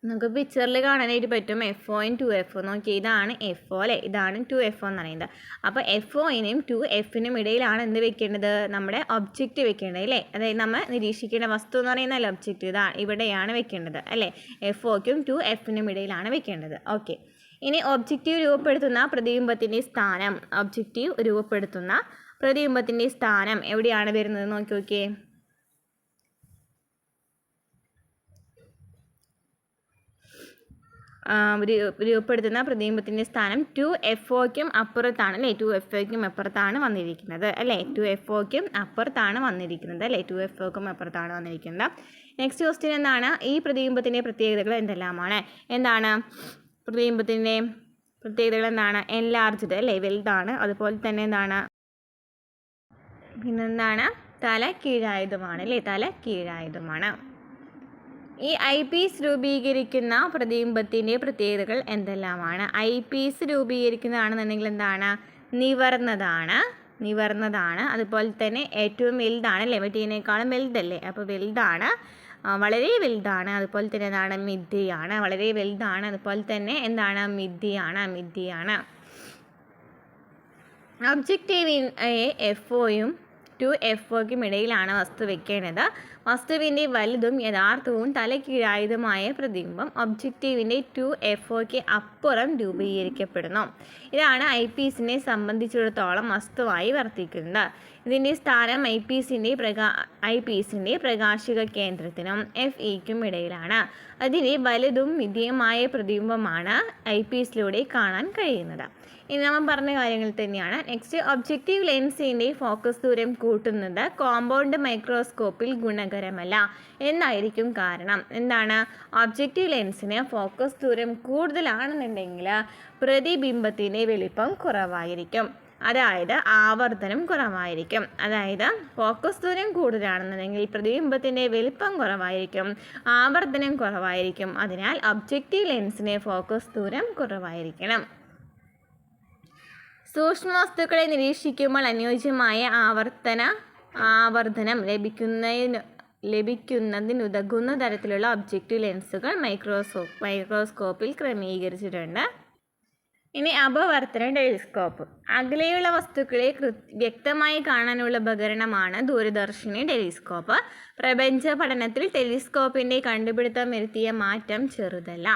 നമുക്ക് പിക്ചറിൽ കാണാനായിട്ട് പറ്റും FOയും 2FO. നോക്കി, ഇതാണ് FO, അല്ലേ? ഇതാണ് 2FO എന്ന് പറയുന്നത്. അപ്പോൾ FOനും 2Fനും ഇടയിലാണ് എന്ത് വെക്കേണ്ടത്? നമ്മുടെ ഒബ്ജക്റ്റ് വെക്കേണ്ടത്, അല്ലേ? അതായത് നമ്മൾ നിരീക്ഷിക്കേണ്ട വസ്തു എന്ന് പറയുന്നതല്ല ഒബ്ജക്റ്റ്, ഇവിടെയാണ് വെക്കേണ്ടത്, അല്ലേ? FOക്കും 2Fനും ഇടയിലാണ് വെക്കേണ്ടത്. ഓക്കെ, ഇനി ഒബ്ജക്റ്റീവ് രൂപപ്പെടുത്തുന്ന പ്രതിബിംബത്തിൻ്റെ സ്ഥാനം എവിടെയാണ് വരുന്നത്? നോക്കിയേ. രൂപപ്പെടുത്തുന്ന പ്രതിബിംബത്തിൻ്റെ സ്ഥാനം 2FOക്കും അപ്പുറത്താണ്, അല്ലേ? 2FOക്കും അപ്പുറത്താണ് വന്നിരിക്കുന്നത്, അല്ലേ? 2FOക്കും അപ്പുറത്താണ് വന്നിരിക്കുന്നത്, അല്ലേ? 2FOക്കും അപ്പുറത്താണ് വന്നിരിക്കുന്നത്. നെക്സ്റ്റ് ക്വസ്റ്റ്യൻ എന്താണ്? ഈ പ്രതിബിംബത്തിൻ്റെ പ്രത്യേകതകൾ എന്തെല്ലാമാണ്? എന്താണ് പ്രതിബിംബത്തിൻ്റെ പ്രത്യേകതകൾ? എന്താണ്? എൻലാർജ്ഡ്, അല്ലേ? വലുതാണ്. അതുപോലെ തന്നെ എന്താണ്? പിന്നെന്താണ്? തല കീഴായതുമാണ് അല്ലേ, തല കീഴായതുമാണ്. ഈ ഐ പീസ് രൂപീകരിക്കുന്ന പ്രതിബിംബത്തിൻ്റെ പ്രത്യേകതകൾ എന്തെല്ലാമാണ്? ഐ പീസ് രൂപീകരിക്കുന്നതാണെന്നുണ്ടെങ്കിൽ എന്താണ്? നിവർന്നതാണ്. അതുപോലെ തന്നെ ഏറ്റവും വലുതാണ് അല്ലേ, മറ്റേതിനേക്കാളും വലുതല്ലേ, അപ്പോൾ വലുതാണ്, വളരെ വലുതാണ്. അതുപോലെ തന്നെ എന്താണ്? മിഥ്യയാണ്. വളരെ വലുതാണ്, അതുപോലെ തന്നെ എന്താണ്? മിഥ്യയാണ്. ഒബ്ജക്റ്റീവിനെ FOയും ടു FOയ്ക്കും ഇടയിലാണ് വസ്തു വെക്കേണ്ടത്. വസ്തുവിൻ്റെ വലുതും യഥാർത്ഥവും തലകീഴായതുമായ പ്രതിബിംബം ഒബ്ജക്റ്റീവിൻ്റെ ടു FOയ്ക്ക് അപ്പുറം രൂപീകരിക്കപ്പെടുന്നു. ഇതാണ് ഐ പീസിനെ സംബന്ധിച്ചിടത്തോളം വസ്തുവായി വർത്തിക്കുന്നത്. ഇതിൻ്റെ സ്ഥാനം ഐ പീസിൻ്റെ പ്രകാശിക കേന്ദ്രത്തിനും FEക്കും ഇടയിലാണ്. അതിൻ്റെ വലുതും മിഥ്യയുമായ പ്രതിബിംബമാണ് ഐ പീസിലൂടെ കാണാൻ കഴിയുന്നത്. ഇനി നമ്മൾ പറഞ്ഞ കാര്യങ്ങൾ തന്നെയാണ്. നെക്സ്റ്റ്, ഒബ്ജക്റ്റീവ് ലെൻസിൻ്റെ ഫോക്കസ് ദൂരം കൂട്ടുന്നത് കോമ്പൗണ്ട് മൈക്രോസ്കോപ്പിൽ ഗുണകരമല്ല എന്നായിരിക്കും കാരണം. എന്താണ്? ഒബ്ജക്റ്റീവ് ലെൻസിന് ഫോക്കസ് ദൂരം കൂടുതലാണെന്നുണ്ടെങ്കിൽ പ്രതിബിംബത്തിൻ്റെ വലിപ്പം കുറവായിരിക്കും, അതായത് ആവർത്തനം കുറവായിരിക്കും. അതായത് ഫോക്കസ് ദൂരം കൂടുതലാണെന്നുണ്ടെങ്കിൽ പ്രതിബിംബത്തിൻ്റെ വലിപ്പം കുറവായിരിക്കും, ആവർത്തനം കുറവായിരിക്കും. അതിനാൽ ഒബ്ജക്റ്റീവ് ലെൻസിന് ഫോക്കസ് ദൂരം കുറവായിരിക്കണം. സൂക്ഷ്മ വസ്തുക്കളെ നിരീക്ഷിക്കുമ്പോൾ അനുയോജ്യമായ ആവർത്തനം ലഭിക്കുന്നതിനുതകുന്ന തരത്തിലുള്ള ഒബ്ജക്റ്റീവ് ലെൻസുകൾ മൈക്രോസ്കോപ്പിൽ ക്രമീകരിച്ചിട്ടുണ്ട്. ഇനി അപവർത്തന ടെലിസ്കോപ്പ്. അകലെയുള്ള വസ്തുക്കളെ വ്യക്തമായി കാണാനുള്ള ഉപകരണമാണ് ദൂരദർശിനി ടെലിസ്കോപ്പ്. പ്രപഞ്ച പഠനത്തിൽ ടെലിസ്കോപ്പിൻ്റെ കണ്ടുപിടുത്തം വരുത്തിയ മാറ്റം ചെറുതല്ല.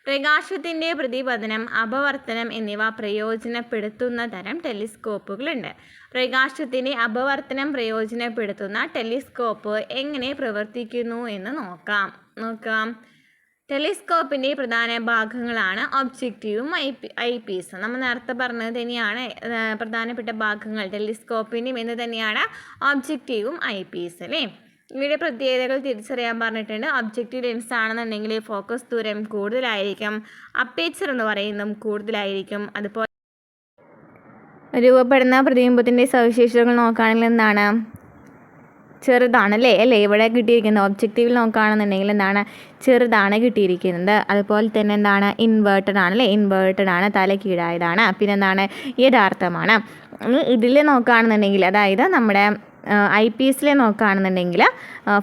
പ്രകാശത്തിൻ്റെ പ്രതിപതനം, അപവർത്തനം എന്നിവ പ്രയോജനപ്പെടുത്തുന്ന തരം ടെലിസ്കോപ്പുകളുണ്ട്. പ്രകാശത്തിൻ്റെ അപവർത്തനം പ്രയോജനപ്പെടുത്തുന്ന ടെലിസ്കോപ്പ് എങ്ങനെ പ്രവർത്തിക്കുന്നു എന്ന് നോക്കാം. ടെലിസ്കോപ്പിൻ്റെ പ്രധാന ഭാഗങ്ങളാണ് ഒബ്ജക്റ്റീവും ഐ പീസും. നമ്മൾ നേരത്തെ പറഞ്ഞത് തന്നെയാണ് പ്രധാനപ്പെട്ട ഭാഗങ്ങൾ ടെലിസ്കോപ്പിൻ്റെയും എന്ന് തന്നെയാണ് ഒബ്ജക്റ്റീവും ഐ പീസ് അല്ലേ. ഇവയുടെ പ്രത്യേകതകൾ തിരിച്ചറിയാൻ പറഞ്ഞിട്ടുണ്ട്. ഒബ്ജക്റ്റീവ് ലെൻസ് ആണെന്നുണ്ടെങ്കിൽ ഫോക്കസ് ദൂരം കൂടുതലായിരിക്കും, അപ്പേച്ചർ എന്ന് പറയുന്നതും കൂടുതലായിരിക്കും. അതുപോലെ രൂപപ്പെടുന്ന പ്രതിബിംബത്തിൻ്റെ സവിശേഷതകൾ നോക്കുകയാണെങ്കിൽ എന്താണ്? ചെറുതാണല്ലേ ഇവിടെ കിട്ടിയിരിക്കുന്നത്. ഒബ്ജക്റ്റീവിൽ നോക്കുകയാണെന്നുണ്ടെങ്കിൽ എന്താണ്? ചെറുതാണ് കിട്ടിയിരിക്കുന്നത്. അതുപോലെ തന്നെ എന്താണ്? ഇൻവേർട്ടഡ് ആണ്, തല കീഴായതാണ്. പിന്നെന്താണ്? യഥാർത്ഥമാണ്. ഇതിൽ നോക്കുകയാണെന്നുണ്ടെങ്കിൽ, അതായത് നമ്മുടെ ഐ പീസിലെ നോക്കുകയാണെന്നുണ്ടെങ്കിൽ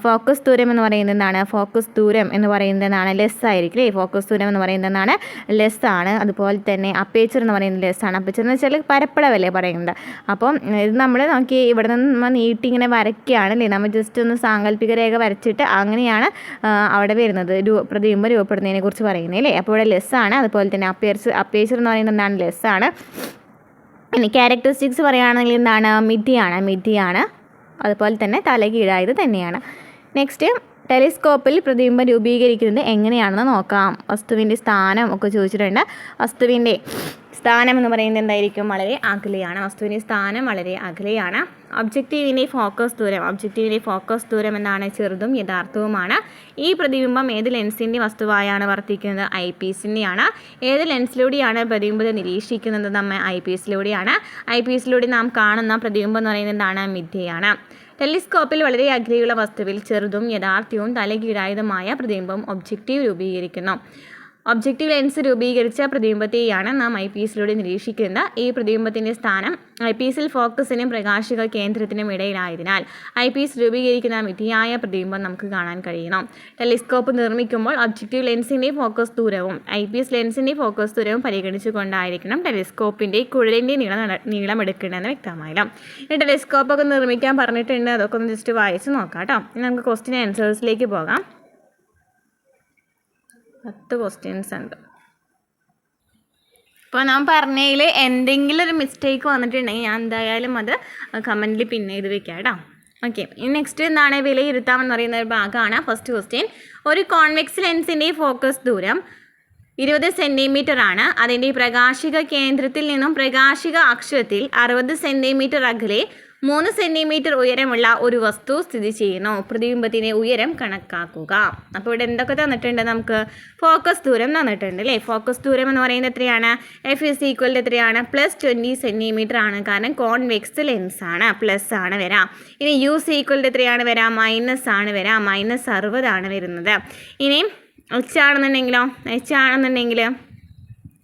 ഫോക്കസ് ദൂരം എന്ന് പറയുന്നത് എന്താണ്? ഫോക്കസ് ദൂരം എന്ന് പറയുന്നത് എന്താണ്? ലെസ് ആയിരിക്കും അല്ലേ. ഫോക്കസ് ദൂരം എന്ന് പറയുന്നത് എന്താണ്? ലെസ് ആണ്. അതുപോലെ തന്നെ അപ്പേച്ചർ എന്ന് പറയുന്നത് ലെസ് ആണ്. അപ്പേച്ചർ എന്ന് വെച്ചാൽ പരപ്പളവല്ലേ പറയുന്നത്. അപ്പം ഇത് നമ്മൾ നോക്കി ഇവിടെ നിന്ന് നമ്മൾ നീട്ടി ഇങ്ങനെ വരയ്ക്കുകയാണല്ലേ. നമ്മൾ ജസ്റ്റ് ഒന്ന് സാങ്കല്പിക രേഖ വരച്ചിട്ട് അങ്ങനെയാണ് അവിടെ വരുന്നത് പ്രതിബിംബം രൂപപ്പെടുന്നതിനെ കുറിച്ച് പറയുന്നത് അല്ലേ. അപ്പോൾ ഇവിടെ ലെസ് ആണ്. അതുപോലെ തന്നെ അപ്പേച്ചർ എന്ന് പറയുന്നത് എന്താണ്? ലെസ് ആണ്. ഇനി ക്യാരക്ടറിസ്റ്റിക്സ് പറയുകയാണെങ്കിൽ എന്താണ്? മിഥ്യയാണ്. അതുപോലെ തന്നെ തല കീഴായത് തന്നെയാണ്. നെക്സ്റ്റ്, ടെലിസ്കോപ്പിൽ പ്രതിബിംബം രൂപീകരിക്കുന്നത് എങ്ങനെയാണെന്ന് നോക്കാം. വസ്തുവിൻ്റെ സ്ഥാനം ഒക്കെ ചോദിച്ചിട്ടുണ്ട്. വസ്തുവിൻ്റെ സ്ഥാനം എന്ന് പറയുന്നത് എന്തായിരിക്കും? വളരെ അകലെയാണ്. വസ്തുവിൻ്റെ സ്ഥാനം വളരെ അകലെയാണ്. ഒബ്ജക്റ്റീവിൻ്റെ ഫോക്കസ് ദൂരം എന്താണ്? ചെറുതും യഥാർത്ഥവുമാണ്. ഈ പ്രതിബിംബം ഏത് ലെൻസിൻ്റെ വസ്തുവായാണ് വർത്തിക്കുന്നത്? ഐ പീസിൻ്റെയാണ്. ഏത് ലെൻസിലൂടെയാണ് പ്രതിബിംബത്തെ നിരീക്ഷിക്കുന്നത്? നമ്മൾ ഐ പീസിലൂടെയാണ്. ഐ പീസിലൂടെ നാം കാണുന്ന പ്രതിബിംബം എന്ന് പറയുന്നത് എന്താണ്? മിഥ്യയാണ്. ടെലിസ്കോപ്പിൽ വളരെ അകലെയുള്ള വസ്തുവിൽ ചെറുതും യഥാർത്ഥവും തലകീഴായതുമായ പ്രതിബിംബം ഒബ്ജക്റ്റീവ് രൂപീകരിക്കുന്നു. ഒബ്ജക്റ്റീവ് ലെൻസ് രൂപീകരിച്ച പ്രതിബിംബത്തെയാണ് നാം ഐ പീസിലൂടെ നിരീക്ഷിക്കുന്നത്. ഈ പ്രതിബിംബത്തിൻ്റെ സ്ഥാനം ഐ പീസിൽ ഫോക്കസിനും പ്രകാശിക കേന്ദ്രത്തിനും ഇടയിലായതിനാൽ ഐ പീസ് രൂപീകരിക്കുന്ന മിഥ്യയായ പ്രതിബിംബം നമുക്ക് കാണാൻ കഴിയണം. ടെലിസ്കോപ്പ് നിർമ്മിക്കുമ്പോൾ ഒബ്ജക്റ്റീവ് ലെൻസിൻ്റെ ഫോക്കസ് ദൂരവും ഐ പീസ് ലെൻസിൻ്റെ ഫോക്കസ് ദൂരവും പരിഗണിച്ചുകൊണ്ടായിരിക്കണം ടെലിസ്കോപ്പിൻ്റെ കുഴലിൻ്റെ നീളം എടുക്കേണ്ടതെന്ന് വ്യക്തമായില്ല. ഈ ടെലിസ്കോപ്പൊക്കെ നിർമ്മിക്കാൻ പറഞ്ഞിട്ടുണ്ട്. അതൊക്കെ ഒന്ന് ജസ്റ്റ് വായിച്ച് നോക്കാം കേട്ടോ. ഇനി നമുക്ക് ക്വസ്റ്റ്യൻ ആൻസേഴ്സിലേക്ക് പോകാം. 10 ക്വസ്റ്റ്യൻസ് ഉണ്ട്. അപ്പോൾ നാം പറഞ്ഞതിൽ എന്തെങ്കിലും ഒരു മിസ്റ്റേക്ക് വന്നിട്ടുണ്ടെങ്കിൽ ഞാൻ എന്തായാലും അത് കമൻറ്റിൽ പിൻ ചെയ്ത് വെക്കാം കേട്ടോ. ഓക്കെ, ഇനി നെക്സ്റ്റ് എന്താണ്? വിലയിരുത്താമെന്ന് പറയുന്ന ഒരു ഭാഗമാണ്. ഫസ്റ്റ് ക്വസ്റ്റ്യൻ, ഒരു കോൺവെക്സ് ലെൻസിൻ്റെ ഫോക്കസ് ദൂരം 20 സെൻറ്റിമീറ്റർ ആണ്. അതിൻ്റെ പ്രകാശിക കേന്ദ്രത്തിൽ നിന്നും പ്രകാശിക അക്ഷത്തിൽ 60 സെൻറ്റിമീറ്റർ അകലെ 3 സെൻറ്റിമീറ്റർ ഉയരമുള്ള ഒരു വസ്തു സ്ഥിതി ചെയ്യുന്നു. പ്രതിബിംബത്തിൻ്റെ ഉയരം കണക്കാക്കുക. അപ്പോൾ ഇവിടെ എന്തൊക്കെ തന്നിട്ടുണ്ട്? നമുക്ക് ഫോക്കസ് ദൂരം തന്നിട്ടുണ്ട് അല്ലേ? ഫോക്കസ് ദൂരം എന്ന് പറയുന്നത് എത്രയാണ്? എഫ് ഇസ് ഈക്വൽ എത്രയാണ്? +20 സെൻറ്റിമീറ്റർ ആണ്. കാരണം കോൺവെക്സ് ലെൻസ് ആണ്, പ്ലസ് ആണ് വരാം. ഇനി യു സി ഈക്വൽ എത്രയാണ് വരാം? മൈനസ് ആണ് വരാം, -60 ആണ് വരുന്നത്. ഇനി എച്ച് ആണെന്നുണ്ടെങ്കിലോ?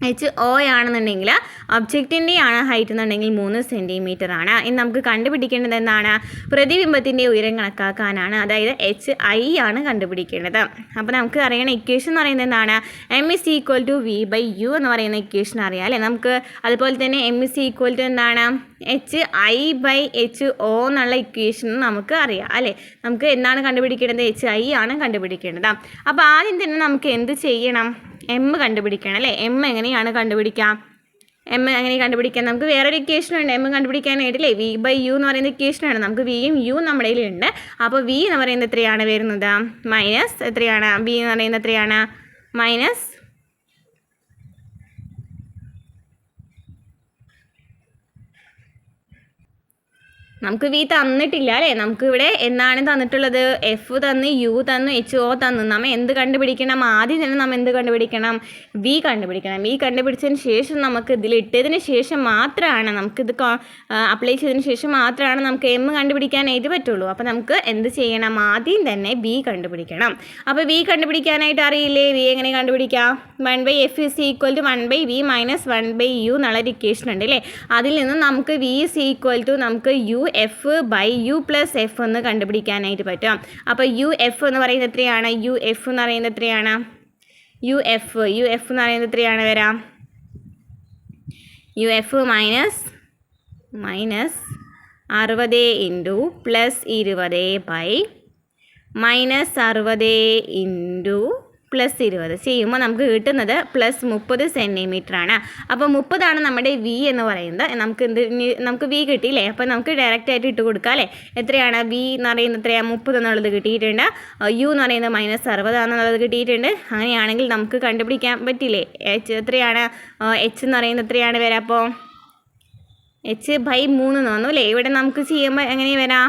എച്ച് ഒ ആണെന്നുണ്ടെങ്കിൽ ഒബ്ജക്റ്റിൻ്റെ ആണ് ഹൈറ്റ് എന്നുണ്ടെങ്കിൽ 3 സെൻറ്റിമീറ്റർ ആണ്. ഇനി നമുക്ക് കണ്ടുപിടിക്കേണ്ടത് എന്താണ്? പ്രതിബിംബത്തിൻ്റെ ഉയരം കണക്കാക്കാനാണ്. അതായത് HI ആണ് കണ്ടുപിടിക്കേണ്ടത്. അപ്പോൾ നമുക്ക് അറിയണ ഇക്വേഷൻ എന്ന് പറയുന്നത് എന്താണ്? M is equal to V/U എന്ന് പറയുന്ന ഇക്വേഷൻ അറിയാം അല്ലേ നമുക്ക്. അതുപോലെ തന്നെ M is equal to എന്താണ്? HI/HO എന്നുള്ള ഇക്വേഷൻ നമുക്ക് അറിയാം അല്ലേ. നമുക്ക് എന്താണ് കണ്ടുപിടിക്കേണ്ടത്? HI ആണ് കണ്ടുപിടിക്കേണ്ടത്. അപ്പോൾ ആദ്യം തന്നെ നമുക്ക് എന്ത് ചെയ്യണം? M കണ്ടുപിടിക്കണം അല്ലേ. M എങ്ങനെയാണ് കണ്ടുപിടിക്കാം? നമുക്ക് വേറൊരു ഇക്വേഷൻ ഉണ്ട് M കണ്ടുപിടിക്കാനായിട്ടില്ലേ. V/U എന്ന് പറയുന്ന ഇക്വേഷനാണ്. നമുക്ക് വിയും യു നമ്മുടെ കയ്യിലുണ്ട്. അപ്പോൾ V എന്ന് പറയുന്നത് എത്രയാണ് വരുന്നത്? മൈനസ് എത്രയാണ്? V എന്ന് പറയുന്നത് എത്രയാണ്? മൈനസ് നമുക്ക് വി തന്നിട്ടില്ല അല്ലേ. നമുക്കിവിടെ എന്താണ് തന്നിട്ടുള്ളത്? എഫ് തന്ന്, യു തന്നു, HO തന്നു. നമ്മൾ എന്ത് കണ്ടുപിടിക്കണം? ആദ്യം തന്നെ നമ്മൾ എന്ത് കണ്ടുപിടിക്കണം? വി കണ്ടുപിടിക്കണം. വി കണ്ടുപിടിച്ചതിന് ശേഷം നമുക്ക് ഇതിലിട്ടതിന് ശേഷം മാത്രമാണ് നമുക്കിത് അപ്ലൈ ചെയ്തതിന് ശേഷം മാത്രമാണ് നമുക്ക് എം കണ്ടുപിടിക്കാനായിട്ട് പറ്റുള്ളൂ. അപ്പോൾ നമുക്ക് എന്ത് ചെയ്യണം? ആദ്യം തന്നെ വി കണ്ടുപിടിക്കണം. അപ്പോൾ വി കണ്ടുപിടിക്കാനായിട്ട് അറിയില്ലേ? വി എങ്ങനെ കണ്ടുപിടിക്കാം? 1/F is equal to 1/V minus 1/U എന്നുള്ള ഇക്വേഷൻ ഉണ്ട് അല്ലേ. അതിൽ നിന്ന് നമുക്ക് V is equal to നമുക്ക് UF/U plus F എന്ന് കണ്ടുപിടിക്കാനായിട്ട് പറ്റും. അപ്പോൾ UF എന്ന് പറയുന്നത് എത്രയാണ്? UF എന്ന് പറയുന്നത് എത്രയാണ്? UF എന്ന് പറയുന്നത് എത്രയാണ് വരാം? UF മൈനസ് 60 ഇൻറ്റു +20 -60 ഇൻറ്റു +20 ചെയ്യുമ്പോൾ നമുക്ക് കിട്ടുന്നത് +30 സെൻറ്റിമീറ്റർ ആണ്. അപ്പോൾ 30 നമ്മുടെ വി എന്ന് പറയുന്നത്. നമുക്ക് വി കിട്ടിയില്ലേ. അപ്പോൾ നമുക്ക് ഡയറക്റ്റ് ആയിട്ട് ഇട്ട് കൊടുക്കാം അല്ലേ. എത്രയാണ്? വി എന്ന് പറയുന്നത് എത്രയാണ്? 30 എന്നുള്ളത് കിട്ടിയിട്ടുണ്ട്. യു എന്ന് പറയുന്നത് -60 എന്നുള്ളത് കിട്ടിയിട്ടുണ്ട്. അങ്ങനെയാണെങ്കിൽ നമുക്ക് കണ്ടുപിടിക്കാൻ പറ്റില്ലേ? എത്രയാണ്? എച്ച് എന്ന് പറയുന്നത് എത്രയാണ് വരാം? അപ്പോൾ H/3 എന്ന് വന്നു അല്ലേ. ഇവിടെ നമുക്ക് ചെയ്യുമ്പോൾ എങ്ങനെ വരാം?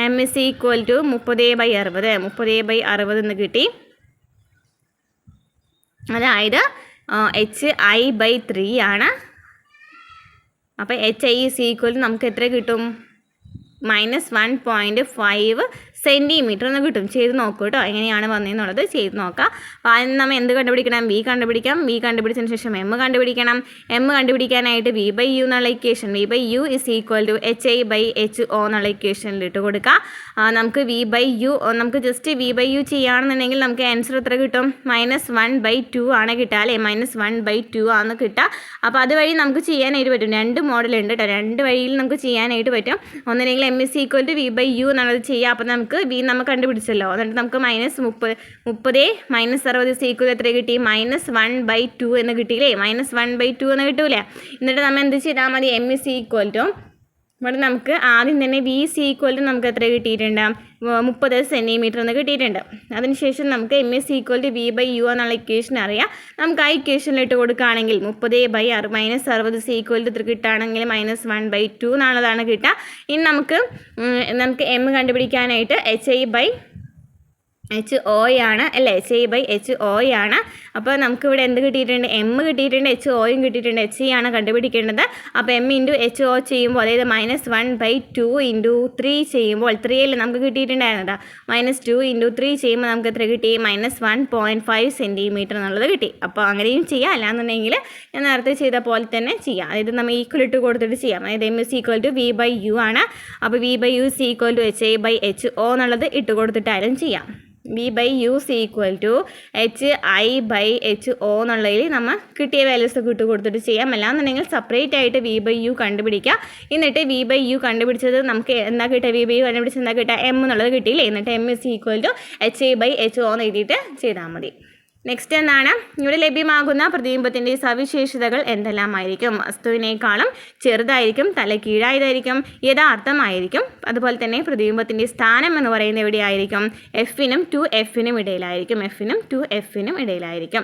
M is equal to 30/60 എന്ന് കിട്ടി. അതായത് HI/3 ആണ്. അപ്പോൾ HI is equal to നമുക്ക് എത്ര കിട്ടും? -1.5 സെൻറ്റിമീറ്റർ എന്ന് കിട്ടും. ചെയ്ത് നോക്കൂ കേട്ടോ എങ്ങനെയാണ് വന്നതെന്നുള്ളത് ചെയ്ത് നോക്കാം. അപ്പോൾ ആദ്യം നമ്മൾ എന്ത് കണ്ടുപിടിക്കണം? വി കണ്ടുപിടിക്കാം. വി കണ്ടുപിടിച്ചതിന് ശേഷം എം കണ്ടുപിടിക്കണം. എം കണ്ടുപിടിക്കാനായിട്ട് V/U എന്നുള്ള equation V/U is equal to HI/HO എന്നുള്ള ഇക്വേഷനിൽ ഇട്ട് കൊടുക്കാം. നമുക്ക് V/U നമുക്ക് ജസ്റ്റ് V/U ചെയ്യുകയാണെന്നുണ്ടെങ്കിൽ നമുക്ക് ആൻസർ എത്ര കിട്ടും? -1/2 ആണ് കിട്ടുക അല്ലേ. -1/2 ആണ് കിട്ടുക. അപ്പോൾ അതുവഴി നമുക്ക് ചെയ്യാനായിട്ട് പറ്റും. 2 മോഡലുണ്ട് കേട്ടോ. 2 വഴിയിൽ നമുക്ക് ചെയ്യാനായിട്ട് പറ്റും. ഒന്നില്ലെങ്കിൽ M is equal to V/U എന്നുള്ളത് ചെയ്യാം. അപ്പോൾ നമുക്ക് വി നമ്മൾ കണ്ടുപിടിച്ചല്ലോ. എന്നിട്ട് നമുക്ക് -30 -60 ഈക്വൽ എത്ര കിട്ടി? -1/2 എന്ന് കിട്ടിയില്ലേ. -1/2 എന്ന് കിട്ടൂലേ. എന്നിട്ട് നമ്മൾ എന്ത് ചെയ്താൽ മതി? M is equal to ഇവിടെ നമുക്ക് ആദ്യം തന്നെ V is equal to നമുക്ക് എത്ര കിട്ടിയിട്ടുണ്ട്? 30 സെൻറ്റിമീറ്റർ എന്ന് കിട്ടിയിട്ടുണ്ട്. അതിനുശേഷം നമുക്ക് M is equal to V/U എന്നുള്ള ഇക്വേഷൻ അറിയാം. നമുക്ക് ആ ഇക്വേഷനിലിട്ട് കൊടുക്കുകയാണെങ്കിൽ 30/60 ഈക്വൽ ടു ഇത്ര കിട്ടുകയാണെങ്കിൽ -1/2 എന്നുള്ളതാണ് കിട്ടുക. ഇനി നമുക്ക് M കണ്ടുപിടിക്കാനായിട്ട് HI/HO ആണ് അല്ലേ. HI/HO ആണ്. അപ്പോൾ നമുക്കിവിടെ എന്ത് കിട്ടിയിട്ടുണ്ട്? M കിട്ടിയിട്ടുണ്ട്, HOയും കിട്ടിയിട്ടുണ്ട്. HI ആണ് കണ്ടുപിടിക്കേണ്ടത്. അപ്പോൾ M × HO ചെയ്യുമ്പോൾ അതായത് -1/2 × 3 ചെയ്യുമ്പോൾ 3ൽ നമുക്ക് കിട്ടിയിട്ടുണ്ടായിരുന്നത് -2 × 3 ചെയ്യുമ്പോൾ നമുക്ക് എത്ര കിട്ടി? -1.5 സെൻറ്റിമീറ്റർ എന്നുള്ളത് കിട്ടി. അപ്പോൾ അങ്ങനെയും ചെയ്യാം. അല്ലാന്നുണ്ടെങ്കിൽ ഞാൻ നേരത്തെ ചെയ്ത പോലെ തന്നെ ചെയ്യാം. അതായത് നമ്മൾ ഈക്വൽ ഇട്ട് കൊടുത്തിട്ട് ചെയ്യാം. അതായത് M is equal to V/U ആണ്. അപ്പോൾ V/U is equal to HI/HO എന്നുള്ളത് ഇട്ട് കൊടുത്തിട്ടായാലും ചെയ്യാം. V/U is equal to HI/HO എന്നുള്ളതിൽ നമ്മൾ കിട്ടിയ വാല്യൂസ് ഒക്കെ ഇട്ട് കൊടുത്തിട്ട് ചെയ്യാം. അല്ലാന്നുണ്ടെങ്കിൽ സെപ്പറേറ്റ് ആയിട്ട് V/U കണ്ടുപിടിക്കുക. എന്നിട്ട് V/U കണ്ടുപിടിച്ചത് നമുക്ക് എന്താ കിട്ടുക? V/U കണ്ടുപിടിച്ചത് എന്താ കിട്ടുക? M എന്നുള്ളത് കിട്ടിയില്ലേ. എന്നിട്ട് M is equal to HI/HO എന്ന് എഴുതിയിട്ട് ചെയ്താൽ മതി. നെക്സ്റ്റ് എന്താണ്? ഇവിടെ ലഭ്യമാകുന്ന പ്രതിബിംബത്തിൻ്റെ സവിശേഷതകൾ എന്തെല്ലാമായിരിക്കും? വസ്തുവിനേക്കാളും ചെറുതായിരിക്കും, തല കീഴായതായിരിക്കും, യഥാർത്ഥമായിരിക്കും. അതുപോലെ തന്നെ പ്രതിബിംബത്തിൻ്റെ സ്ഥാനം എന്ന് പറയുന്നത് എവിടെയായിരിക്കും? F നും 2F നും ഇടയിലായിരിക്കും.